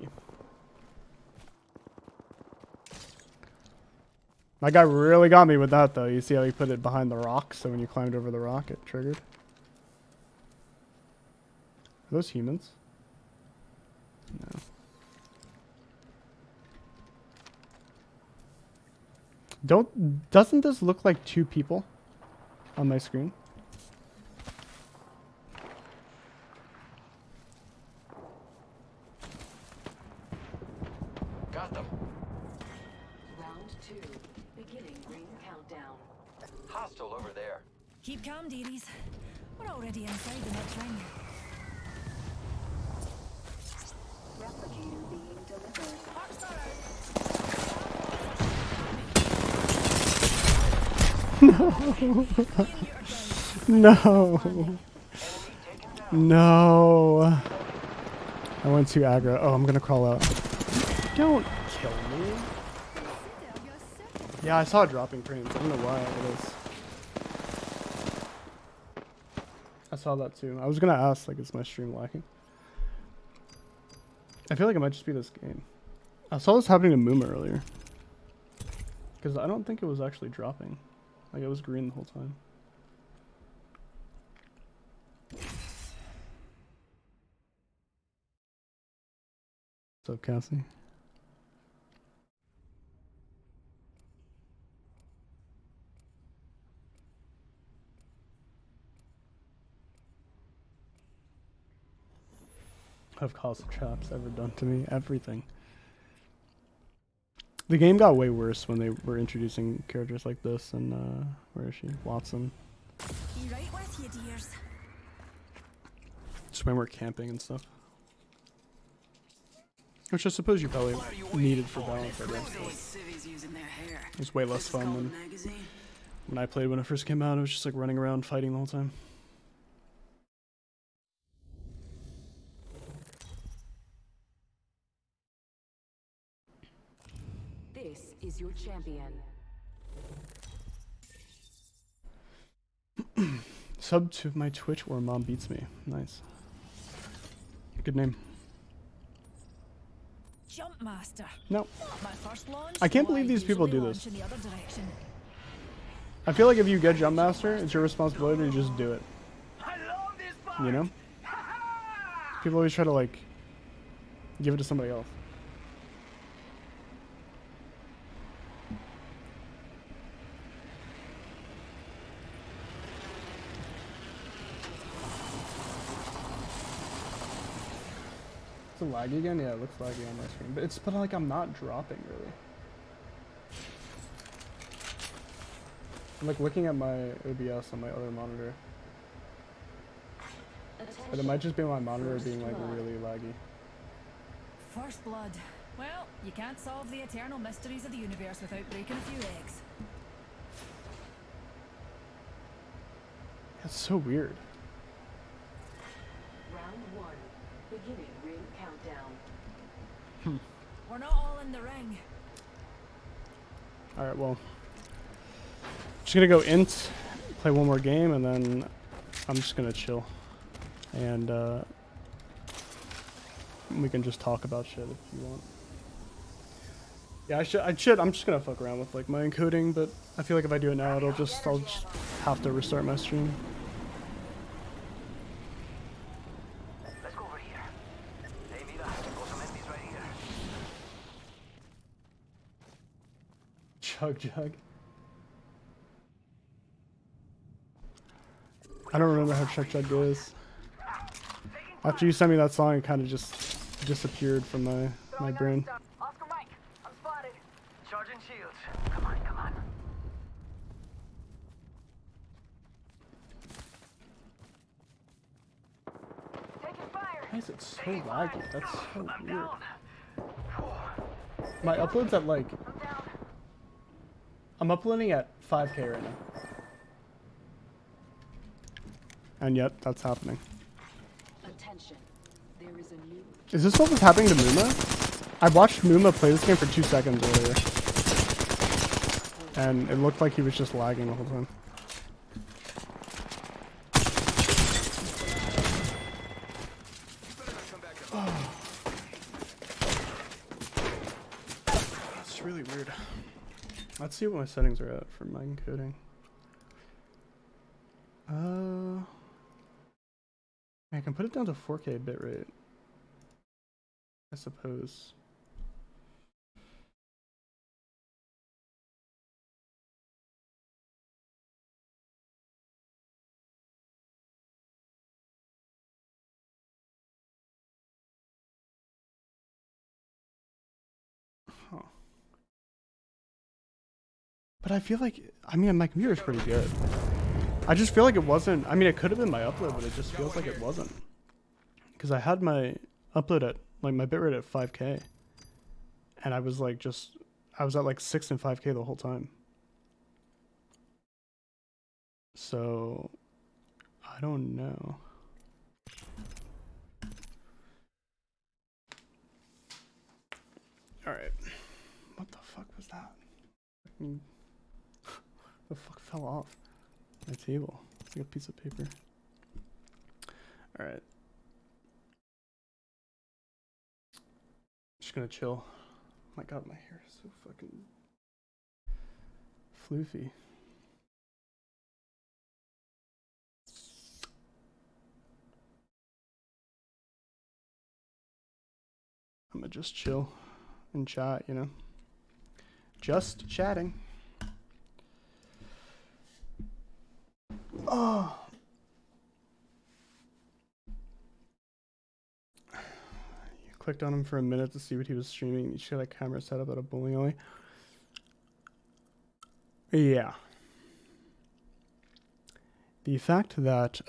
That guy really got me with that though. You see how he put it behind the rock, so when you climbed over the rock it triggered? Are those humans? No. Doesn't this look like 2 people on my screen? Got them. Round 2. Beginning ring countdown. Hostile over there. Keep calm, dearies. We're already inside the next ring. Replicator being delivered. No. No. I went too aggro. Oh, I'm gonna crawl out. Don't kill me. Yeah, I saw dropping frames. I don't know why it is. I saw that too. I was gonna ask, like, is my stream lacking? I feel like it might just be this game. I saw this happening to Mooma earlier. Because I don't think it was actually dropping. Like, it was green the whole time. What's up, Cassie? Have caused traps ever done to me? Everything. The game got way worse when they were introducing characters like this and where is she? Watson. Be right with you, dears. Just way more camping and stuff. Which I suppose you probably needed for balance, I guess. It was way less fun than when I played when it first came out. It was just like running around fighting the whole time. This is your champion. Sub to my Twitch or Mom Beats Me. Nice. Good name. Jump master. No. My first launch, I can't believe these people do launch this. in the other direction. I feel like if you get Jump Master, it's your responsibility to just do it. You know? People always try to like give it to somebody else. Is it laggy again? Yeah, it looks laggy on my screen. But like I'm not dropping really. I'm like looking at my OBS on my other monitor. But it might just be my monitor being like really laggy. First blood. Well, you can't solve the eternal mysteries of the universe without breaking a few eggs. That's so weird. Round 1. Beginning ring countdown. We're not all in the ring. Alright, well. Just gonna go int, play one more game, and then I'm just gonna chill. And we can just talk about shit if you want. Yeah, I'm just gonna fuck around with like my encoding, but I feel like if I do it now, I'll just have to restart my stream. Let's go over here. Hey, mira, got some enemies right here. Chug. I don't remember how Chug goes. After you sent me that song, it kind of just disappeared from my brain. Oscar Mike, I'm spotted. Charging shields. Come on. Taking fire. Why is it so laggy? That's so weird. My upload's at like... I'm uploading at 5K right now. And yet, that's happening. Attention. There is a new... Is this what was happening to Muma? I watched Muma play this game for 2 seconds earlier. And it looked like he was just lagging the whole time. That's really weird. Let's see what my settings are at for my encoding. I can put it down to 4K bitrate, I suppose. Huh. But I feel like, I mean, my computer's pretty good. I just feel like it wasn't, I mean, it could have been my upload, but it just feels like it wasn't. Because I had my upload at, like, my bitrate at 5K. And I was like, I was at like 6 and 5K the whole time. So, I don't know. Alright. What the fuck was that? The fuck fell off my table? It's like a piece of paper. Alright. Just gonna chill. Oh my god, my hair is so fucking floofy. I'm gonna just chill and chat, you know? Just chatting. Oh. You clicked on him for a minute to see what he was streaming. You should have a camera set up at a bowling alley. Yeah. The fact that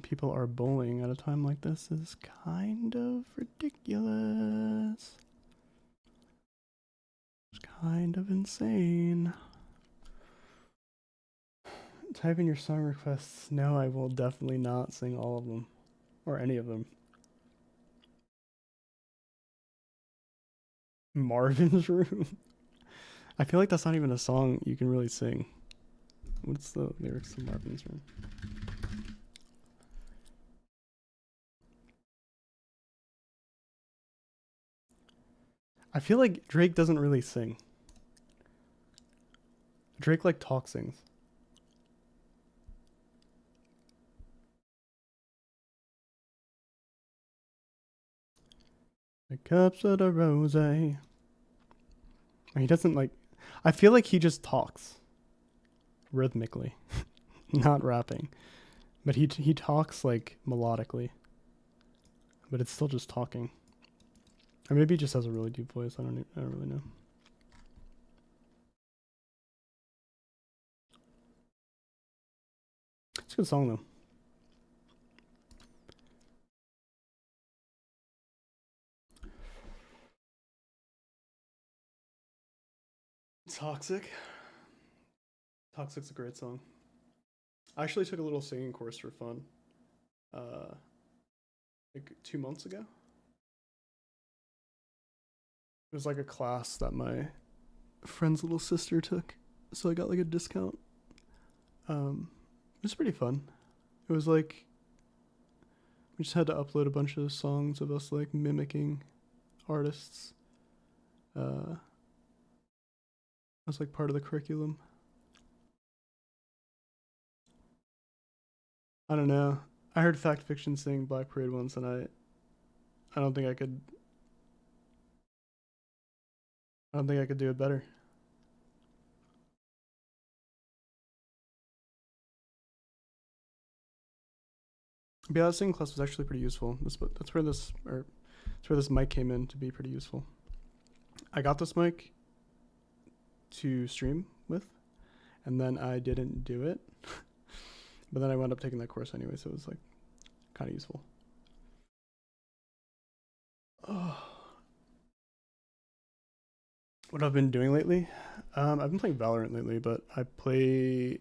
people are bowling at a time like this is kind of ridiculous. It's kind of insane. Type in your song requests. No, I will definitely not sing all of them. Or any of them. Marvin's Room. I feel like that's not even a song you can really sing. What's the lyrics to Marvin's Room? I feel like Drake doesn't really sing. Drake like talk sings. The cups of the rose. He doesn't like... I feel like he just talks. Rhythmically. Not rapping. But he talks like melodically. but it's still just talking. Or maybe he just has a really deep voice. I don't really know. It's a good song though. Toxic. Toxic's a great song. I actually took a little singing course for fun. Like 2 months ago. It was like a class that my friend's little sister took, so I got like a discount. It was pretty fun. It was like we just had to upload a bunch of songs of us like mimicking artists. That was like part of the curriculum. I don't know. I heard Fact Fiction sing Black Parade once, and I don't think I could. I don't think I could do it better. But yeah, that singing class was actually pretty useful. That's where this mic came in to be pretty useful. I got this mic to stream with, and then I didn't do it. But then I wound up taking that course anyway, so it was like kind of useful. Oh. What I've been doing lately? I've been playing Valorant lately, but I don't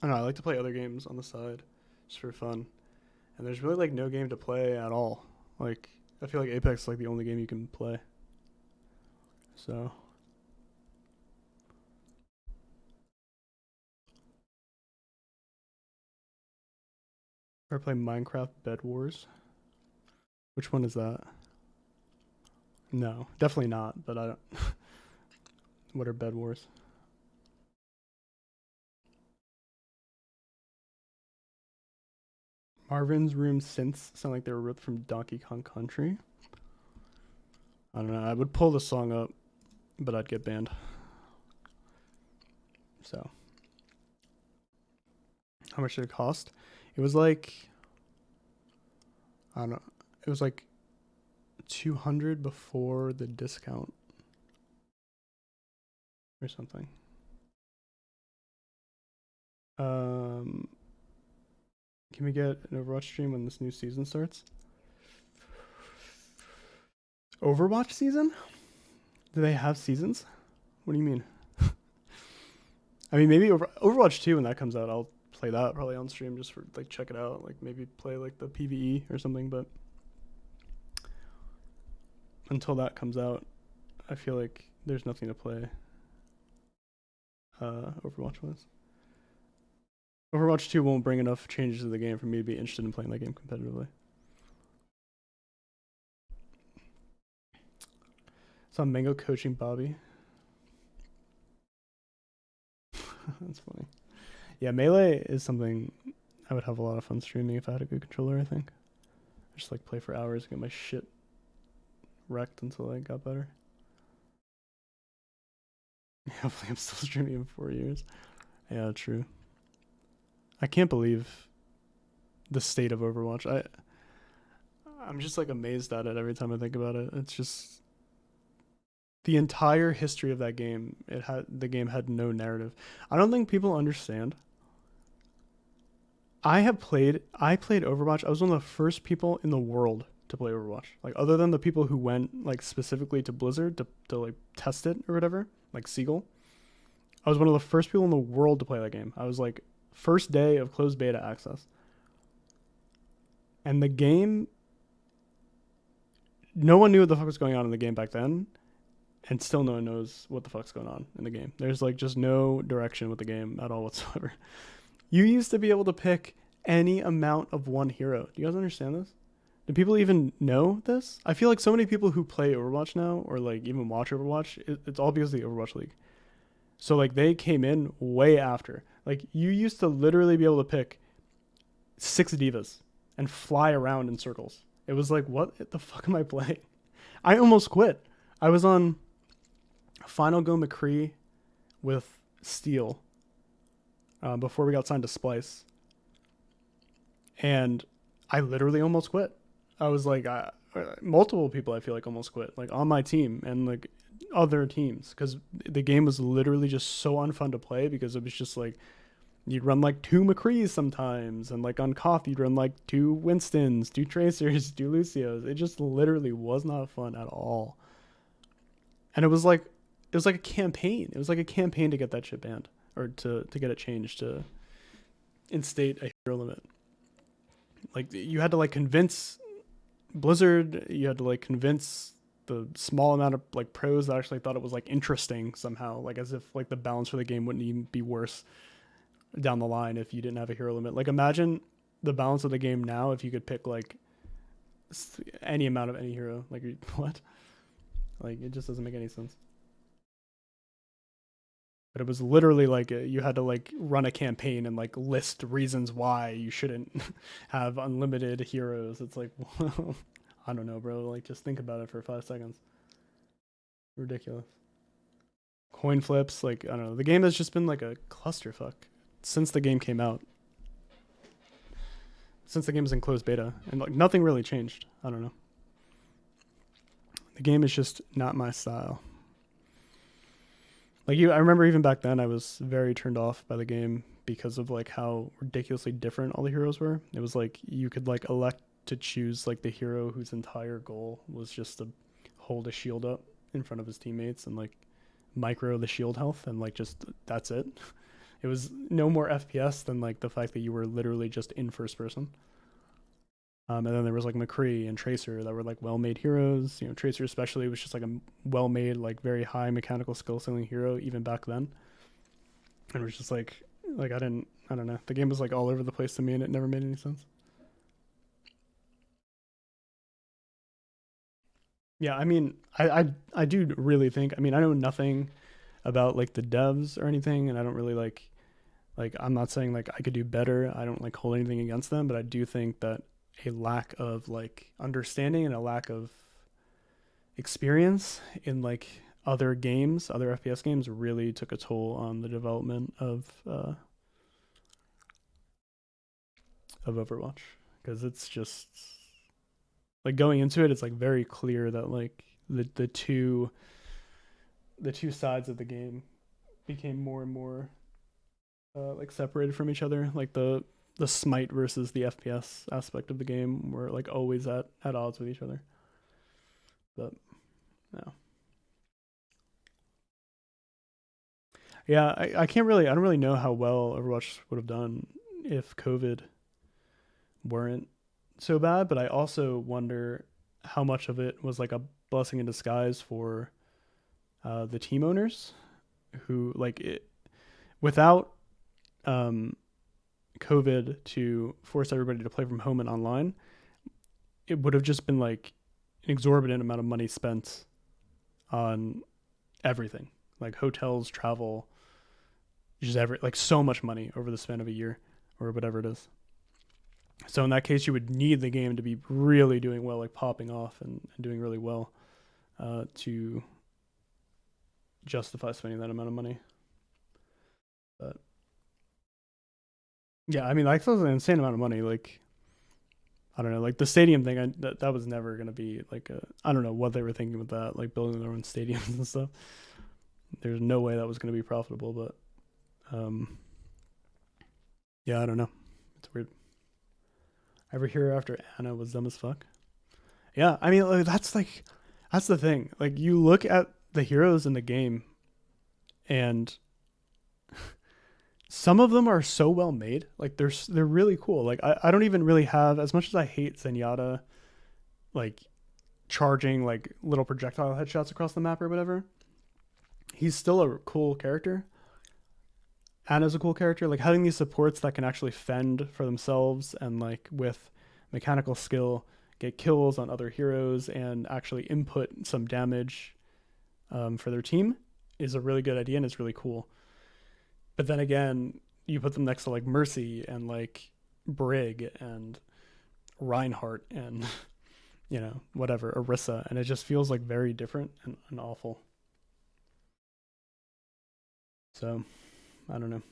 know, I like to play other games on the side just for fun. And there's really like no game to play at all. Like I feel like Apex is like the only game you can play. So I play Minecraft Bed Wars. Which one is that? No, definitely not, but I don't. What are Bed Wars? Marvin's Room synths sound like they were ripped from Donkey Kong Country. I don't know. I would pull the song up, but I'd get banned. So, how much did it cost? It was like, I don't know. It was like 200 before the discount or something. Can we get an Overwatch stream when this new season starts? Overwatch season? Do they have seasons? What do you mean? I mean, maybe Overwatch 2 when that comes out, I'll play that probably on stream just for like check it out. Like maybe play like the PvE or something, but until that comes out, I feel like there's nothing to play Overwatch wise. Overwatch 2 won't bring enough changes to the game for me to be interested in playing that game competitively. Saw Mango coaching Bobby. That's funny. Yeah, Melee is something I would have a lot of fun streaming if I had a good controller, I think. I just like play for hours and get my shit wrecked until I got better. Yeah, hopefully I'm still streaming in 4 years. Yeah, true. I can't believe the state of Overwatch. I'm just like amazed at it every time I think about it. It's just the entire history of that game. The game had no narrative. I don't think people understand. I played Overwatch. I was one of the first people in the world to play Overwatch. Like other than the people who went like specifically to Blizzard to like test it or whatever, like Siegel. I was one of the first people in the world to play that game. I was like first day of closed beta access. And the game, no one knew what the fuck was going on in the game back then. And still no one knows what the fuck's going on in the game. There's like just no direction with the game at all whatsoever. You used to be able to pick any amount of one hero. Do you guys understand this? Do people even know this? I feel like so many people who play Overwatch now or like even watch Overwatch, it's all because of the Overwatch League. So like they came in way after. Like you used to literally be able to pick 6 divas and fly around in circles. It was like, what the fuck am I playing? I almost quit. I was on Final Go McCree with Steel before we got signed to Splice. And I literally almost quit. I was like, multiple people I feel like almost quit, like on my team and like other teams, because the game was literally just so unfun to play, because it was just like you'd run like 2 McCrees sometimes, and like on Koth you'd run like 2 Winstons, 2 Tracers, 2 Lucios. It just literally was not fun at all. And it was like a campaign. It was like a campaign to get that shit banned, or to get it changed to instate a hero limit. Like you had to like convince Blizzard, you had to like convince the small amount of like pros that actually thought it was like interesting somehow, like as if like the balance for the game wouldn't even be worse down the line if you didn't have a hero limit. Like imagine the balance of the game now if you could pick like any amount of any hero. Like what? Like it just doesn't make any sense. But it was literally like you had to like run a campaign and like list reasons why you shouldn't have unlimited heroes. It's like, well, I don't know, bro. Like just think about it for 5 seconds. Ridiculous. Coin flips, like I don't know. The game has just been like a clusterfuck since the game came out. Since the game was in closed beta, and like nothing really changed. I don't know. The game is just not my style. Like I remember even back then I was very turned off by the game because of like how ridiculously different all the heroes were. It was like you could like elect to choose like the hero whose entire goal was just to hold a shield up in front of his teammates and like micro the shield health, and like just that's it. It was no more FPS than like the fact that you were literally just in first person. And then there was like McCree and Tracer that were like well-made heroes. You know, Tracer especially was just like a well-made, like very high mechanical skill ceiling hero even back then. And it was just like I don't know. The game was like all over the place to me, and it never made any sense. Yeah, I mean, I do really think. I mean, I know nothing about like the devs or anything, and I don't really like I'm not saying like I could do better. I don't like hold anything against them, but I do think that a lack of like understanding and a lack of experience in like other games, other FPS games, really took a toll on the development of Overwatch, because it's just like going into it, it's like very clear that like the two sides of the game became more and more like separated from each other. Like the smite versus the FPS aspect of the game were like always at odds with each other. But no. Yeah, I don't really know how well Overwatch would have done if COVID weren't so bad, but I also wonder how much of it was like a blessing in disguise for the team owners who like it without COVID to force everybody to play from home and online, it would have just been like an exorbitant amount of money spent on everything, like hotels, travel, just like so much money over the span of a year or whatever it is. So in that case, you would need the game to be really doing well, like popping off and doing really well to justify spending that amount of money. But yeah, I mean, like that was an insane amount of money. Like, I don't know, like the stadium thing, that was never going to be like I don't know what they were thinking with that, like building their own stadiums and stuff. There's no way that was going to be profitable, but yeah, I don't know. It's weird. Every hero after Anna was dumb as fuck. Yeah, I mean, like, that's the thing. Like, you look at the heroes in the game, and some of them are so well made. Like, they're really cool. Like, I don't even really have, as much as I hate Zenyatta, like, charging, like, little projectile headshots across the map or whatever, he's still a cool character. Anna's a cool character. Like, having these supports that can actually fend for themselves and, like, with mechanical skill, get kills on other heroes and actually input some damage for their team is a really good idea, and it's really cool. But then again, you put them next to, like, Mercy and, like, Brig and Reinhardt and, you know, whatever, Orisa, and it just feels, like, very different and awful. So I don't know.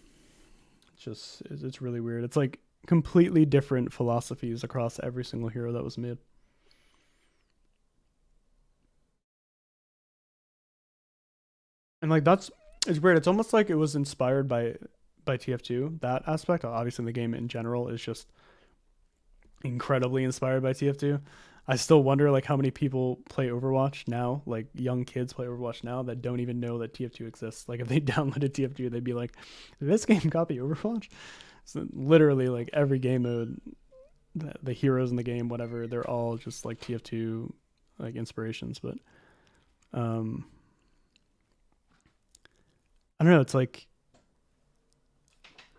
It's really weird. It's like completely different philosophies across every single hero that was made. And like it's weird. It's almost like it was inspired by TF2. That aspect, obviously, the game in general is just incredibly inspired by TF2. I still wonder like how many people play Overwatch now, like young kids play Overwatch now that don't even know that TF2 exists. Like if they downloaded TF2, they'd be like, "Did this game copy Overwatch?" So literally, like every game mode, the heroes in the game, whatever, they're all just like TF2 like inspirations. But I don't know. It's like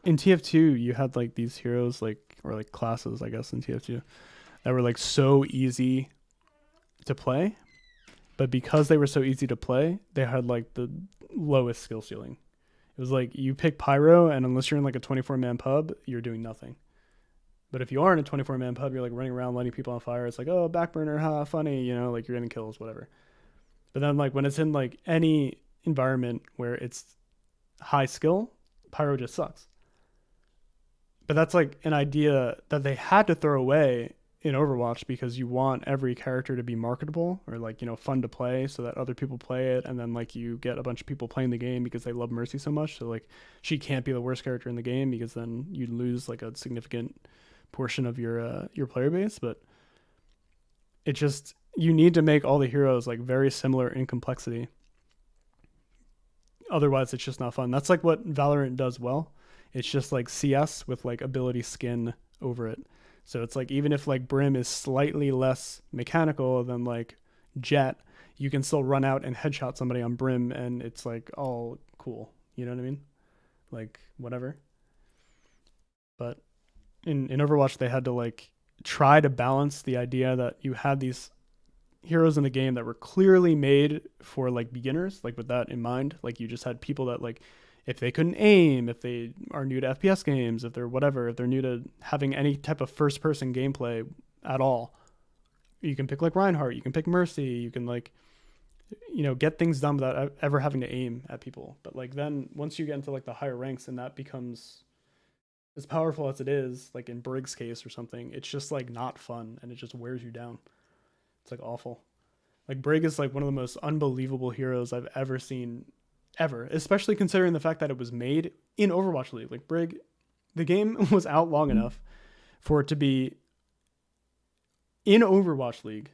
in TF2, you had like these heroes, like or like classes, I guess, in TF2 that were like so easy to play, but because they were so easy to play, they had like the lowest skill ceiling. It was like you pick Pyro, and unless you're in like a 24-man pub, you're doing nothing. But if you are in a 24-man pub, you're like running around lighting people on fire. It's like, oh, backburner, ha, funny, you know, like you're getting kills, whatever. But then like when it's in like any environment where it's high skill, Pyro just sucks. But that's like an idea that they had to throw away in Overwatch because you want every character to be marketable or like, you know, fun to play so that other people play it. And then like you get a bunch of people playing the game because they love Mercy so much. So like she can't be the worst character in the game because then you'd lose like a significant portion of your player base. But it just, you need to make all the heroes like very similar in complexity. Otherwise it's just not fun. That's like what Valorant does well. It's just like CS with like ability skin over it. So it's like even if like Brim is slightly less mechanical than like Jet, you can still run out and headshot somebody on Brim and it's like all cool. You know what I mean? Like whatever. But in Overwatch they had to like try to balance the idea that you had these heroes in the game that were clearly made for like beginners, like with that in mind. Like you just had people that like if they couldn't aim, if they are new to FPS games, if they're whatever, if they're new to having any type of first person gameplay at all, you can pick like Reinhardt, you can pick Mercy, you can like, you know, get things done without ever having to aim at people. But like then once you get into like the higher ranks and that becomes as powerful as it is, like in Brig's case or something, it's just like not fun and it just wears you down. It's like awful. Like Brig is like one of the most unbelievable heroes I've ever seen ever, especially considering the fact that it was made in Overwatch League. Like Brig, the game was out long enough for it to be in Overwatch League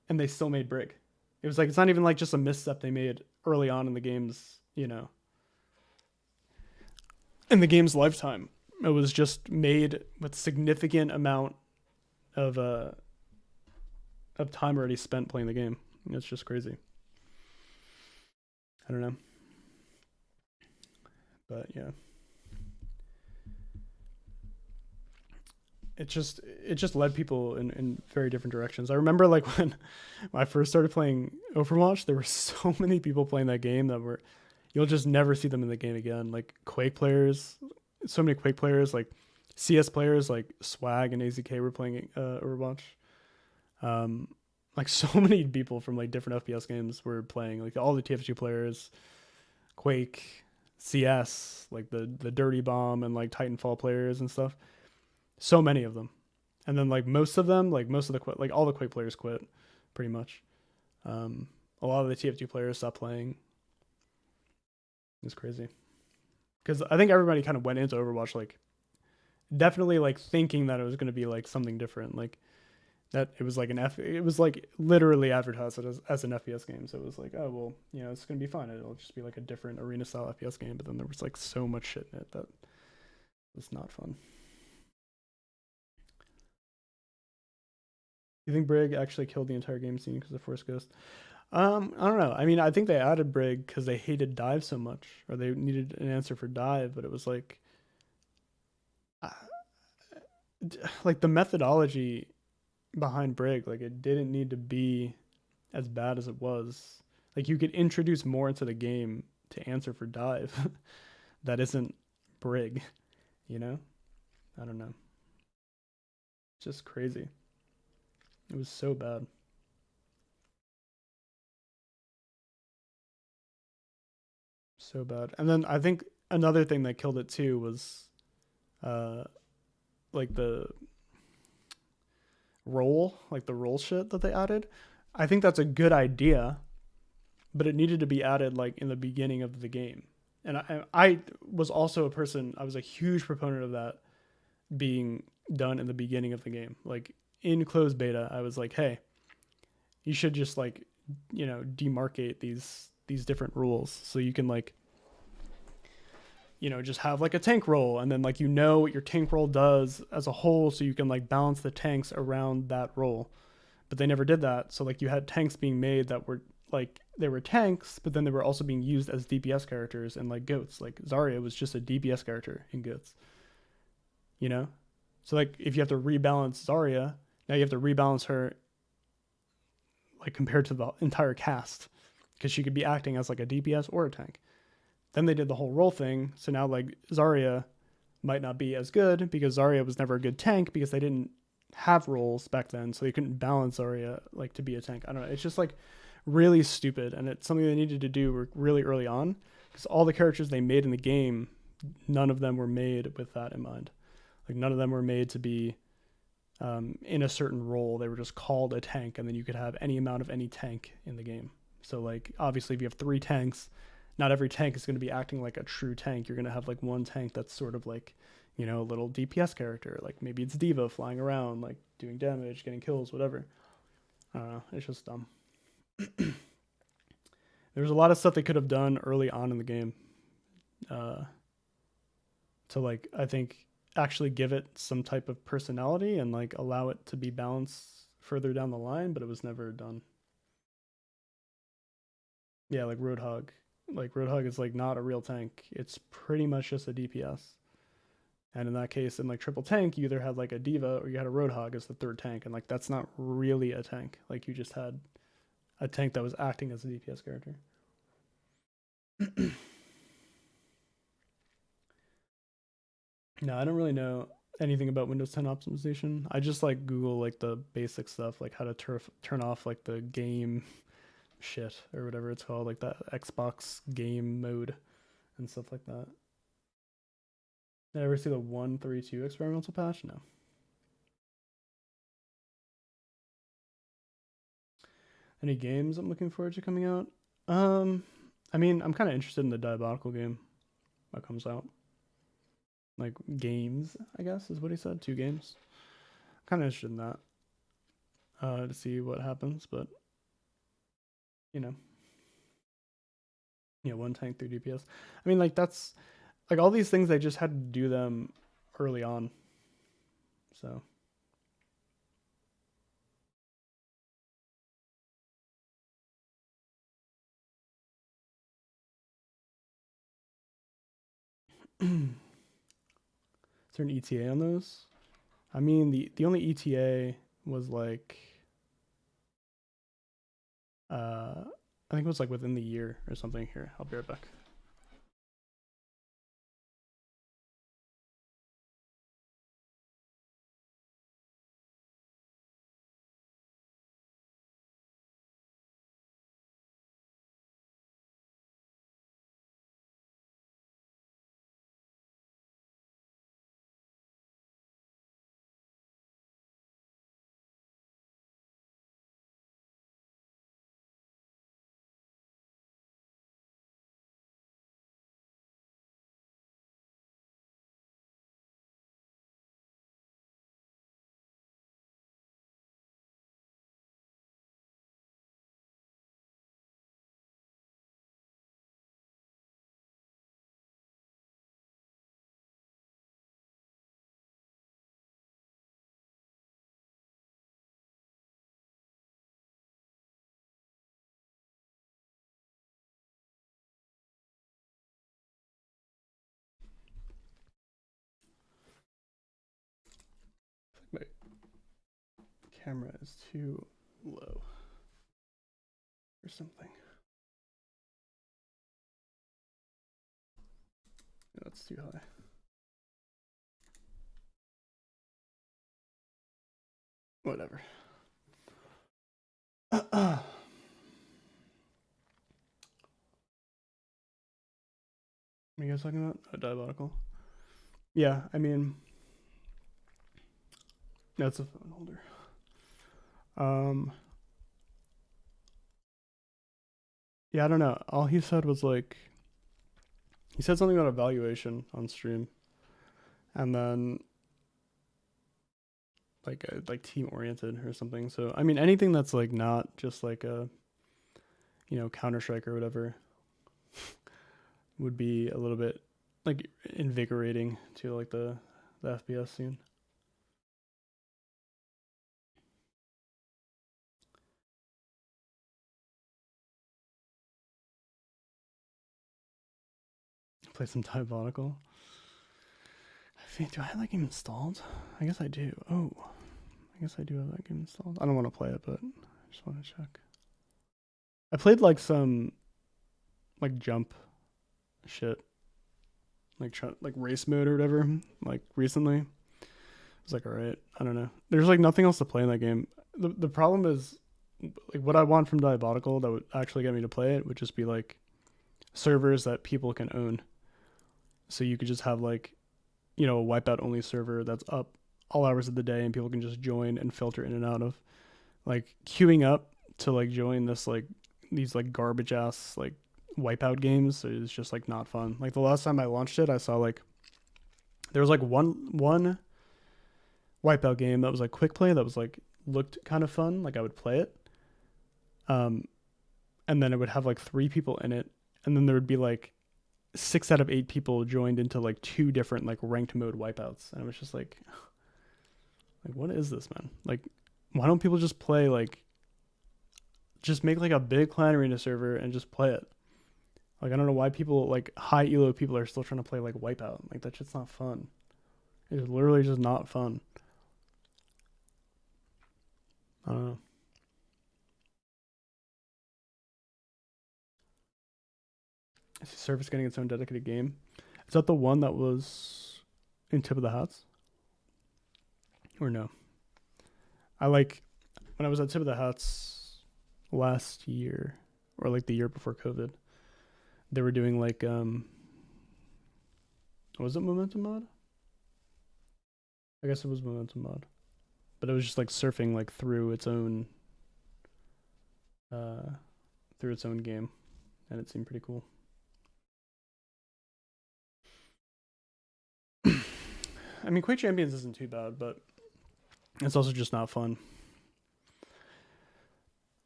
and they still made Brig. It was like, it's not even like just a misstep they made early on in the game's, you know, in the game's lifetime. It was just made with significant amount of time already spent playing the game. It's just crazy. I don't know. But yeah. It just led people in very different directions. I remember like when I first started playing Overwatch, there were so many people playing that game that were, you'll just never see them in the game again. Like Quake players, so many Quake players, like CS players like Swag and AZK were playing Overwatch. Like so many people from like different FPS games were playing, like all the TF2 players, Quake, CS, like the Dirty Bomb and like Titanfall players and stuff. So many of them. And then like most of them, like most of the like all the Quake players quit pretty much. A lot of the TF2 players stopped playing. It's crazy. Because I think everybody kind of went into Overwatch like definitely like thinking that it was going to be like something different, like that it was like it was like literally advertised as an FPS game. So it was like, oh well, you know, it's going to be fun. It'll just be like a different arena style FPS game. But then there was like so much shit in it that was not fun. You think Brig actually killed the entire game scene because of Force Ghost? I don't know. I mean, I think they added Brig because they hated Dive so much, or they needed an answer for Dive. But it was like the methodology behind Brig, like it didn't need to be as bad as it was. Like you could introduce more into the game to answer for Dive that isn't Brig, you know? I don't know. Just crazy. It was so bad. So bad. And then I think another thing that killed it too was like the role shit that they added. I think that's a good idea, but it needed to be added like in the beginning of the game. And I was also a person, I was a huge proponent of that being done in the beginning of the game. Like in closed beta, I was like, hey, you should just like, you know, demarcate these different rules so you can like, you know, just have like a tank roll, and then like, you know, what your tank roll does as a whole, so you can like balance the tanks around that roll. But they never did that. So like, you had tanks being made that were like, they were tanks, but then they were also being used as DPS characters and like goats. Like Zarya was just a DPS character in goats, you know? So like, if you have to rebalance Zarya, now you have to rebalance her like compared to the entire cast, because she could be acting as like a DPS or a tank. Then they did the whole role thing. So now like Zarya might not be as good because Zarya was never a good tank because they didn't have roles back then. So they couldn't balance Zarya like to be a tank. I don't know. It's just like really stupid. And it's something they needed to do really early on, because all the characters they made in the game, none of them were made with that in mind. Like none of them were made to be in a certain role. They were just called a tank, and then you could have any amount of any tank in the game. So like, obviously if you have 3 tanks, not every tank is going to be acting like a true tank. You're going to have like one tank that's sort of like, you know, a little DPS character. Like maybe it's D.Va flying around, like doing damage, getting kills, whatever. I don't know. It's just dumb. There's a lot of stuff they could have done early on in the game to like, I think, actually give it some type of personality and like allow it to be balanced further down the line, but it was never done. Yeah, like Roadhog. Like Roadhog is like not a real tank. It's pretty much just a DPS. And in that case, in like triple tank, you either had like a D.Va or you had a Roadhog as the third tank, and like that's not really a tank. Like you just had a tank that was acting as a DPS character. No, I don't really know anything about Windows 10 optimization. I just like Google like the basic stuff, like how to turn off like the game shit or whatever it's called, like that Xbox game mode and stuff like that. Did I ever see the 1.32 experimental patch? No. Any games I'm looking forward to coming out? I mean, I'm kind of interested in the Diabolical game that comes out. Like games, I guess is what he said. 2 games. Kind of interested in that. To see what happens, but you know, yeah, 1 tank, 3 DPS. I mean, like that's like all these things, they just had to do them early on. So is there an ETA on those? I mean, the only ETA was like I think it was like within the year or something. Here, I'll be right back. My camera is too low or something. That's too high. Whatever. What are you guys talking about? Diabolical. Yeah, I mean, that's a phone holder. Yeah, I don't know. All he said was like, he said something about evaluation on stream, and then like team oriented or something. So I mean, anything that's like not just like a, you know, Counter Strike or whatever, would be a little bit like invigorating to like the FPS scene. Play some Diabolical. Do I have that game installed? I guess I do. Oh, I guess I do have that game installed. I don't want to play it, but I just want to check. I played like some like jump shit, like race mode or whatever, like recently. I was like, all right, I don't know. There's like nothing else to play in that game. The problem is like what I want from Diabolical that would actually get me to play it would just be like servers that people can own. So you could just have like, you know, a wipeout only server that's up all hours of the day and people can just join and filter in and out of. Like queuing up to like join this like these like garbage ass like wipeout games is just like not fun. Like the last time I launched it, I saw like there was like one wipeout game that was like quick play that was like looked kind of fun. Like I would play it. And then it would have like 3 people in it, and then there would be like 6 out of 8 people joined into like 2 different like ranked mode wipeouts, and it was just like what is this, man? Like, why don't people just play like, just make like a big clan arena server and just play it? Like, I don't know why people like high elo people are still trying to play like wipeout. Like that shit's not fun. It's literally just not fun. I don't know. Is the service getting its own dedicated game? Is that the one that was in Tip of the Hats? Or no? I like, when I was at Tip of the Hats last year, or like the year before COVID, they were doing like, was it Momentum Mod? I guess it was Momentum Mod. But it was just like surfing like through its own game. And it seemed pretty cool. I mean, Quake Champions isn't too bad, but it's also just not fun.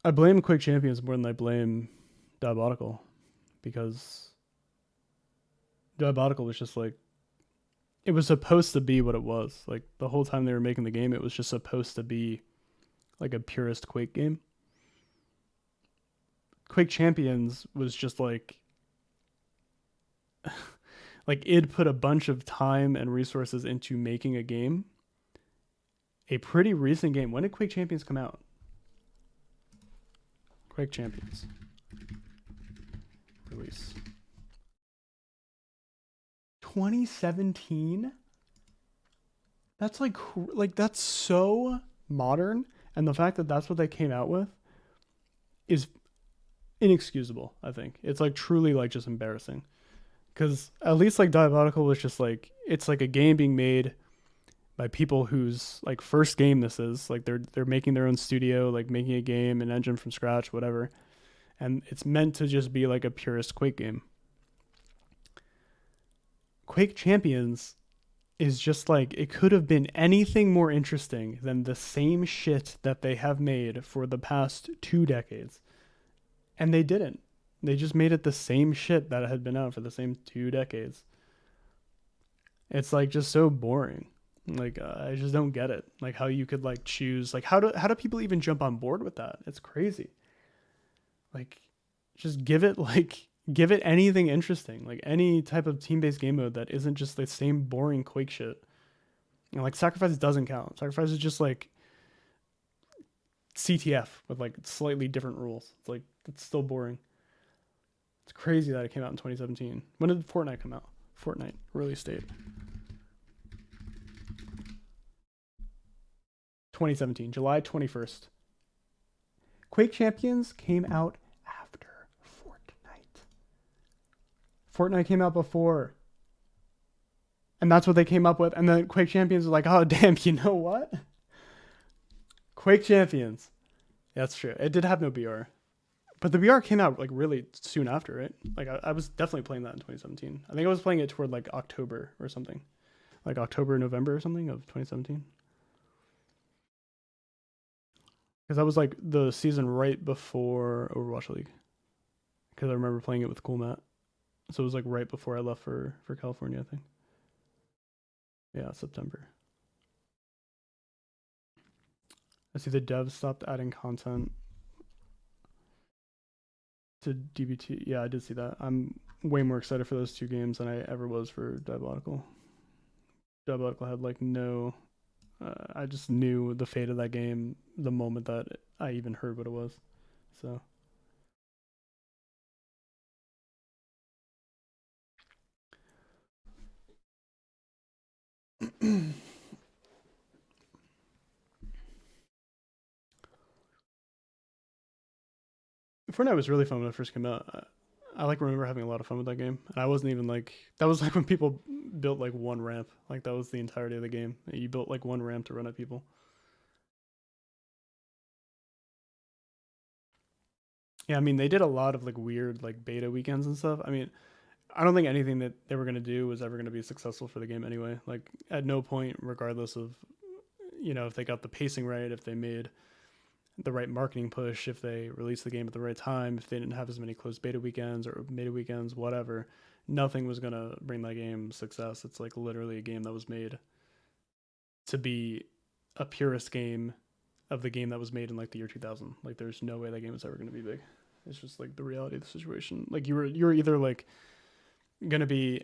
I blame Quake Champions more than I blame Diabolical, because Diabolical was just like, it was supposed to be what it was. Like the whole time they were making the game, it was just supposed to be like a purist Quake game. Quake Champions was just like like id put a bunch of time and resources into making a game. A pretty recent game. When did Quake Champions come out? Quake Champions. Release. 2017? That's like that's so modern, and the fact that that's what they came out with is inexcusable, I think. It's like truly like just embarrassing. Because at least like Diabolical was just like, it's like a game being made by people whose like first game this is. Like they're making their own studio, like making a game, an engine from scratch, whatever. And it's meant to just be like a purist Quake game. Quake Champions is just like, it could have been anything more interesting than the same shit that they have made for the past 2 decades. And they didn't. They just made it the same shit that had been out for the same 2 decades. It's like just so boring. Like I just don't get it. Like how you could like choose, like how do people even jump on board with that? It's crazy. Like just give it anything interesting, like any type of team-based game mode that isn't just the same boring Quake shit. You know, like Sacrifice doesn't count. Sacrifice is just like CTF with like slightly different rules. It's like, it's still boring. It's crazy that it came out in 2017. When did Fortnite come out? Fortnite release date. 2017, July 21st. Quake Champions came out after Fortnite. Fortnite came out before. And that's what they came up with. And then Quake Champions was like, oh, damn, you know what? Quake Champions. That's true. It did have no BR. But the VR came out like really soon after, right? Like I was definitely playing that in 2017. I think I was playing it toward like October or something, like October, November or something of 2017. Because that was like the season right before Overwatch League. Because I remember playing it with Cool Matt. So it was like right before I left for California, I think. Yeah, September. I see the devs stopped adding content to DBT. Yeah, I did see that. I'm way more excited for those two games than I ever was for Diabolical. Diabolical had like no... I just knew the fate of that game the moment that I even heard what it was. So... Fortnite was really fun when it first came out. I like remember having a lot of fun with that game, and I wasn't even like that was like when people built like one ramp, like that was the entirety of the game. You built like one ramp to run at people. Yeah, I mean they did a lot of like weird like beta weekends and stuff. I mean, I don't think anything that they were gonna do was ever gonna be successful for the game anyway. Like at no point, regardless of if they got the pacing right, if they made the right marketing push, if they released the game at the right time, if they didn't have as many closed beta weekends or beta weekends, whatever, nothing was going to bring that game success. It's like literally a game that was made to be a purist game of the game that was made in like the year 2000. Like there's no way that game was ever going to be big. It's just like the reality of the situation. Like you were either like going to be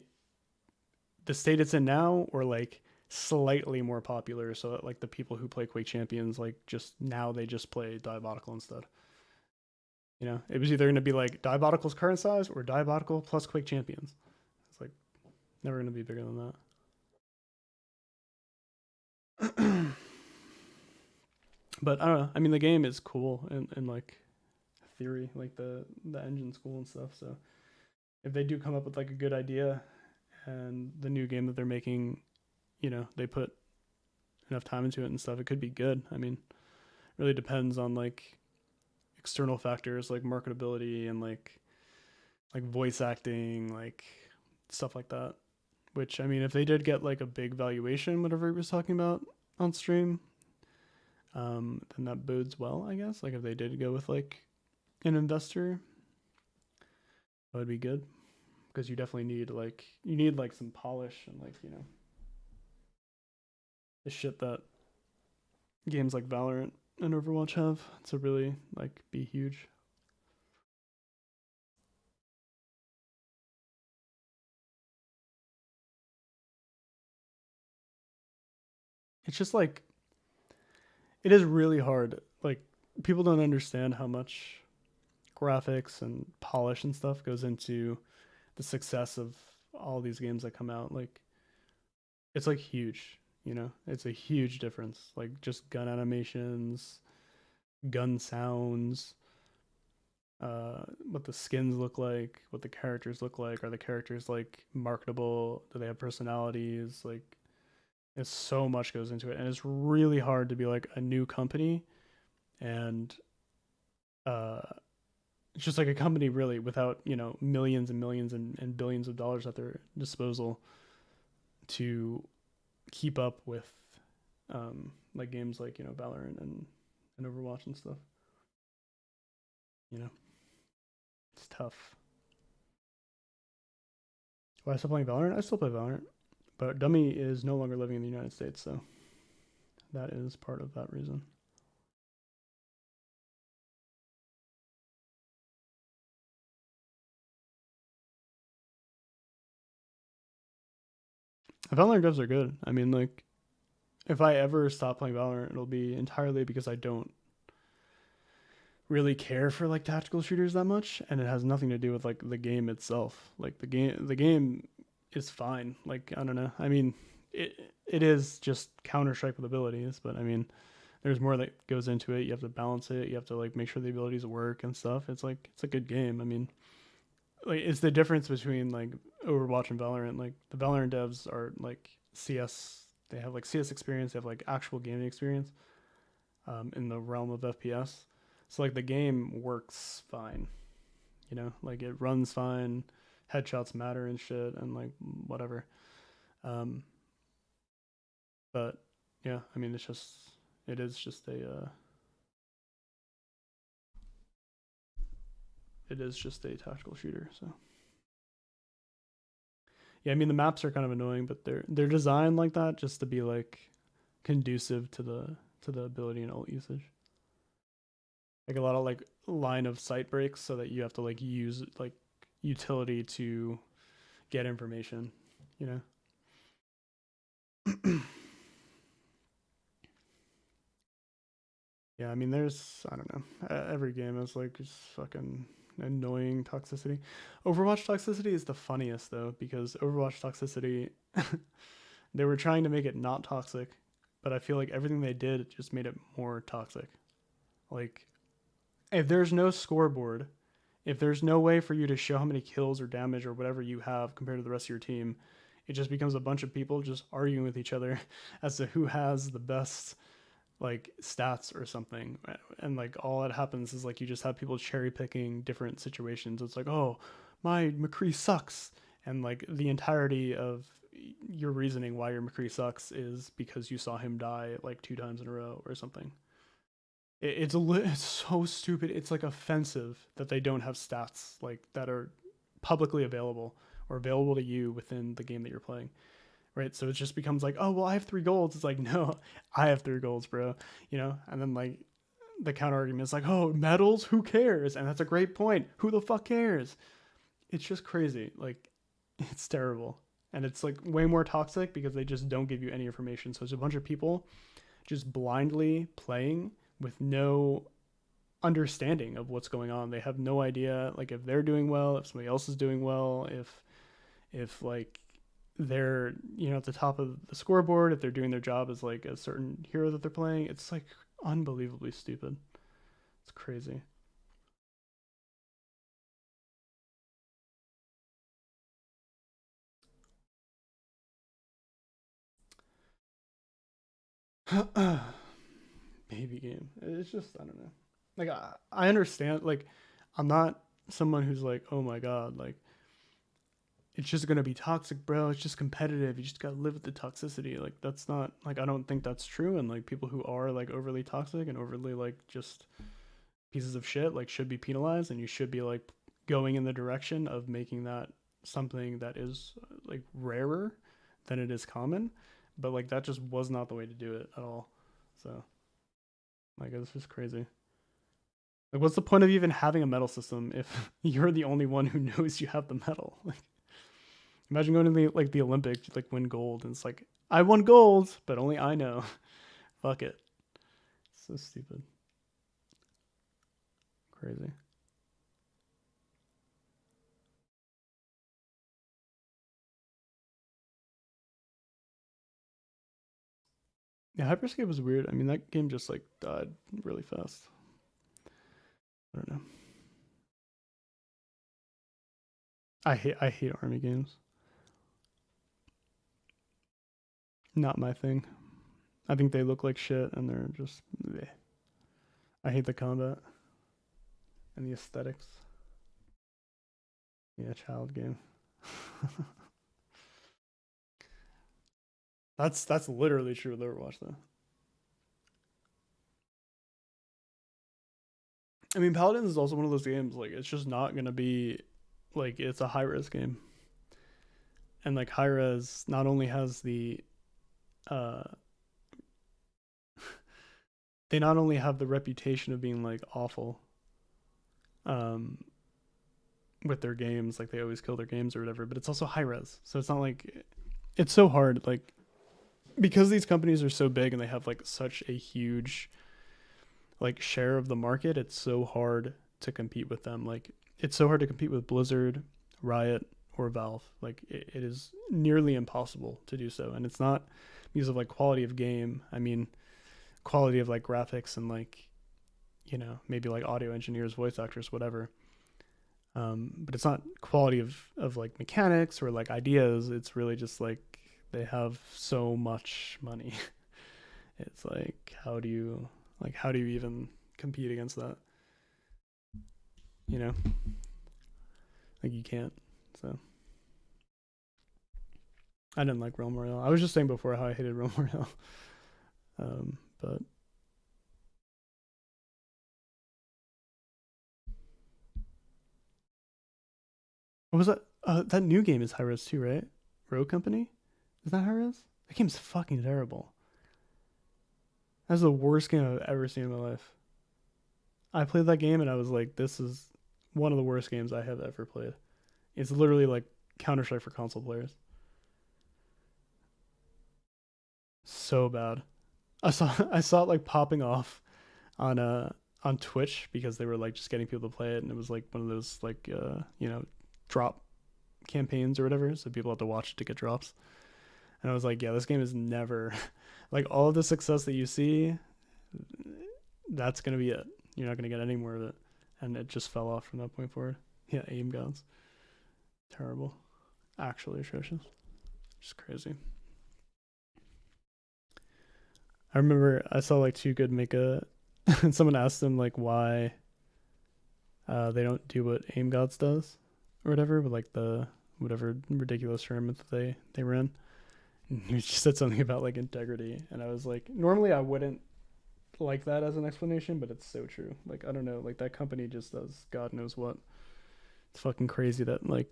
the state it's in now or like slightly more popular, so that like the people who play Quake Champions like just now they just play Diabolical instead. It was either going to be like Diabolical's current size or Diabolical plus Quake Champions. It's like never going to be bigger than that. But I don't know. I mean, the game is cool and like theory, like the engine's cool and stuff. So if they do come up with like a good idea and the new game that they're making, they put enough time into it and stuff, it could be good. I mean, it really depends on like external factors like marketability and like voice acting, like stuff like that. Which I mean, if they did get like a big valuation, whatever he was talking about on stream, then that bodes well, I guess. Like if they did go with like an investor, that would be good, because you definitely need like some polish and like the shit that games like Valorant and Overwatch have to really like be huge. It's just like it is really hard. Like people don't understand how much graphics and polish and stuff goes into the success of all these games that come out. Like it's like huge, it's a huge difference. Like just gun animations, gun sounds, what the skins look like, what the characters look like. Are the characters like marketable? Do they have personalities? Like it's so much goes into it, and it's really hard to be like a new company and it's just like a company really without millions and millions and billions of dollars at their disposal to keep up with like games like Valorant and Overwatch and stuff. It's tough. Why I still playing Valorant? I still play Valorant, but Dummy is no longer living in the United States, so that is part of that reason. Valorant devs are good. I mean, like, if I ever stop playing Valorant, it'll be entirely because I don't really care for like tactical shooters that much, and it has nothing to do with like the game itself. Like the game is fine. Like I don't know. I mean, it is just Counter-Strike with abilities, but I mean, there's more that goes into it. You have to balance it. You have to like make sure the abilities work and stuff. It's like it's a good game. I mean, like it's the difference between like Overwatch and Valorant. Like the Valorant devs are like CS. They have like CS experience. They have like actual gaming experience in the realm of FPS. So like the game works fine, you know, like it runs fine, headshots matter and shit, and like whatever. But yeah, I mean, it is just a tactical shooter. So yeah, I mean the maps are kind of annoying, but they're designed like that just to be like conducive to the ability and ult usage. Like a lot of like line of sight breaks, so that you have to like use like utility to get information, you know. Yeah, I mean, I don't know. Every game has like just fucking annoying toxicity. Overwatch toxicity is the funniest though, because Overwatch toxicity, they were trying to make it not toxic, but I feel like everything they did just made it more toxic. Like, if there's no scoreboard, if there's no way for you to show how many kills or damage or whatever you have compared to the rest of your team, it just becomes a bunch of people just arguing with each other as to who has the best like stats or something. And like all that happens is like you just have people cherry picking different situations. It's like, oh, my McCree sucks, and like the entirety of your reasoning why your McCree sucks is because you saw him die like 2 times in a row or something. It's so stupid. It's like offensive that they don't have stats like that are publicly available or available to you within the game that you're playing. Right, so it just becomes like, oh well, I have 3 golds. It's like, no, I have 3 golds, bro. You know, and then like the counter argument is like, oh, medals, who cares? And that's a great point. Who the fuck cares? It's just crazy. Like, it's terrible, and it's like way more toxic because they just don't give you any information. So it's a bunch of people just blindly playing with no understanding of what's going on. They have no idea like if they're doing well, if somebody else is doing well, if like they're, you know, at the top of the scoreboard, if they're doing their job as like a certain hero that they're playing. It's like unbelievably stupid. It's crazy. Baby game. It's just, I don't know. Like I understand, like I'm not someone who's like, oh my god, like it's just gonna be toxic, bro. It's just competitive. You just gotta live with the toxicity. Like that's not like, I don't think that's true. And like people who are like overly toxic and overly like just pieces of shit like should be penalized, and you should be like going in the direction of making that something that is like rarer than it is common. But like that just was not the way to do it at all. So like it's just crazy. Like what's the point of even having a medal system if you're the only one who knows you have the medal? Like imagine going to the Olympics, like win gold, and it's like, I won gold, but only I know. Fuck it. So stupid. Crazy. Yeah, Hyperscape was weird. I mean, that game just like died really fast. I don't know. I hate army games. Not my thing. I think they look like shit and they're just bleh. I hate the combat and the aesthetics. Yeah, child game. That's literally true with Overwatch though. I mean, Paladins is also one of those games like it's just not gonna be like, it's a high res game, and like high res not only has the they not only have the reputation of being like awful with their games, like they always kill their games or whatever, but it's also high res. So it's not like, it's so hard, like because these companies are so big and they have like such a huge like share of the market, it's so hard to compete with them. Like it's so hard to compete with Blizzard, Riot, or Valve. Like it is nearly impossible to do so. And it's not because of like quality of game. I mean, quality of like graphics and like, you know, maybe like audio engineers, voice actors, whatever. But it's not quality of like mechanics or like ideas. It's really just like they have so much money. It's like, how do you even compete against that? you know, like you can't. So I didn't like Realm Royale. I was just saying before how I hated Realm Royale. But what was that? That new game is high res too, right? Rogue Company? Is that high res? That game's fucking terrible. That's the worst game I've ever seen in my life. I played that game and I was like, this is one of the worst games I have ever played. It's literally like Counter-Strike for console players. So bad. I saw it like popping off on Twitch because they were like just getting people to play it, and it was like one of those like you know, drop campaigns or whatever, so people have to watch it to get drops. And I was like, yeah, this game is never like all of the success that you see, that's gonna be it. You're not gonna get any more of it. And it just fell off from that point forward. Yeah, aim gods. Terrible. Actually atrocious. Just crazy. I remember I saw like Too Good make a someone asked them like why they don't do what aim gods does or whatever, with like the whatever ridiculous tournament that they ran. And he just said something about like integrity, and I was like, normally I wouldn't like that as an explanation, but it's so true. Like, I don't know, like that company just does God knows what. It's fucking crazy that like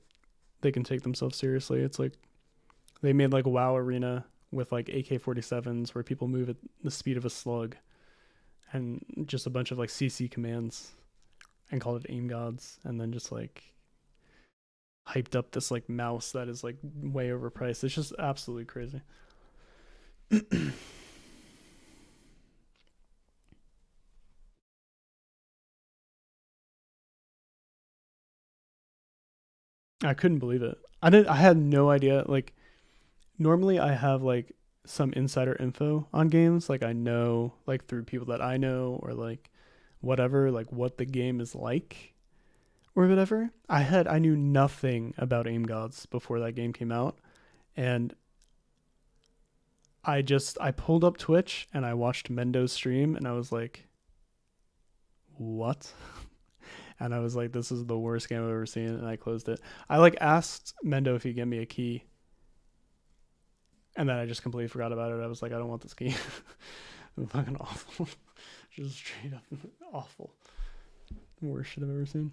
they can take themselves seriously. It's like they made like WoW Arena with like AK-47s where people move at the speed of a slug, and just a bunch of like CC commands, and called it aim gods, and then just like hyped up this like mouse that is like way overpriced. It's just absolutely crazy. I couldn't believe it. I had no idea. Like normally I have like some insider info on games, like I know like through people that I know, or like whatever, like what the game is like or whatever. I knew nothing about aim gods before that game came out, and I pulled up Twitch and I watched Mendo's stream, and I was like, what? And I was like, this is the worst game I've ever seen, and I closed it. I like asked Mendo if he'd give me a key, and then I just completely forgot about it. I was like, I don't want this key. It's fucking awful. Just straight up awful. The worst shit I've ever seen.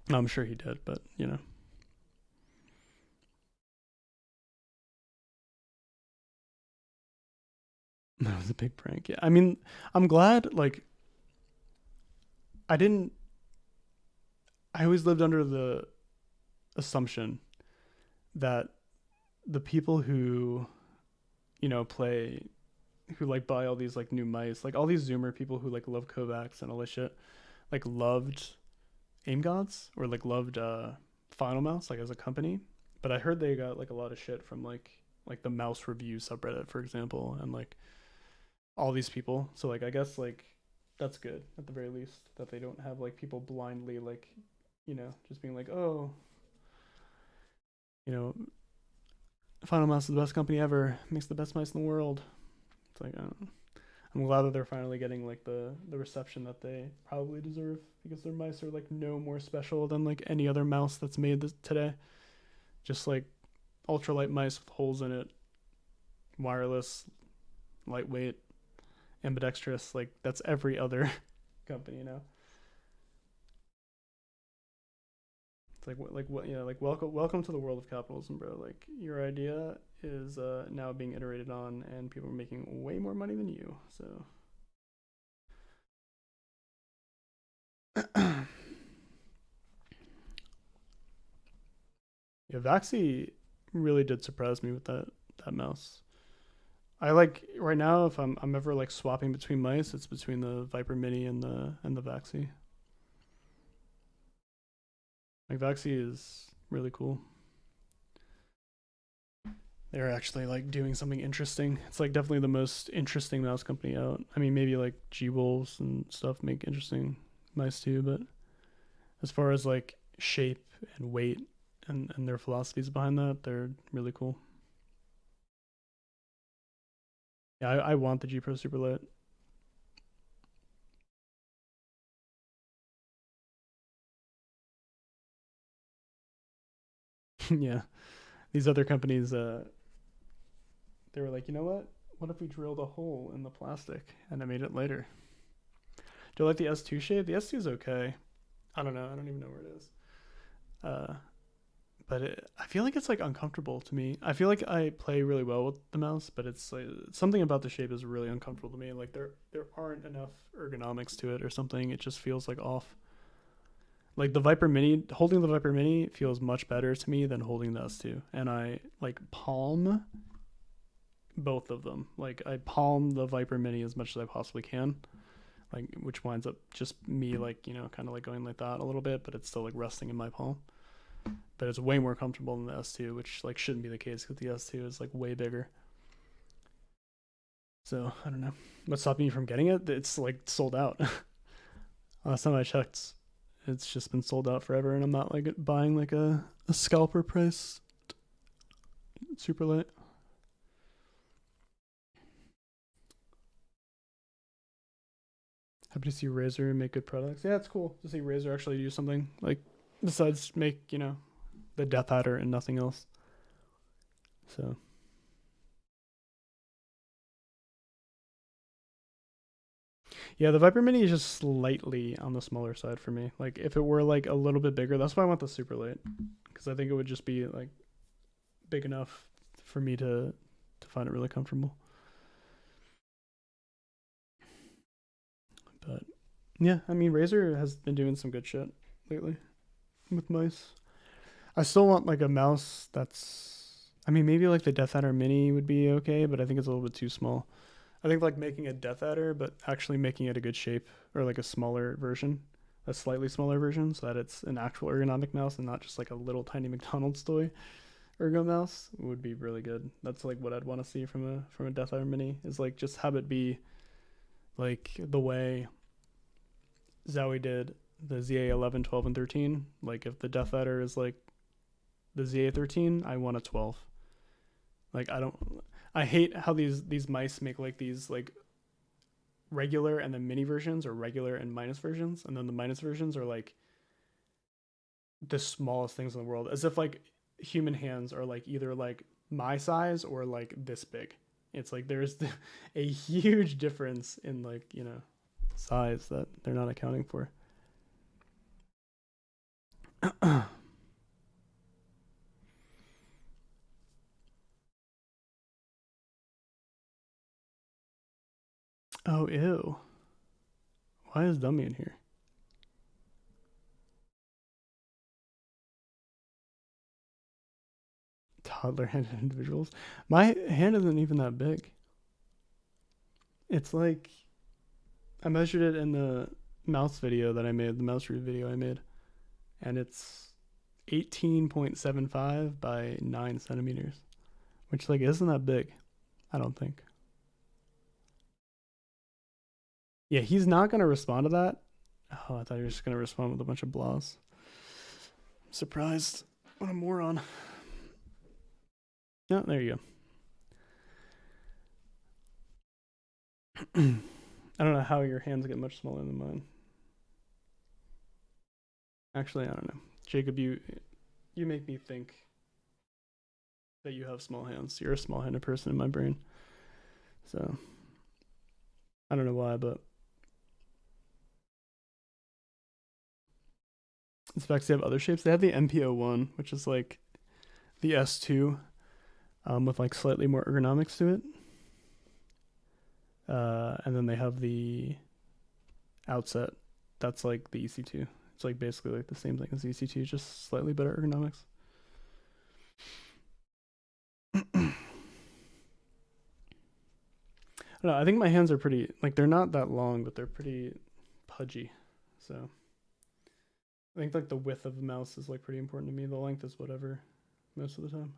I'm sure he did, but you know. That was a big prank. Yeah. I mean, I'm glad, like, I always lived under the assumption that the people who, you know, who like buy all these like new mice, like all these Zoomer people who like love Kovacs and all this shit, like loved aim gods, or like loved Final Mouse like as a company. But I heard they got like a lot of shit from like the mouse review subreddit, for example, and like all these people. So like I guess like that's good at the very least, that they don't have like people blindly like, you know, just being like, oh, you know, Final Mouse is the best company ever, makes the best mice in the world. It's like, I don't know. I'm glad that they're finally getting like the reception that they probably deserve, because their mice are like no more special than like any other mouse that's made today. Just like ultralight mice with holes in it, wireless, lightweight, ambidextrous. Like that's every other company, you know. It's like what, yeah, like welcome to the world of capitalism, bro. Like your idea is now being iterated on, and people are making way more money than you. So yeah, Vaxi really did surprise me with that mouse. I like right now, if I'm ever like swapping between mice, it's between the Viper Mini and the Vaxi. Like Vaxi is really cool. They're actually like doing something interesting. It's like definitely the most interesting mouse company out. I mean, maybe like G-Wolves and stuff make interesting mice too, but as far as like shape and weight and their philosophies behind that, they're really cool. Yeah, I want the G Pro Superlight. Yeah, these other companies, they were like, you know what? What if we drilled a hole in the plastic and I made it later? Do I like the S2 shape? The S2 is okay. I don't know. I don't even know where it is. But I feel like it's like uncomfortable to me. I feel like I play really well with the mouse, but it's like something about the shape is really uncomfortable to me. Like there aren't enough ergonomics to it or something. It just feels like off. Like the Viper Mini, holding the Viper Mini feels much better to me than holding the S2. And I like palm both of them. Like I palm the Viper Mini as much as I possibly can. Like which winds up just me like, you know, kind of like going like that a little bit, but it's still like resting in my palm. But it's way more comfortable than the S2, which like shouldn't be the case because the S2 is like way bigger. So I don't know. What's stopping me from getting it? It's like sold out. Last time I checked, it's just been sold out forever, and I'm not like buying like a scalper price super light. Happy to see Razer make good products. Yeah, it's cool to see Razer actually do something like besides make, you know, the Death Adder and nothing else. So yeah, the Viper Mini is just slightly on the smaller side for me. Like if it were like a little bit bigger, that's why I want the super light, because I think it would just be like big enough for me to find it really comfortable. But yeah, I mean Razer has been doing some good shit lately with mice. I still want like a mouse that's, I mean maybe like the Death Adder Mini would be okay, but I think it's a little bit too small. I think like making a Death Adder, but actually making it a good shape, or like a smaller version, a slightly smaller version, so that it's an actual ergonomic mouse and not just like a little tiny McDonald's toy ergo mouse, would be really good. That's like what I'd want to see from a Death Adder Mini, is like just have it be like the way Zowie did the ZA11, 12, and 13. Like if the Death Adder is like the ZA13, I want a 12. Like I hate how these mice make like these like regular and then mini versions, or regular and minus versions, and then the minus versions are like the smallest things in the world, as if like human hands are like either like my size or like this big. It's like there's a huge difference in like, you know, size that they're not accounting for. Oh, ew. Why is Dummy in here? Toddler-handed individuals. My hand isn't even that big. It's like, I measured it in the mouse video that I made, the mouse root video I made, and it's 18.75 by 9 centimeters, which like isn't that big, I don't think. Yeah, he's not gonna respond to that. Oh, I thought you were just gonna respond with a bunch of blahs. I'm surprised. What a moron. No, there you go. I don't know how your hands get much smaller than mine. Actually, I don't know. Jacob, you make me think that you have small hands. You're a small-handed person in my brain. So, I don't know why, but in fact, they have other shapes. They have the MPO1, which is like the S2, with like slightly more ergonomics to it. And then they have the Outset. That's like the EC2. It's like basically like the same thing as EC2, just slightly better ergonomics. I don't know, I think my hands are pretty, like they're not that long, but they're pretty pudgy. So I think like the width of the mouse is like pretty important to me. The length is whatever most of the time.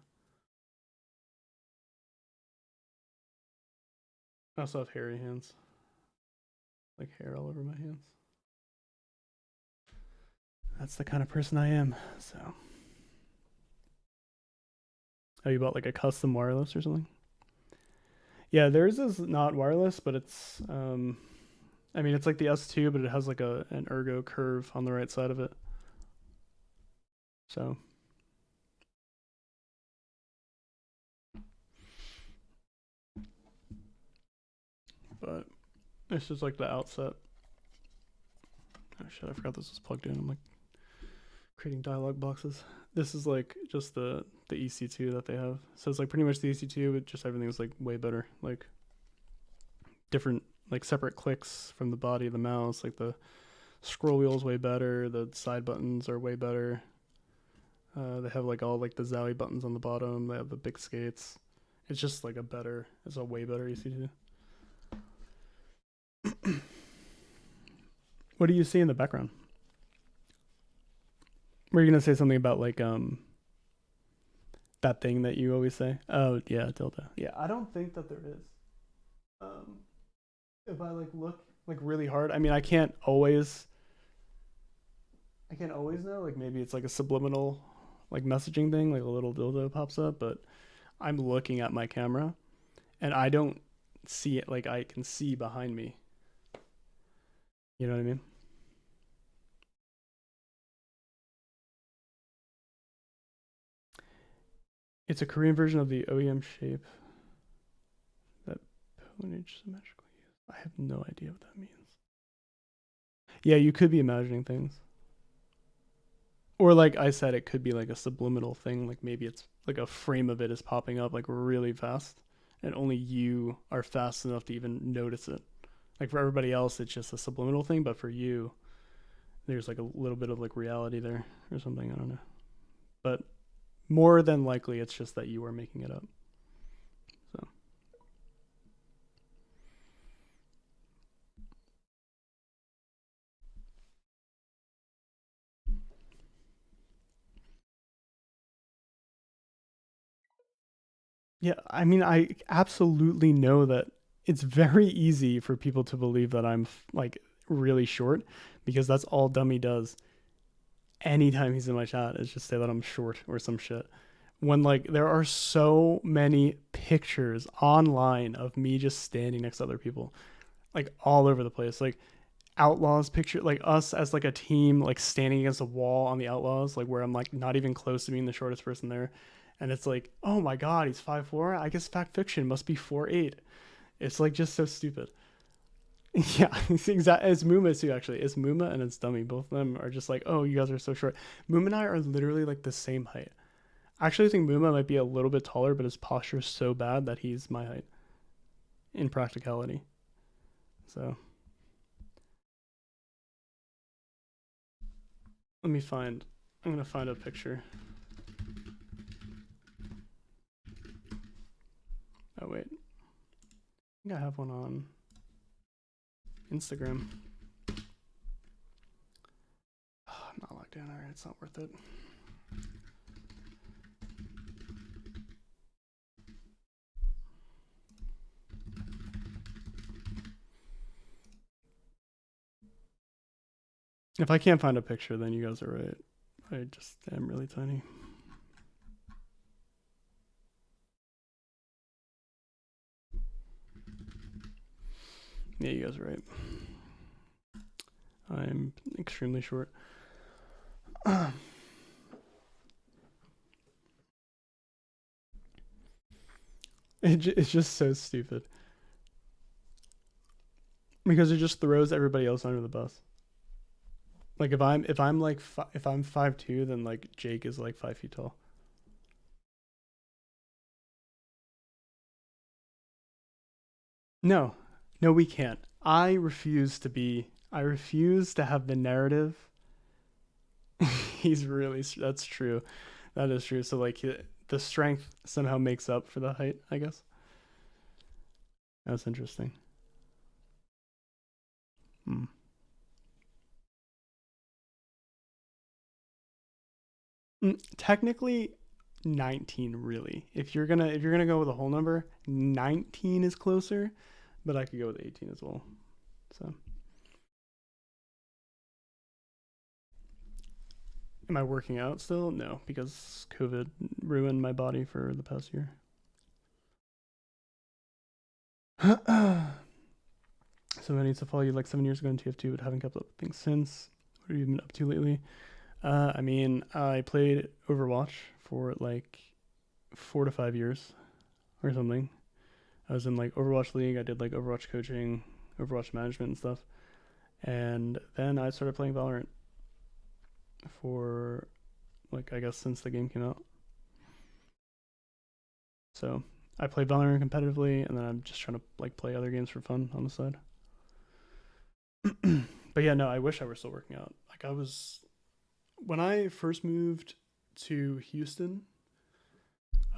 I also have hairy hands. Like hair all over my hands. That's the kind of person I am, so. Oh, you bought like a custom wireless or something? Yeah, theirs is not wireless, but it's, I mean, it's like the S2, but it has like an ergo curve on the right side of it. So but this is like the outset. Oh shit, I forgot this was plugged in. I'm like creating dialog boxes. This is like just the EC2 that they have. So it's like pretty much the EC2, but just everything is like way better. Like different, like separate clicks from the body of the mouse. Like the scroll wheel is way better. The side buttons are way better. They have like all like the Zowie buttons on the bottom. They have the big skates. It's just like it's a way better EC2. What do you see in the background? Were you gonna say something about like that thing that you always say? Oh yeah, Delta. Yeah, I don't think that there is. If I like look like really hard, I mean I can't always know, like maybe it's like a subliminal like messaging thing, like a little dildo pops up, but I'm looking at my camera and I don't see it. Like I can see behind me. You know what I mean? It's a Korean version of the OEM shape that Ponage symmetrically used. I have no idea what that means. Yeah, you could be imagining things. Or like I said, it could be like a subliminal thing. Like maybe it's like a frame of it is popping up like really fast and only you are fast enough to even notice it. Like for everybody else, it's just a subliminal thing. But for you, there's like a little bit of like reality there or something. I don't know. But more than likely, it's just that you are making it up. So. Yeah, I mean, I absolutely know that it's very easy for people to believe that I'm like really short because that's all Dummy does. Anytime he's in my chat is just say that I'm short or some shit. When like there are so many pictures online of me just standing next to other people, like all over the place. Like Outlaws picture, like us as like a team, like standing against a wall on the Outlaws, like where I'm like not even close to being the shortest person there. And it's like, oh my god, he's 5'4". I guess Fact Fiction must be 4'8". It's like just so stupid. Yeah, it's exactly. It's Muma too, actually. It's Muma and it's Dummy. Both of them are just like, oh, you guys are so short. Muma and I are literally like the same height. I actually think Muma might be a little bit taller, but his posture is so bad that he's my height in practicality. So I'm gonna find a picture. Oh wait, I think I have one on Instagram. Oh, I'm not locked in. All right, it's not worth it. If I can't find a picture, then you guys are right. I just am really tiny. Yeah, you guys are right. I'm extremely short. It's just so stupid. Because it just throws everybody else under the bus. Like if I'm 5'2", then like Jake is like 5 feet tall. No, we can't. I refuse to have the narrative. That's true. That is true. So like the strength somehow makes up for the height, I guess. That's interesting. Technically 19 really. If you're gonna go with a whole number, 19 is closer, but I could go with 18 as well. So am I working out still? No, because COVID ruined my body for the past year. So I need to follow you like 7 years ago in TF2, but haven't kept up with things since. What have you been up to lately? I mean, I played Overwatch for like 4 to 5 years or something. I was in like Overwatch League. I did like Overwatch coaching, Overwatch management and stuff. And then I started playing Valorant for like, I guess since the game came out. So I play Valorant competitively, and then I'm just trying to like play other games for fun on the side. But yeah, no, I wish I were still working out. Like I was when I first moved to Houston,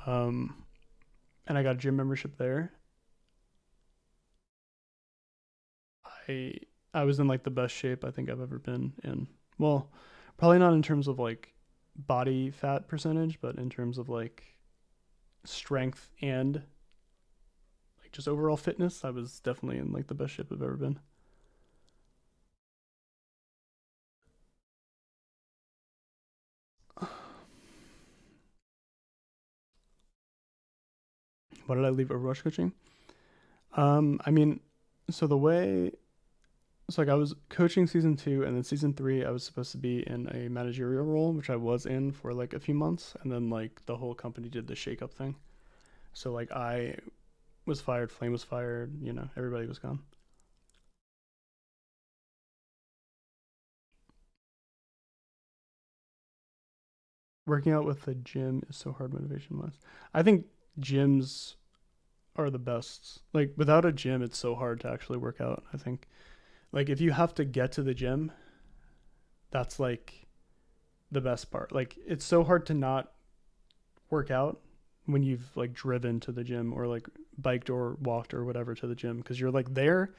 and I got a gym membership there. I was in like the best shape I think I've ever been in. Well, probably not in terms of like body fat percentage, but in terms of like strength and like just overall fitness, I was definitely in like the best shape I've ever been. Why did I leave Overwatch coaching? I mean, so the way, so like I was coaching season 2, and then season 3 I was supposed to be in a managerial role, which I was in for like a few months, and then like the whole company did the shake up thing. So like I was fired, Flame was fired, you know, everybody was gone. Working out with the gym is so hard motivation wise. I think gyms are the best. Like without a gym, it's so hard to actually work out. I think like if you have to get to the gym, that's like the best part. Like it's so hard to not work out when you've like driven to the gym or like biked or walked or whatever to the gym, because you're like there,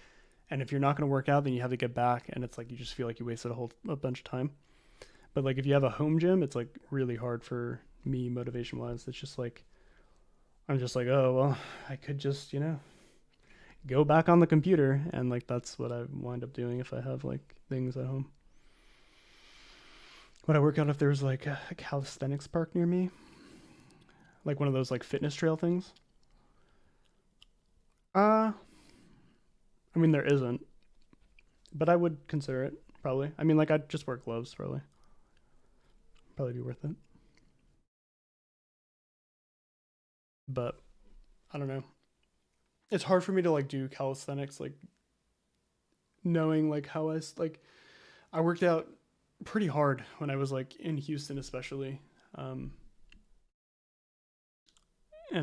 and if you're not going to work out, then you have to get back, and it's like you just feel like you wasted a bunch of time. But like if you have a home gym, it's like really hard for me motivation wise. It's just like I'm just like, oh well, I could just, you know, go back on the computer, and like that's what I wind up doing if I have like things at home. Would I work out if there's like a calisthenics park near me? Like one of those like fitness trail things? I mean there isn't, but I would consider it probably. I mean like I'd just wear gloves probably. Probably be worth it. But I don't know. It's hard for me to like do calisthenics like knowing like how like I worked out pretty hard when I was like in Houston especially. And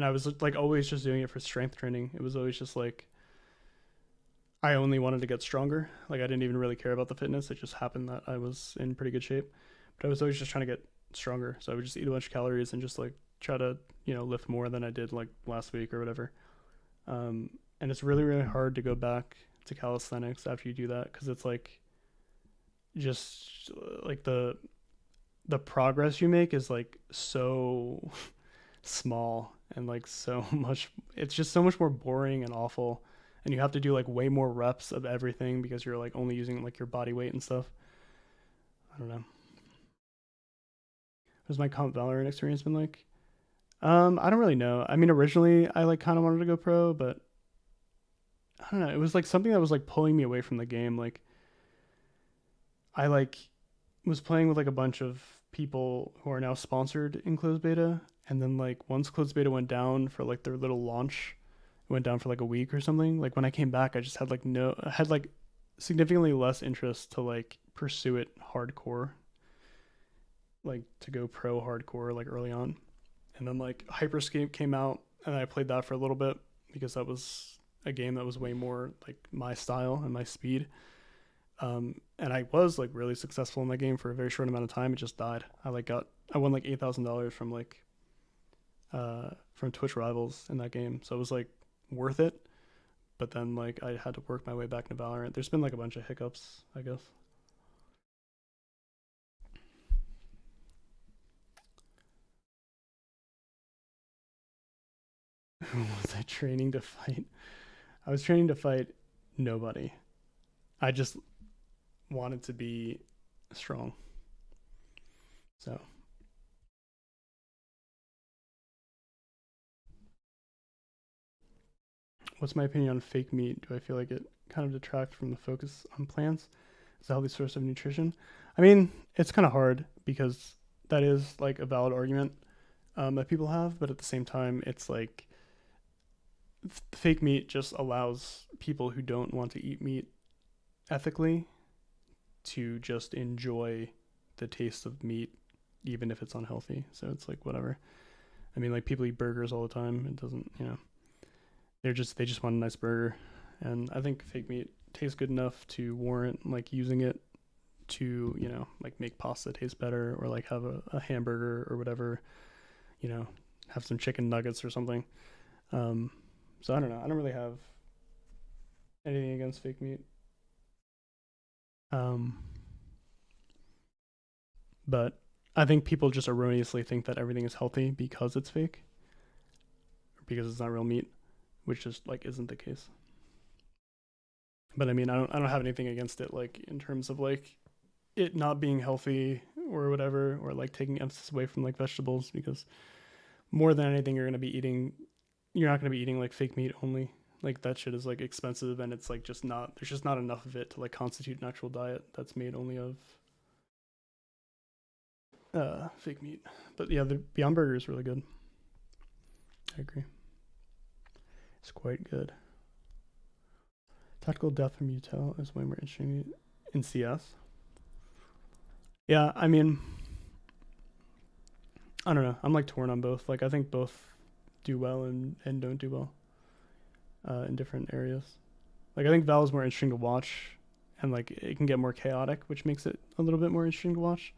I was like always just doing it for strength training. It was always just like I only wanted to get stronger. Like I didn't even really care about the fitness. It just happened that I was in pretty good shape. But I was always just trying to get stronger. So I would just eat a bunch of calories and just like try to, you know, lift more than I did like last week or whatever. And it's really, really hard to go back to calisthenics after you do that, because it's like just like the progress you make is like so small, and like so much, it's just so much more boring and awful, and you have to do like way more reps of everything because you're like only using like your body weight and stuff. I don't know. What's my comp Valorant experience been like? I don't really know. I mean, originally I like kind of wanted to go pro, but I don't know. It was like something that was like pulling me away from the game. Like I like was playing with like a bunch of people who are now sponsored in closed beta, and then like once closed beta went down for like their little launch, it went down for like a week or something. Like when I came back, I just had like I had like significantly less interest to like pursue it hardcore, like to go pro hardcore like early on. And then like Hyperscape came out, and I played that for a little bit because that was a game that was way more like my style and my speed. And I was like really successful in that game for a very short amount of time. It just died. I won like $8,000 from like from Twitch rivals in that game, so it was like worth it. But then like I had to work my way back into Valorant. There's been like a bunch of hiccups, I guess. Who was I training to fight? I was training to fight nobody. I just wanted to be strong. So what's my opinion on fake meat? Do I feel like it kind of detracts from the focus on plants as a healthy source of nutrition? I mean, it's kind of hard because that is like a valid argument that people have, but at the same time, it's like fake meat just allows people who don't want to eat meat ethically to just enjoy the taste of meat, even if it's unhealthy. So it's like whatever. I mean, like people eat burgers all the time. It doesn't, they just want a nice burger, and I think fake meat tastes good enough to warrant like using it to like make pasta taste better, or like have a hamburger or whatever, have some chicken nuggets or something. So I don't know. I don't really have anything against fake meat. But I think people just erroneously think that everything is healthy because it's fake, or because it's not real meat, which just like isn't the case. But I mean, I don't have anything against it, like in terms of like it not being healthy or whatever, or like taking emphasis away from like vegetables, because more than anything, you're not going to be eating like fake meat only. Like that shit is like expensive, and it's like there's just not enough of it to like constitute an actual diet that's made only of fake meat. But yeah, the Beyond Burger is really good. I agree. It's quite good. Tactical Death from Utel is way more interesting in CS. Yeah, I mean, I don't know. I'm like torn on both. Like I think both do well and don't do well in different areas. Like I think Val is more interesting to watch, and like it can get more chaotic, which makes it a little bit more interesting to watch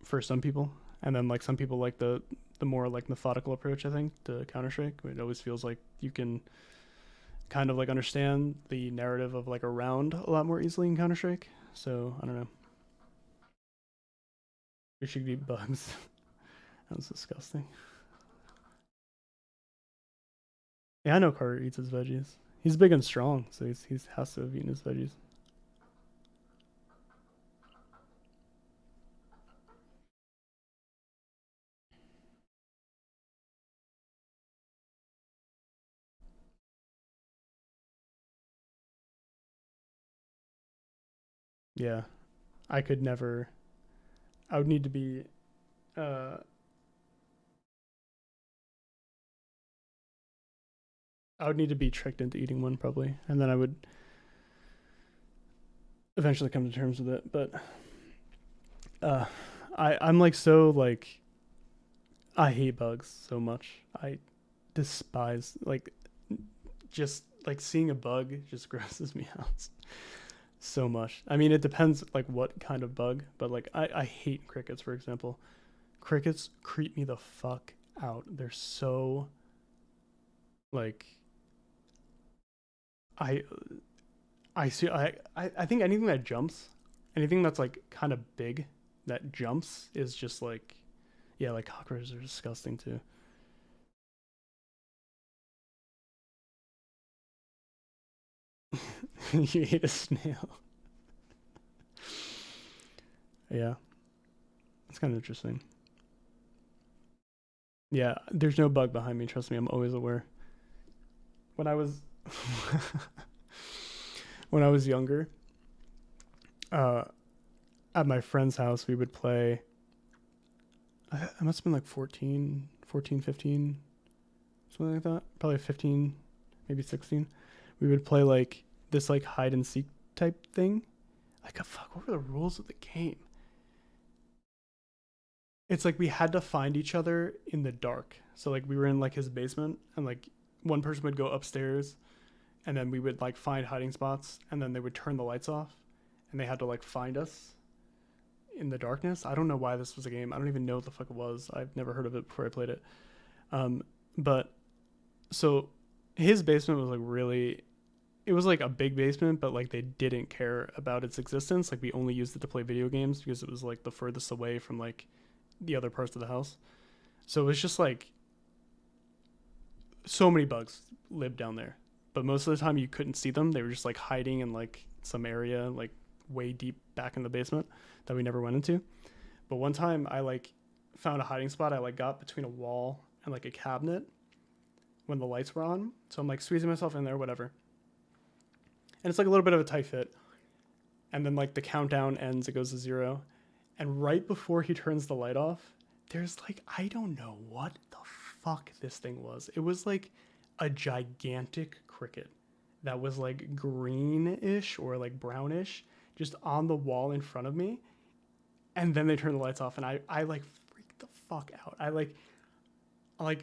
for some people. And then like some people like the more like methodical approach, I think, to Counter-Strike. It always feels like you can kind of like understand the narrative of like a round a lot more easily in Counter-Strike. So I don't know. We should eat bugs. That was disgusting. Yeah, I know Carter eats his veggies. He's big and strong, so he has to have eaten his veggies. Yeah, I could never. I would need to be. I would need to be tricked into eating one probably, and then I would eventually come to terms with it. But I'm like so like I hate bugs so much. I despise like just like seeing a bug just grosses me out so much. I mean, it depends like what kind of bug, but like I hate crickets, for example. Crickets creep me the fuck out. They're so like I think anything that jumps, anything that's like kind of big that jumps is just like, yeah, like cockroaches are disgusting too. You ate a snail. Yeah, that's kind of interesting. Yeah, there's no bug behind me. Trust me, I'm always aware. When I was when I was younger, at my friend's house, we would play. I must have been like 14, 15, something like that. Probably 15, maybe 16. We would play like this like hide and seek type thing. Like, fuck, what were the rules of the game? It's like we had to find each other in the dark. So like we were in like his basement, and like one person would go upstairs, and then we would like find hiding spots, and then they would turn the lights off, and they had to like find us in the darkness. I don't know why this was a game. I don't even know what the fuck it was. I've never heard of it before I played it. But so his basement was like really, it was like a big basement, but like they didn't care about its existence. Like we only used it to play video games because it was like the furthest away from like the other parts of the house. So it was just like so many bugs lived down there, but most of the time you couldn't see them. They were just like hiding in like some area like way deep back in the basement that we never went into. But one time I like found a hiding spot. I like got between a wall and like a cabinet when the lights were on. So I'm like squeezing myself in there, whatever. And it's like a little bit of a tight fit. And then like the countdown ends, it goes to 0. And right before he turns the light off, there's like, I don't know what the fuck this thing was. It was like a gigantic cricket that was like greenish or like brownish, just on the wall in front of me. And then they turned the lights off, and I like freaked the fuck out. I like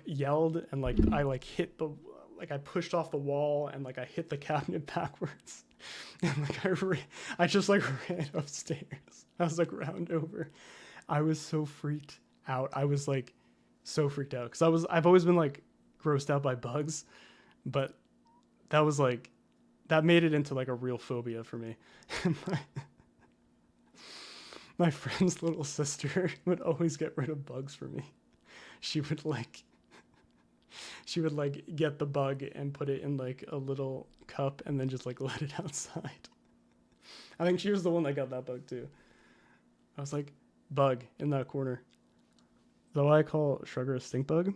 yelled, and like I like hit the, like I pushed off the wall, and like I hit the cabinet backwards. And like I just like ran upstairs. I was like round over. I was so freaked out. I was like so freaked out because I've always been like grossed out by bugs, but that was like, that made it into like a real phobia for me. My friend's little sister would always get rid of bugs for me. She would like get the bug and put it in like a little cup and then just like let it outside. I think she was the one that got that bug too. I was like, bug in that corner. Is that why I call Shrugger a stink bug?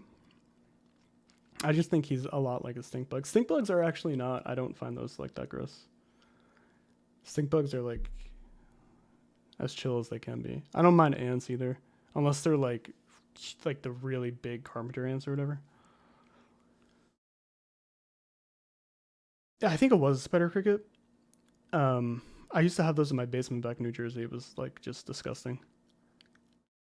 I just think he's a lot like a stink bug. Stink bugs are actually not, I don't find those like that gross. Stink bugs are like as chill as they can be. I don't mind ants either, unless they're like the really big carpenter ants or whatever. Yeah, I think it was a spider cricket. I used to have those in my basement back in New Jersey. It was like just disgusting.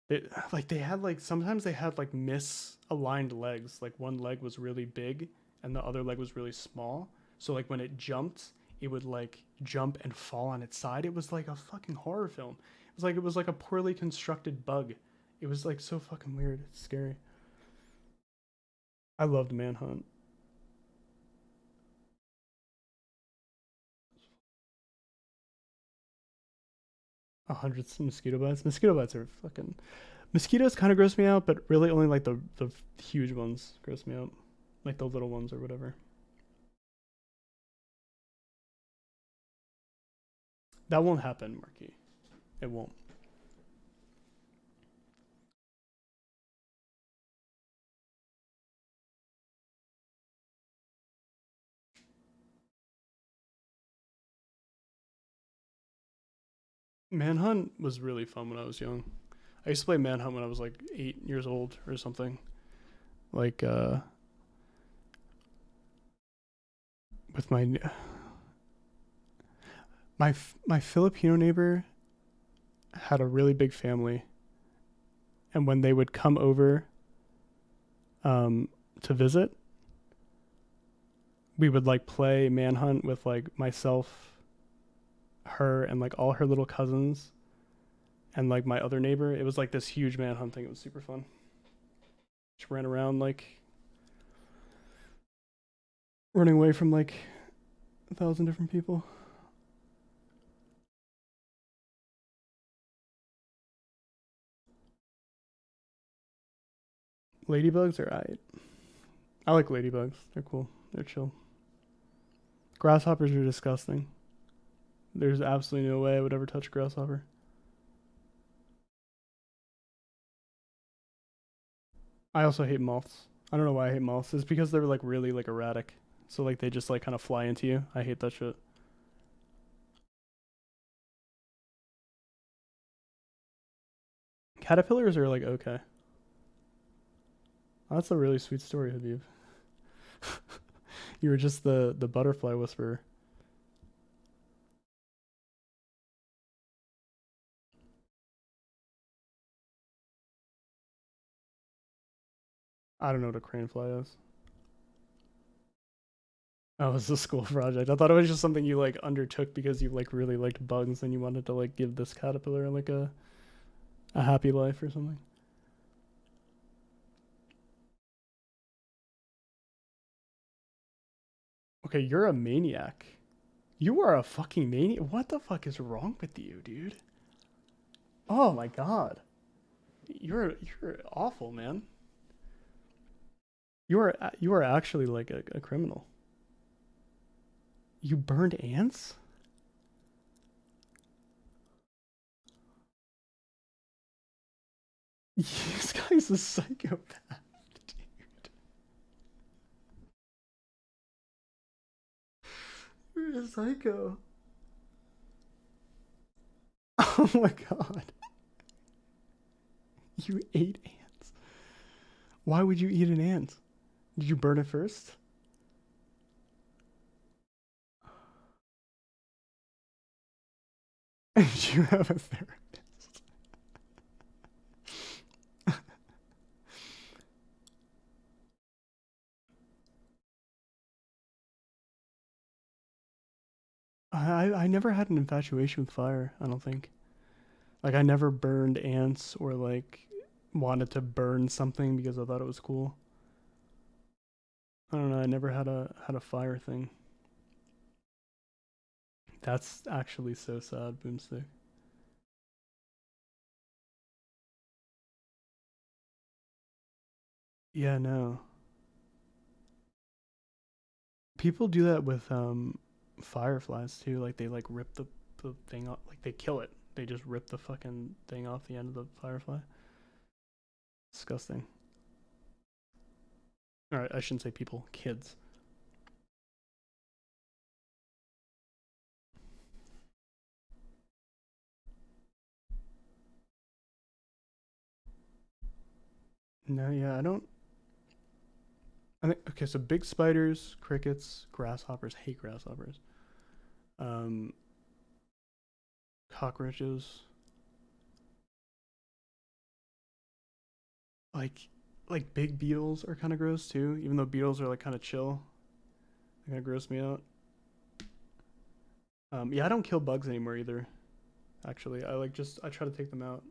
They had like, sometimes they had like misaligned legs. Like one leg was really big and the other leg was really small. So like when it jumped, it would like jump and fall on its side. It was like a fucking horror film. It was like a poorly constructed bug. It was like so fucking weird. It's scary. I loved Manhunt. Hundreds of mosquito bites. Mosquito bites are fucking... Mosquitoes kind of gross me out, but really only like the huge ones gross me out. Like the little ones or whatever. That won't happen, Marky. It won't. Manhunt was really fun when I was young. I used to play Manhunt when I was like 8 years old or something. Like, with my Filipino neighbor had a really big family, and when they would come over to visit, we would like play Manhunt with like myself, her, and like all her little cousins, and like my other neighbor. It was like this huge Manhunt thing. It was super fun. Just ran around like running away from like 1,000 different people. Ladybugs are aight. I like ladybugs. They're cool. They're chill. Grasshoppers are disgusting. There's absolutely no way I would ever touch a grasshopper. I also hate moths. I don't know why I hate moths. It's because they're like really like erratic. So like they just like kind of fly into you. I hate that shit. Caterpillars are like okay. That's a really sweet story, Habib. You were just the butterfly whisperer. I don't know what a crane fly is. Oh, it's a school project. I thought it was just something you like undertook because you like really liked bugs and you wanted to like give this caterpillar like a happy life or something. Okay, you're a maniac. You are a fucking maniac. What the fuck is wrong with you, dude? Oh my god. You're awful, man. You are actually like a criminal. You burned ants? This guy's a psychopath, dude. You're a psycho. Oh my god. You ate ants. Why would you eat an ant? Did you burn it first? Did you have a therapist? I never had an infatuation with fire, I don't think. Like I never burned ants or like wanted to burn something because I thought it was cool. I don't know, I never had a fire thing. That's actually so sad, Boomstick. Yeah, no. People do that with fireflies too. Like they like rip the thing off, like they kill it. They just rip the fucking thing off the end of the firefly. Disgusting. Alright, I shouldn't say people, kids. No, yeah, I don't. I think okay, so big spiders, crickets, grasshoppers. Hate grasshoppers. Um, cockroaches. Like, like big beetles are kind of gross too. Even though beetles are like kind of chill, they kind of gross me out. Yeah, I don't kill bugs anymore either. Actually, I try to take them out.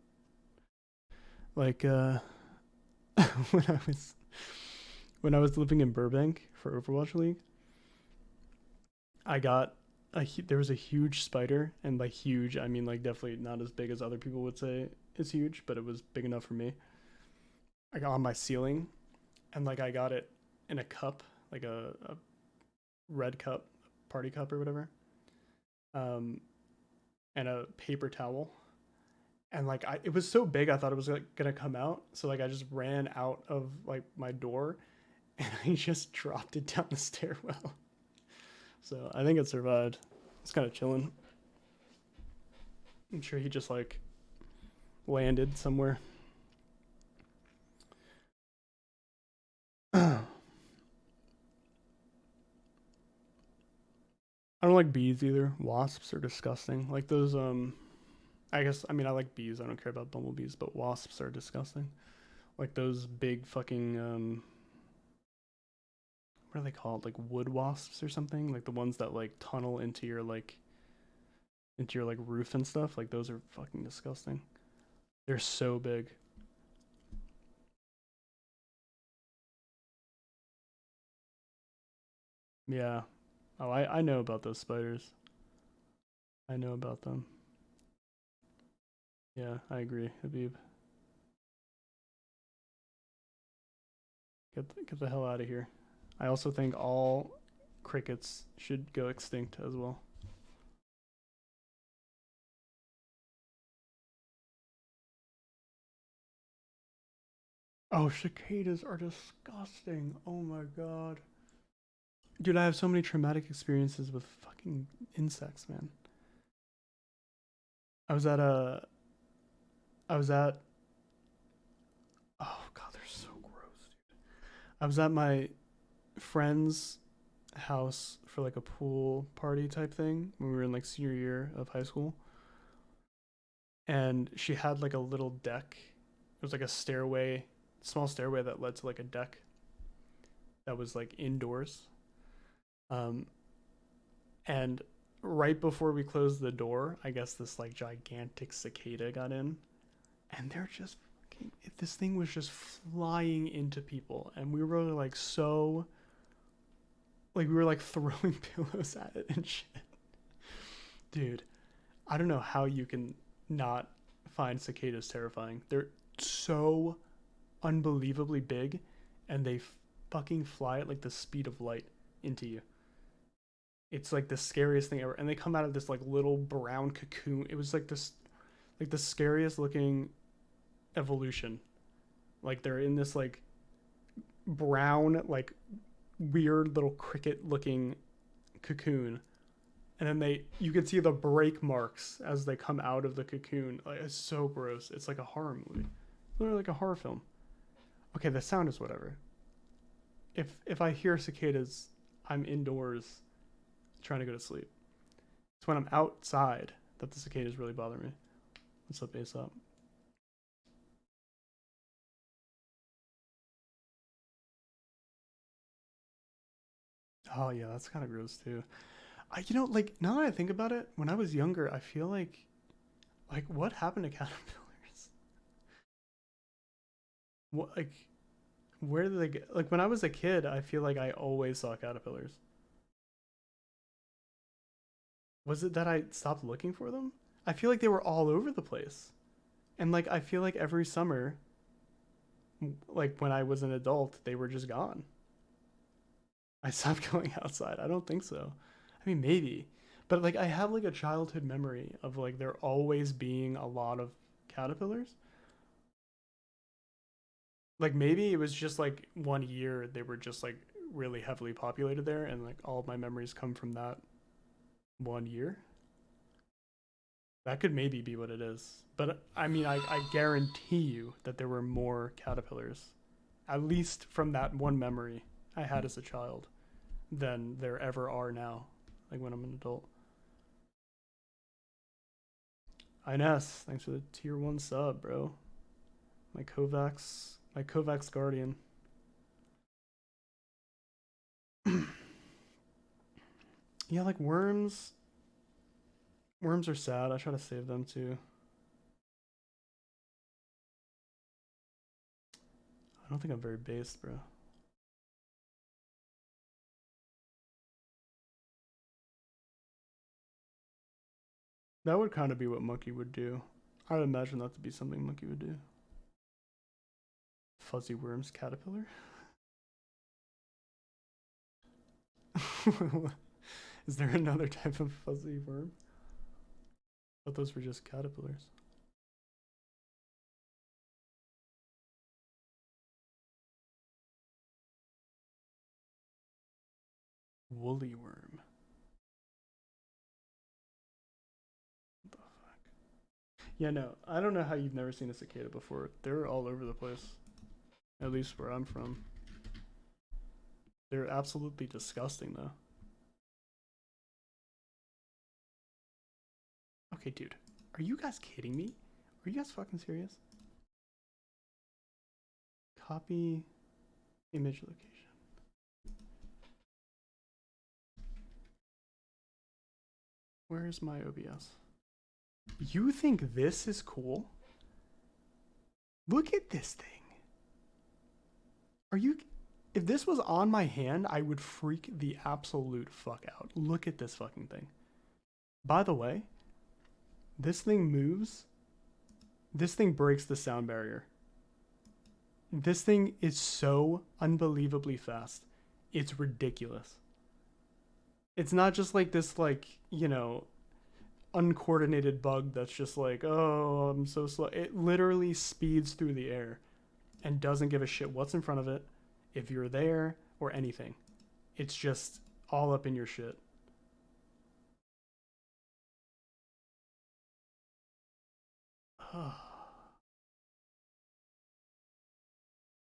Like when I was when I was living in Burbank for Overwatch League, I got there was a huge spider, and by huge I mean like definitely not as big as other people would say is huge, but it was big enough for me. I got on my ceiling, and like I got it in a cup, like a red cup, party cup or whatever, and a paper towel. And like it was so big, I thought it was like gonna come out. So like I just ran out of like my door, and I just dropped it down the stairwell. So I think it survived. It's kind of chilling. I'm sure he just like landed somewhere. I don't like bees either. Wasps are disgusting. Like those I guess I mean I like bees. I don't care about bumblebees, but wasps are disgusting. Like those big fucking what are they called? Like wood wasps or something? Like the ones that like tunnel into your like roof and stuff. Like those are fucking disgusting. They're so big. Yeah. Oh, I know about those spiders. I know about them. Yeah, I agree, Habib. Get the hell out of here. I also think all crickets should go extinct as well. Oh, cicadas are disgusting. Oh my god. Dude, I have so many traumatic experiences with fucking insects, man. I was at a I was at oh god, they're so gross, dude. I was at my friend's house for like a pool party type thing when we were in like senior year of high school. And she had like a little deck. It was like a stairway, small stairway that led to like a deck that was like indoors. Um, and right before we closed the door, I guess this like gigantic cicada got in, and they're just fucking. This thing was just flying into people, and we were like so. Like we were like throwing pillows at it and shit. Dude, I don't know how you can not find cicadas terrifying. They're so unbelievably big, and they fucking fly at like the speed of light into you. It's like the scariest thing ever. And they come out of this like little brown cocoon. It was like this, like the scariest looking evolution. Like they're in this like brown, like weird little cricket looking cocoon. And then you can see the break marks as they come out of the cocoon. Like, it's so gross. It's like a horror movie. Literally like a horror film. Okay, the sound is whatever. If I hear cicadas, I'm indoors trying to go to sleep. It's when I'm outside that the cicadas really bother me. What's up, base up? Oh yeah, that's kind of gross too. You know, like now that I think about it, when I was younger, I feel like what happened to caterpillars? What like where did they get? Like when I was a kid, I feel like I always saw caterpillars. Was it that I stopped looking for them? I feel like they were all over the place. And like I feel like every summer, like when I was an adult, they were just gone. I stopped going outside. I don't think so. I mean, maybe. But like I have like a childhood memory of like there always being a lot of caterpillars. Like maybe it was just like one year they were just like really heavily populated there, and like all of my memories come from that one year. That could maybe be what it is. But I mean, I guarantee you that there were more caterpillars, at least from that one memory I had as a child, than there ever are now, like when I'm an adult. Ines, thanks for the tier 1 sub, bro. My Kovacs guardian. Yeah, like worms. Worms are sad. I try to save them too. I don't think I'm very based, bro. That would kind of be what Monkey would do. I would imagine that to be something Monkey would do. Fuzzy worms caterpillar? Is there another type of fuzzy worm? I thought those were just caterpillars. Woolly worm. What the fuck? Yeah, no, I don't know how you've never seen a cicada before. They're all over the place. At least where I'm from. They're absolutely disgusting, though. Okay, dude. Are you guys kidding me? Are you guys fucking serious? Copy image location. Where's my OBS? You think this is cool? Look at this thing. Are you... If this was on my hand, I would freak the absolute fuck out. Look at this fucking thing. By the way, this thing moves. This thing breaks the sound barrier. This thing is so unbelievably fast. It's ridiculous. It's not just like this, like, you know, uncoordinated bug that's just like, oh, I'm so slow. It literally speeds through the air and doesn't give a shit what's in front of it, if you're there, or anything. It's just all up in your shit.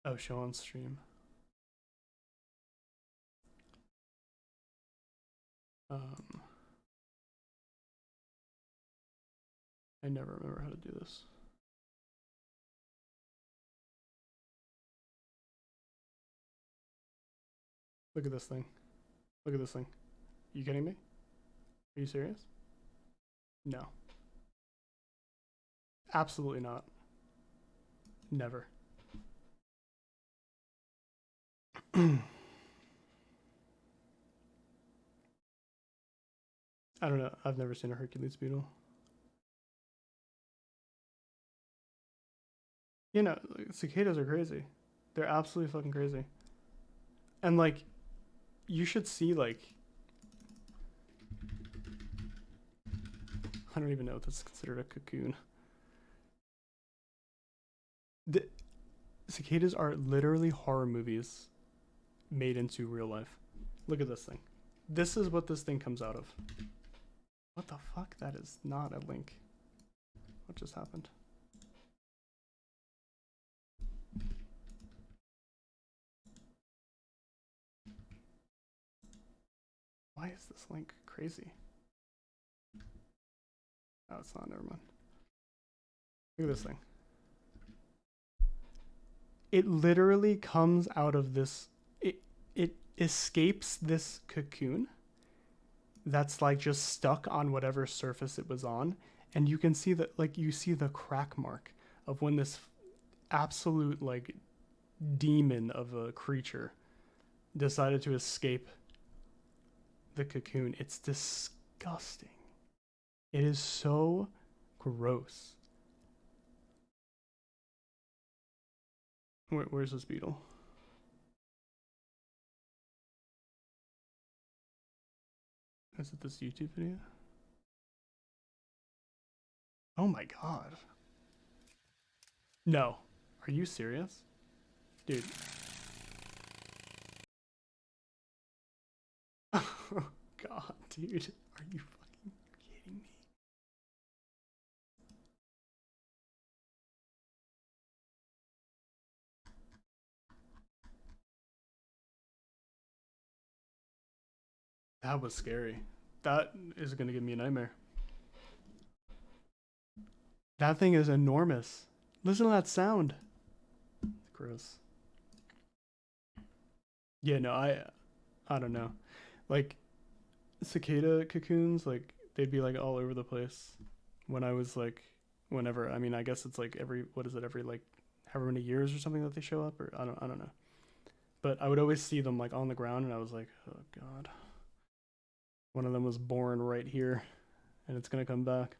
Oh, show on stream. I never remember how to do this. Look at this thing. Look at this thing. You kidding me? Are you serious? No. Absolutely not. Never. I don't know. I've never seen a Hercules beetle. You know, cicadas are crazy. They're absolutely fucking crazy. And like, you should see like, I don't even know if that's considered a cocoon. The cicadas are literally horror movies made into real life. Look at this thing. This is what this thing comes out of. What the fuck? That is not a link. What just happened? Why is this link crazy? Oh, it's not. Never mind. Look at this thing. It literally comes out of this. It escapes this cocoon that's like just stuck on whatever surface it was on, and you can see that, like, you see the crack mark of when this absolute like demon of a creature decided to escape the cocoon. It's disgusting. It is so gross. Where's this beetle? Is it this YouTube video? Oh my god. No. Are you serious? Dude. Oh god, dude. Are you fucking kidding me? That was scary. That is gonna give me a nightmare. That thing is enormous. Listen to that sound. Gross. Yeah, no, I don't know. Like, cicada cocoons, like, they'd be like all over the place when I was like, whenever, I mean, I guess it's like every, what is it, every like however many years or something that they show up, or I don't know. But I would always see them like on the ground, and I was like, oh god. One of them was born right here, and it's gonna come back.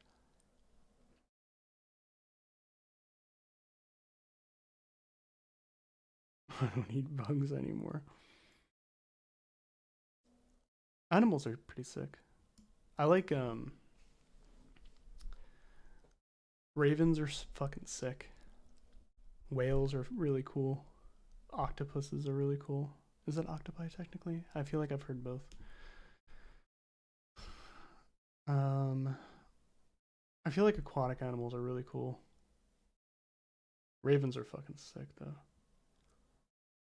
I don't eat bugs anymore. Animals are pretty sick. I like ravens are fucking sick. Whales are really cool. Octopuses are really cool. Is it octopi technically? I feel like I've heard both. I feel like aquatic animals are really cool. Ravens are fucking sick though.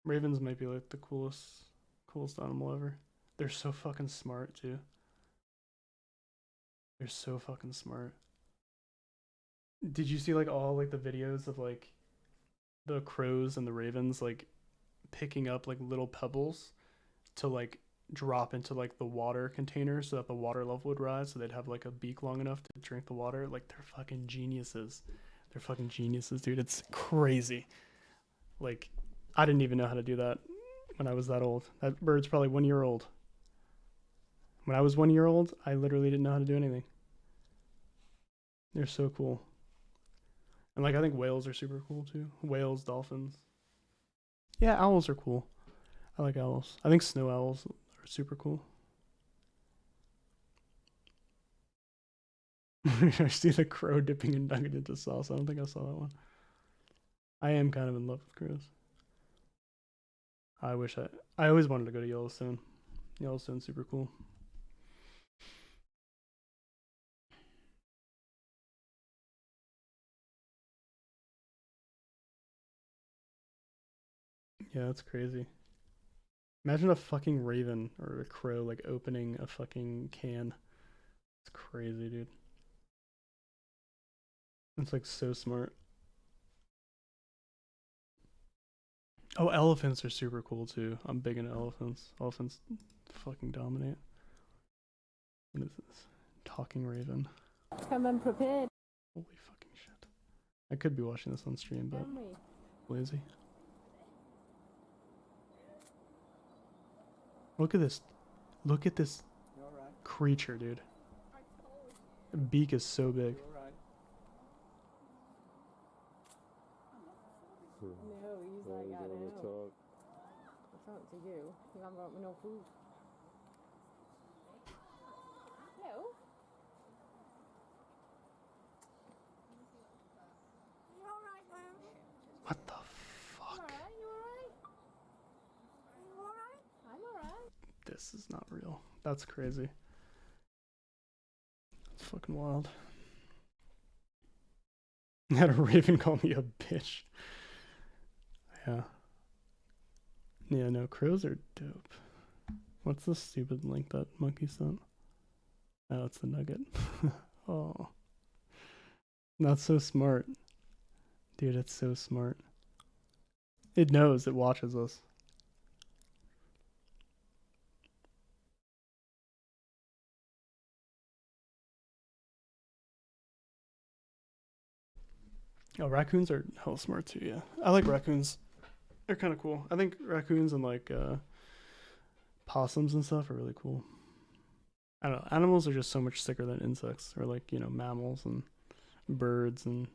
Ravens might be like the coolest animal ever. They're so fucking smart too. They're so fucking smart. Did you see like all like the videos of like the crows and the ravens like picking up like little pebbles to like drop into like the water container so that the water level would rise, so they'd have like a beak long enough to drink the water? Like, they're fucking geniuses. They're fucking geniuses, dude. It's crazy. Like, I didn't even know how to do that when I was that old. That bird's probably 1 year old. When I was 1 year old, I literally didn't know how to do anything. They're so cool. And like, I think whales are super cool too. Whales, dolphins. Yeah, owls are cool. I like owls. I think snow owls are super cool. I see the crow dipping a nugget into sauce. I don't think I saw that one. I am kind of in love with crows. I always wanted to go to Yellowstone. Yellowstone's super cool. Yeah, that's crazy. Imagine a fucking raven or a crow like opening a fucking can. It's crazy, dude. It's like so smart. Oh, elephants are super cool too. I'm big into elephants. Elephants fucking dominate. What is this? Talking raven. Come unprepared. Holy fucking shit. I could be watching this on stream, but lazy. Look at this. Look at this creature, dude. The beak is so big. No, he's like, I don't know. What's up to you? You haven't got me no food. No. You alright, man? What the fuck? You alright? You alright? I'm alright. This is not real. That's crazy. It's fucking wild. Had a raven call me a bitch. Yeah. Yeah, no, crows are dope. What's the stupid link that monkey sent? Oh, it's the nugget. Oh. Not so smart. Dude, it's so smart. It knows, it watches us. Oh, raccoons are hell smart too, yeah. I like raccoons. They're kind of cool. I think raccoons and like possums and stuff are really cool. I don't know. Animals are just so much sicker than insects, or like, you know, mammals and birds and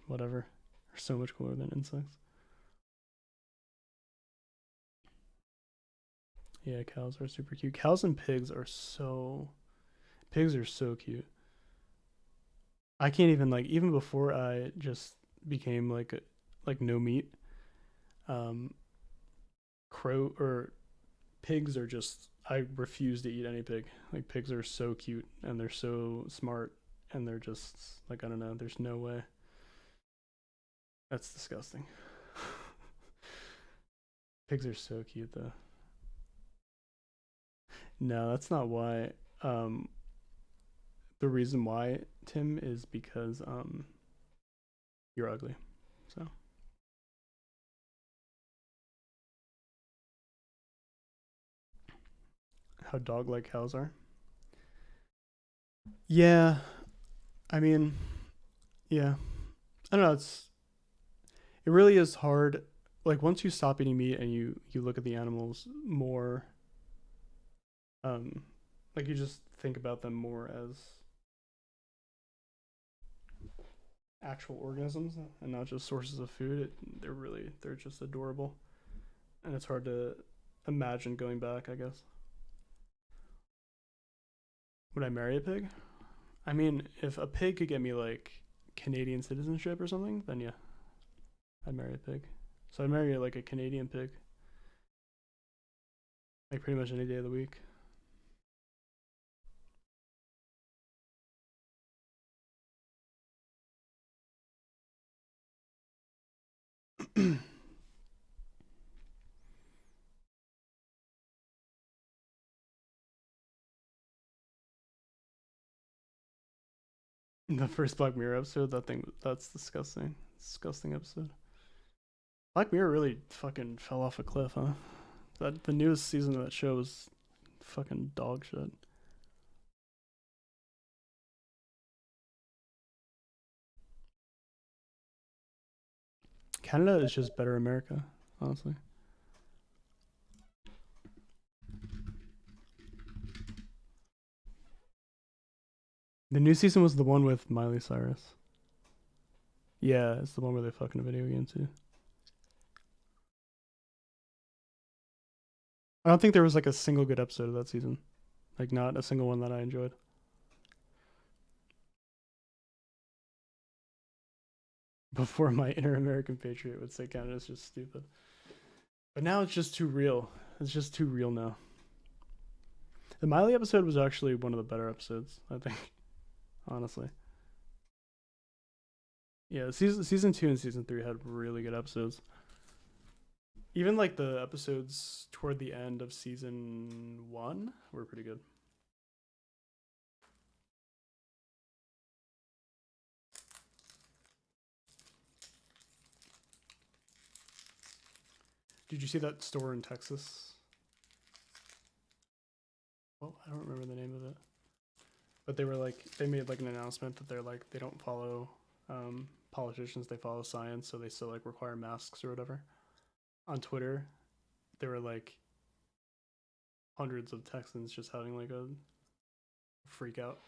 whatever are so much cooler than insects. Yeah, cows are super cute. Cows and pigs are so cute. I can't even like, even before I just became like no meat, crow or pigs are just, I refuse to eat any pig. Like pigs are so cute and they're so smart and they're just like, I don't know, there's no way. That's disgusting. Pigs are so cute though. No, that's not why. The reason why, Tim, is because you're ugly. So how dog-like cows are. Yeah, I mean, yeah. I don't know, it really is hard. Like once you stop eating meat and you look at the animals more, like you just think about them more as actual organisms and not just sources of food. They're just adorable, and it's hard to imagine going back, I guess. Would I marry a pig? I mean, if a pig could get me like Canadian citizenship or something, then yeah, I'd marry a pig. So I'd marry like a Canadian pig, like pretty much any day of the week. The first Black Mirror episode, that's disgusting. Disgusting episode. Black Mirror really fucking fell off a cliff, huh? That the newest season of that show was fucking dog shit. Canada is just better America, honestly. The new season was the one with Miley Cyrus. Yeah, it's the one where they fucking a video game too. I don't think there was like a single good episode of that season. Like not a single one that I enjoyed. Before my inner American patriot would say Canada's just stupid. But now it's just too real. It's just too real now. The Miley episode was actually one of the better episodes, I think. Honestly. Yeah, season 2 and season 3 had really good episodes. Even like the episodes toward the end of season 1 were pretty good. Did you see that store in Texas? Well, I don't remember the name of it. But they made like an announcement that they don't follow politicians, they follow science, so they still like require masks or whatever. On Twitter, there were like hundreds of Texans just having like a freak out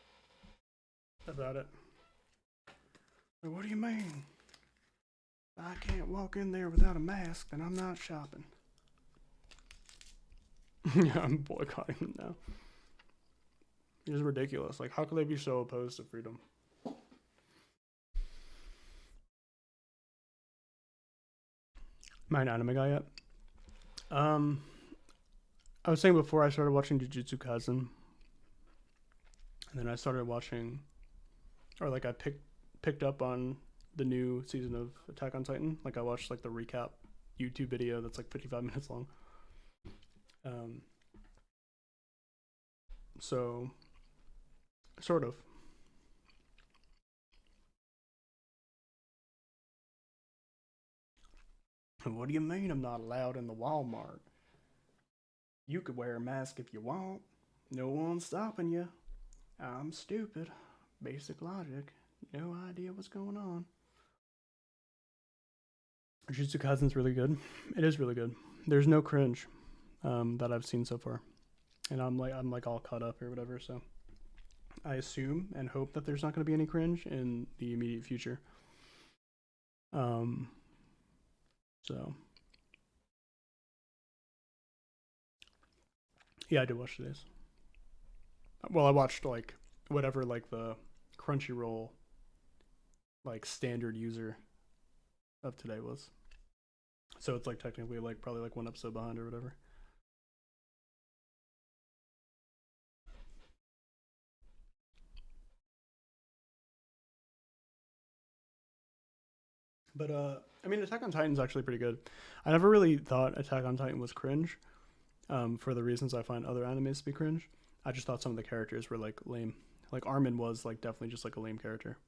about it. Like, what do you mean? I can't walk in there without a mask, then I'm not shopping. Yeah, I'm boycotting them now. It's ridiculous. Like, how could they be so opposed to freedom? Am I an anime guy yet? I was saying before I started watching Jujutsu Kaisen, and then I started watching, or like I picked up on the new season of Attack on Titan. Like I watched like the recap YouTube video that's like 55 minutes long. So, sort of. What do you mean I'm not allowed in the Walmart? You could wear a mask if you want. No one's stopping you. I'm stupid. Basic logic. No idea what's going on. Jujutsu Kaisen's really good. It is really good. There's no cringe that I've seen so far. And I'm like all caught up or whatever, so I assume and hope that there's not going to be any cringe in the immediate future. So yeah, I did watch today's. Well, I watched like whatever like the Crunchyroll like standard user of today was. So it's like technically like probably like one episode behind or whatever. But I mean, Attack on Titan's actually pretty good. I never really thought Attack on Titan was cringe, for the reasons I find other animes to be cringe. I just thought some of the characters were like lame. Like Armin was like definitely just like a lame character,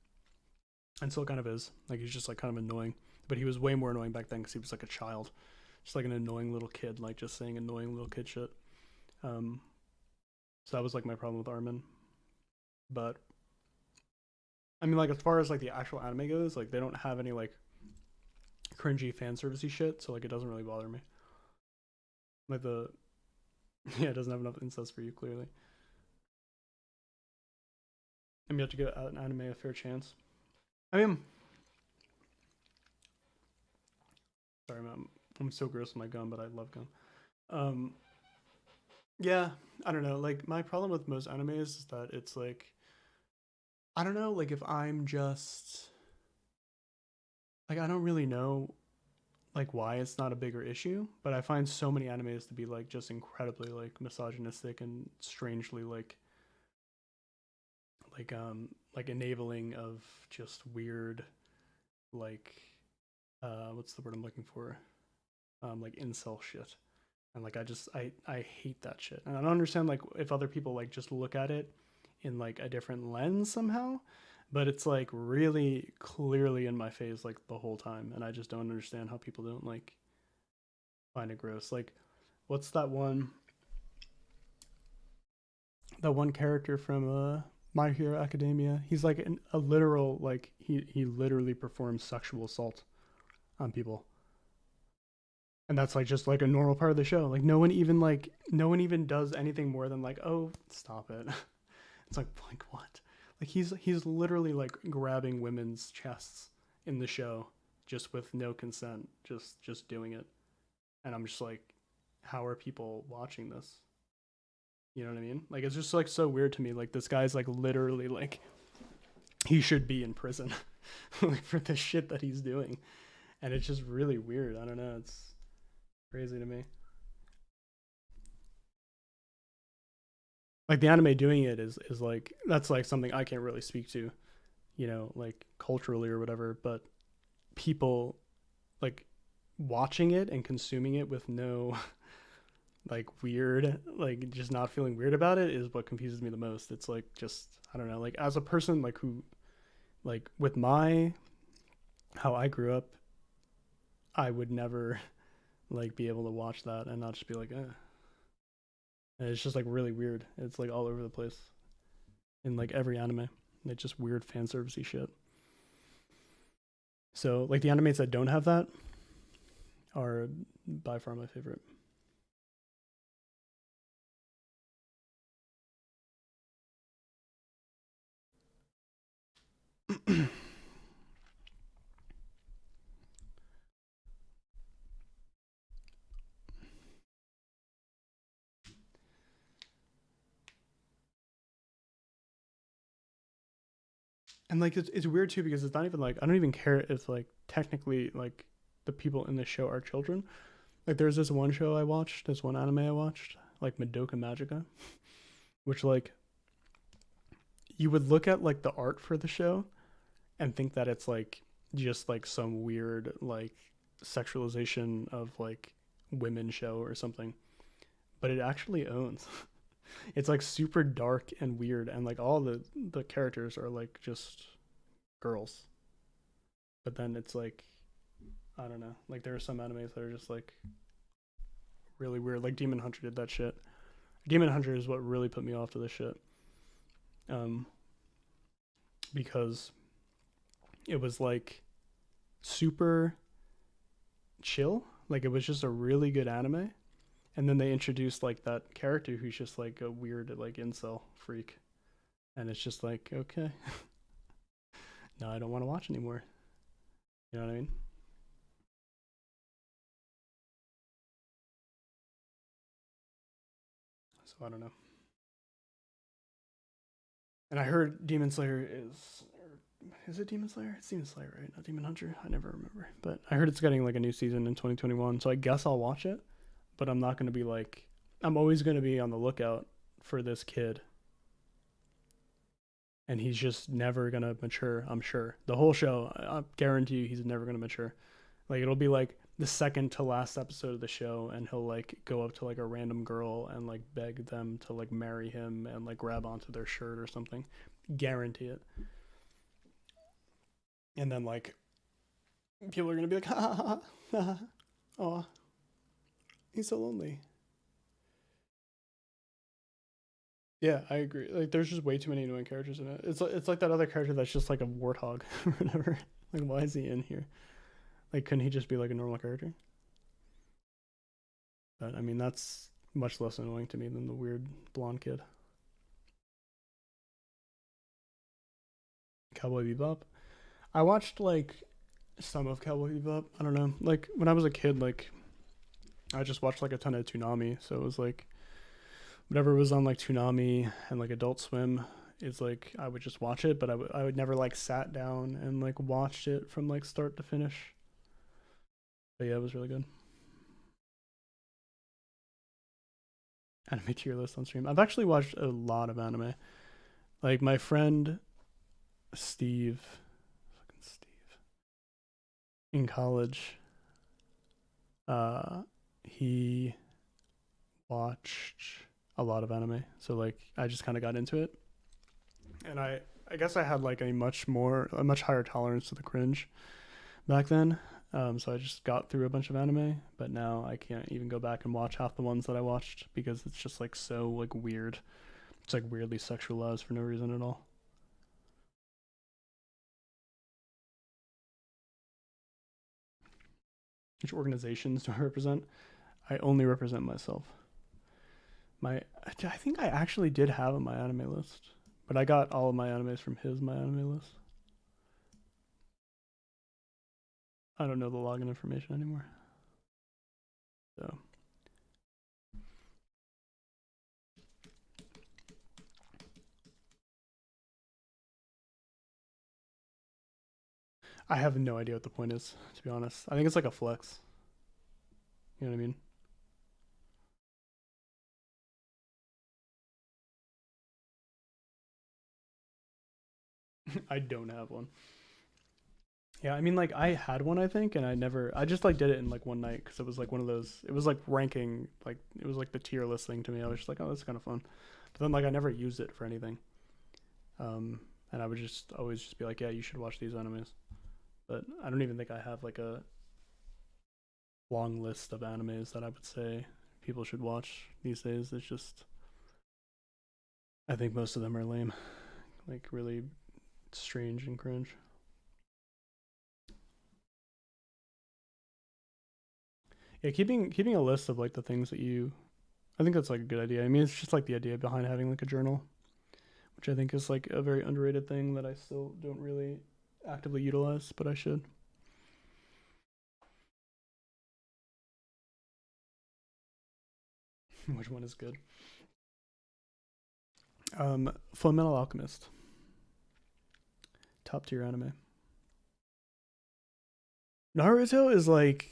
and still kind of is. Like he's just like kind of annoying, but he was way more annoying back then because he was like a child, just like an annoying little kid, like just saying annoying little kid shit. So that was like my problem with Armin. But I mean, like as far as like the actual anime goes, like they don't have any like cringy fan servicey shit, so like it doesn't really bother me. Like the yeah, it doesn't have enough incest for you clearly. I mean, you have to give an anime a fair chance. I mean, sorry, man, I'm so gross with my gum, but I love gum. Yeah, I don't know. Like my problem with most animes is that it's like, I don't know. Like if I'm just like I don't really know like why it's not a bigger issue, but I find so many animes to be like just incredibly like misogynistic and strangely like enabling of just weird like what's the word I'm looking for? Like incel shit. And like I hate that shit. And I don't understand like if other people like just look at it in like a different lens somehow, but it's like really clearly in my face like the whole time, and I just don't understand how people don't like find it gross. Like what's that one character from My Hero Academia? He's like a literal like he literally performs sexual assault on people. And that's like just like a normal part of the show. Like no one even does anything more than like, "Oh, stop it." It's like what? Like he's literally like grabbing women's chests in the show just with no consent, just doing it. And I'm just like, how are people watching this? You know what I mean? Like it's just like so weird to me. Like this guy's like literally like he should be in prison like for the shit that he's doing. And it's just really weird. I don't know, it's crazy to me. Like the anime doing it is like that's like something I can't really speak to, you know, like culturally or whatever, but people like watching it and consuming it with no like weird, like just not feeling weird about it is what confuses me the most. It's like just I don't know, like as a person like who like with my how I grew up, I would never like be able to watch that and not just be like, eh. And it's just like really weird. It's like all over the place in like every anime. It's just weird fan servicey shit. So like the animes that don't have that are by far my favorite. And like it's weird too because it's not even like I don't even care if like technically like the people in the show are children. Like there's this one show I watched, this one anime I watched, like Madoka Magica, which like you would look at like the art for the show and think that it's like just like some weird like sexualization of like women show or something. But it actually owns It's like super dark and weird, and like all the characters are like just girls. But then it's like, I don't know, like there are some animes that are just like really weird. Like Demon Hunter did that shit. Demon Hunter is what really put me off to this shit. Because it was like super chill. Like it was just a really good anime. And then they introduced like that character who's just like a weird like incel freak. And it's just like, okay. No, I don't want to watch anymore. You know what I mean? So I don't know. And I heard Demon Slayer is it Demon Slayer? It's Demon Slayer, right? Not Demon Hunter. I never remember. But I heard it's getting like a new season in 2021. So I guess I'll watch it. But I'm not going to be like, I'm always going to be on the lookout for this kid. And he's just never going to mature, I'm sure. The whole show, I guarantee you he's never going to mature. Like it'll be like the second to last episode of the show, and he'll like go up to like a random girl and like beg them to like marry him and like grab onto their shirt or something. Guarantee it. And then like people are gonna be like, ha ha ha, ha, ha. Oh, he's so lonely. Yeah, I agree. Like there's just way too many annoying characters in it. It's like that other character that's just like a warthog or whatever. Like why is he in here? Like couldn't he just be like a normal character? But I mean that's much less annoying to me than the weird blonde kid. Cowboy Bebop. I watched like some of Cowboy Bebop. I don't know. Like when I was a kid, like I just watched like a ton of Toonami. So it was like whatever was on like Toonami and like Adult Swim is like I would just watch it, but I would never like sat down and like watched it from like start to finish. But yeah, it was really good. Anime tier list on stream. I've actually watched a lot of anime. Like my friend Steve in college, he watched a lot of anime. So like I just kind of got into it. And I guess I had like a much higher tolerance to the cringe back then. So I just got through a bunch of anime, but now I can't even go back and watch half the ones that I watched because it's just like so like weird. It's like weirdly sexualized for no reason at all. Which organizations do I represent? I only represent myself. I think I actually did have a My Anime list, but I got all of my animes from his My Anime list. I don't know the login information anymore. So. I have no idea what the point is, to be honest. I think it's like a flex. You know what I mean? I don't have one. Yeah, I mean, like, I had one, I think, and I just, like, did it in, like, one night, because it was, like, one of those, it was, like, ranking, like, it was, like, the tier list thing to me. I was just like, oh, that's kind of fun. But then, like, I never used it for anything. And I would just always just be like, yeah, you should watch these animes. But I don't even think I have, like, a long list of animes that I would say people should watch these days. It's just, I think most of them are lame. Like, really strange and cringe. Yeah, keeping a list of like the things that I think that's like a good idea. I mean, it's just like the idea behind having like a journal, which I think is like a very underrated thing that I still don't really actively utilize, but I should. Which one is good? Fullmetal Alchemist. Top tier anime. Naruto is like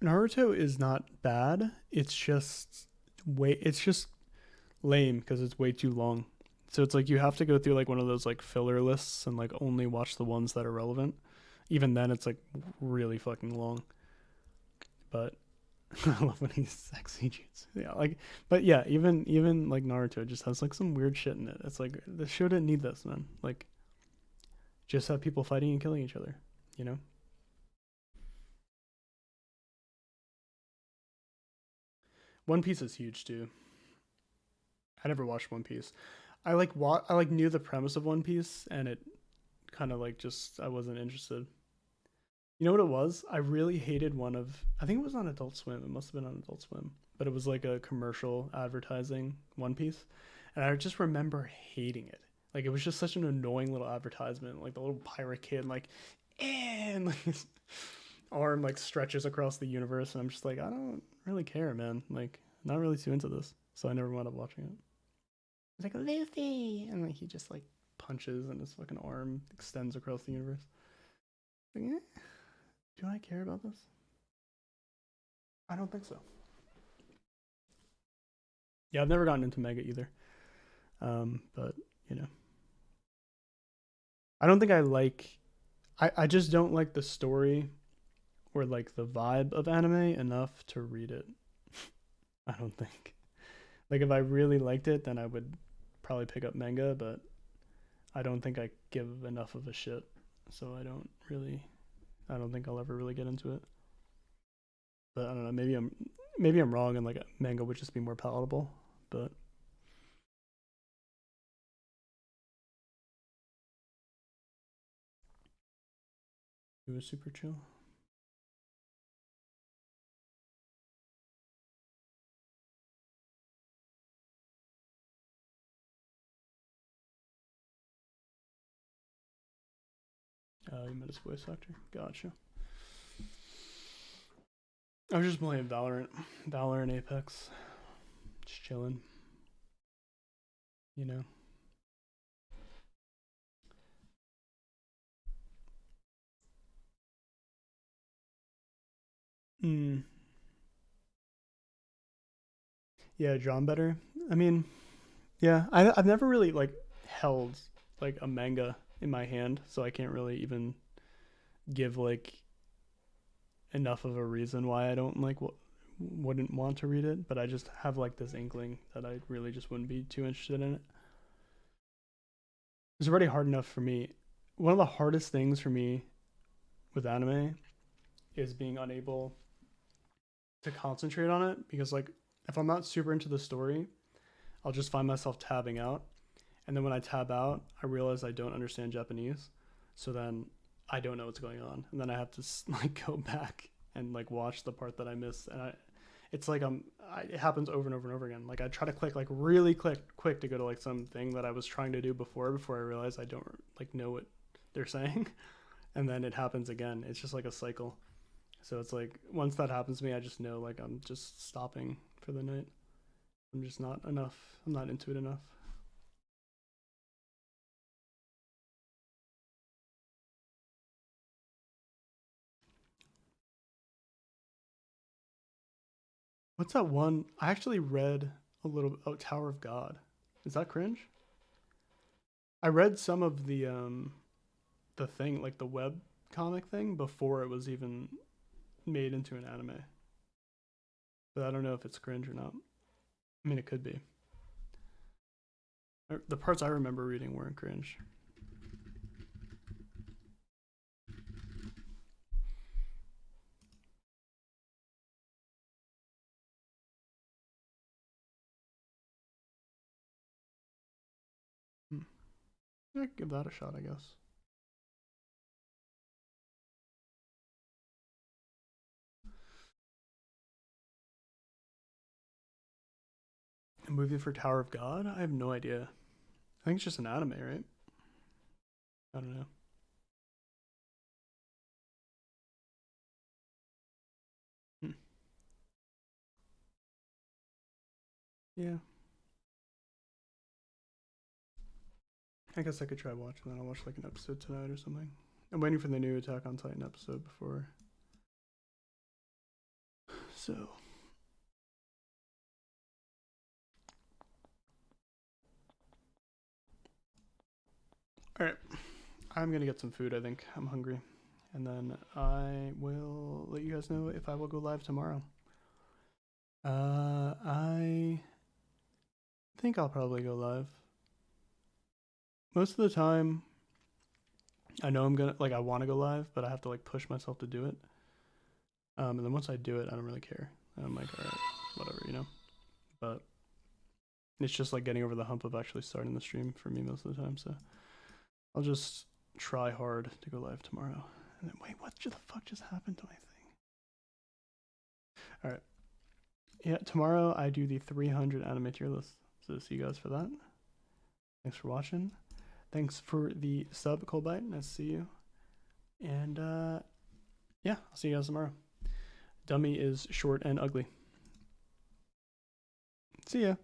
Naruto is not bad. It's just lame because it's way too long. So it's like you have to go through like one of those like filler lists and like only watch the ones that are relevant. Even then it's like really fucking long. But I love when he's sexy jutsu. Yeah, like, but yeah, even like Naruto just has like some weird shit in it. It's like the show didn't need this, man. Like, just have people fighting and killing each other, you know? One Piece is huge too. I never watched One Piece. I like knew the premise of One Piece, and it kind of like just I wasn't interested. You know what it was? I really hated I think it was on Adult Swim. It must have been on Adult Swim, but it was like a commercial advertising One Piece, and I just remember hating it. Like, it was just such an annoying little advertisement. Like the little pirate kid, like, and like his arm like stretches across the universe, and I'm just like, I don't really care, man. Like, not really too into this, so I never wound up watching it. It's like Luffy, and like he just like punches, and his fucking arm extends across the universe. Like, do I care about this? I don't think so. Yeah, I've never gotten into manga either. But you know, I don't think I just don't like the story or like the vibe of anime enough to read it. I don't think. Like, if I really liked it, then I would probably pick up manga, but I don't think I give enough of a shit. So I don't think I'll ever really get into it. But I don't know, maybe I'm wrong and like manga would just be more palatable, but it was super chill. You met his voice actor. Gotcha. I was just playing Valorant Apex. Just chilling. You know. Yeah, drawn better. I mean, yeah, I've never really like held like a manga in my hand, so I can't really even give like enough of a reason why I don't like wouldn't want to read it, but I just have like this inkling that I really just wouldn't be too interested in it. It's already hard enough for me. One of the hardest things for me with anime is being unable to concentrate on it, because like if I'm not super into the story, I'll just find myself tabbing out, and then when I tab out, I realize I don't understand Japanese, so then I don't know what's going on, and then I have to like go back and like watch the part that I missed, and it's like it happens over and over and over again. Like, I try to click like really quick to go to like something that I was trying to do before I realize I don't like know what they're saying, and then it happens again. It's just like a cycle. So it's like once that happens to me, I just know like I'm just stopping for the night. I'm just not enough. I'm not into it enough. What's that one? I actually read a little Tower of God. Is that cringe? I read some of the thing, like the web comic thing, before it was even made into an anime. But I don't know if it's cringe or not. I mean, it could be. The parts I remember reading weren't cringe. I could give that a shot, I guess. A movie for Tower of God? I have no idea. I think it's just an anime, right? I don't know. Yeah. I guess I could try watching that. I'll watch like an episode tonight or something. I'm waiting for the new Attack on Titan episode before. So. Alright. I'm gonna get some food, I think. I'm hungry. And then I will let you guys know if I will go live tomorrow. I think I'll probably go live. Most of the time, I know I'm gonna, like, I want to go live, but I have to, like, push myself to do it. And then once I do it, I don't really care. I'm like, all right, whatever, you know? But it's just, like, getting over the hump of actually starting the stream for me most of the time, so I'll just try hard to go live tomorrow. And then, wait, what the fuck just happened to my thing? All right. Yeah, tomorrow I do the 300 anime tier list. So see you guys for that. Thanks for watching. Thanks for the sub, Colbite. Nice to see you. And yeah, I'll see you guys tomorrow. Dummy is short and ugly. See ya.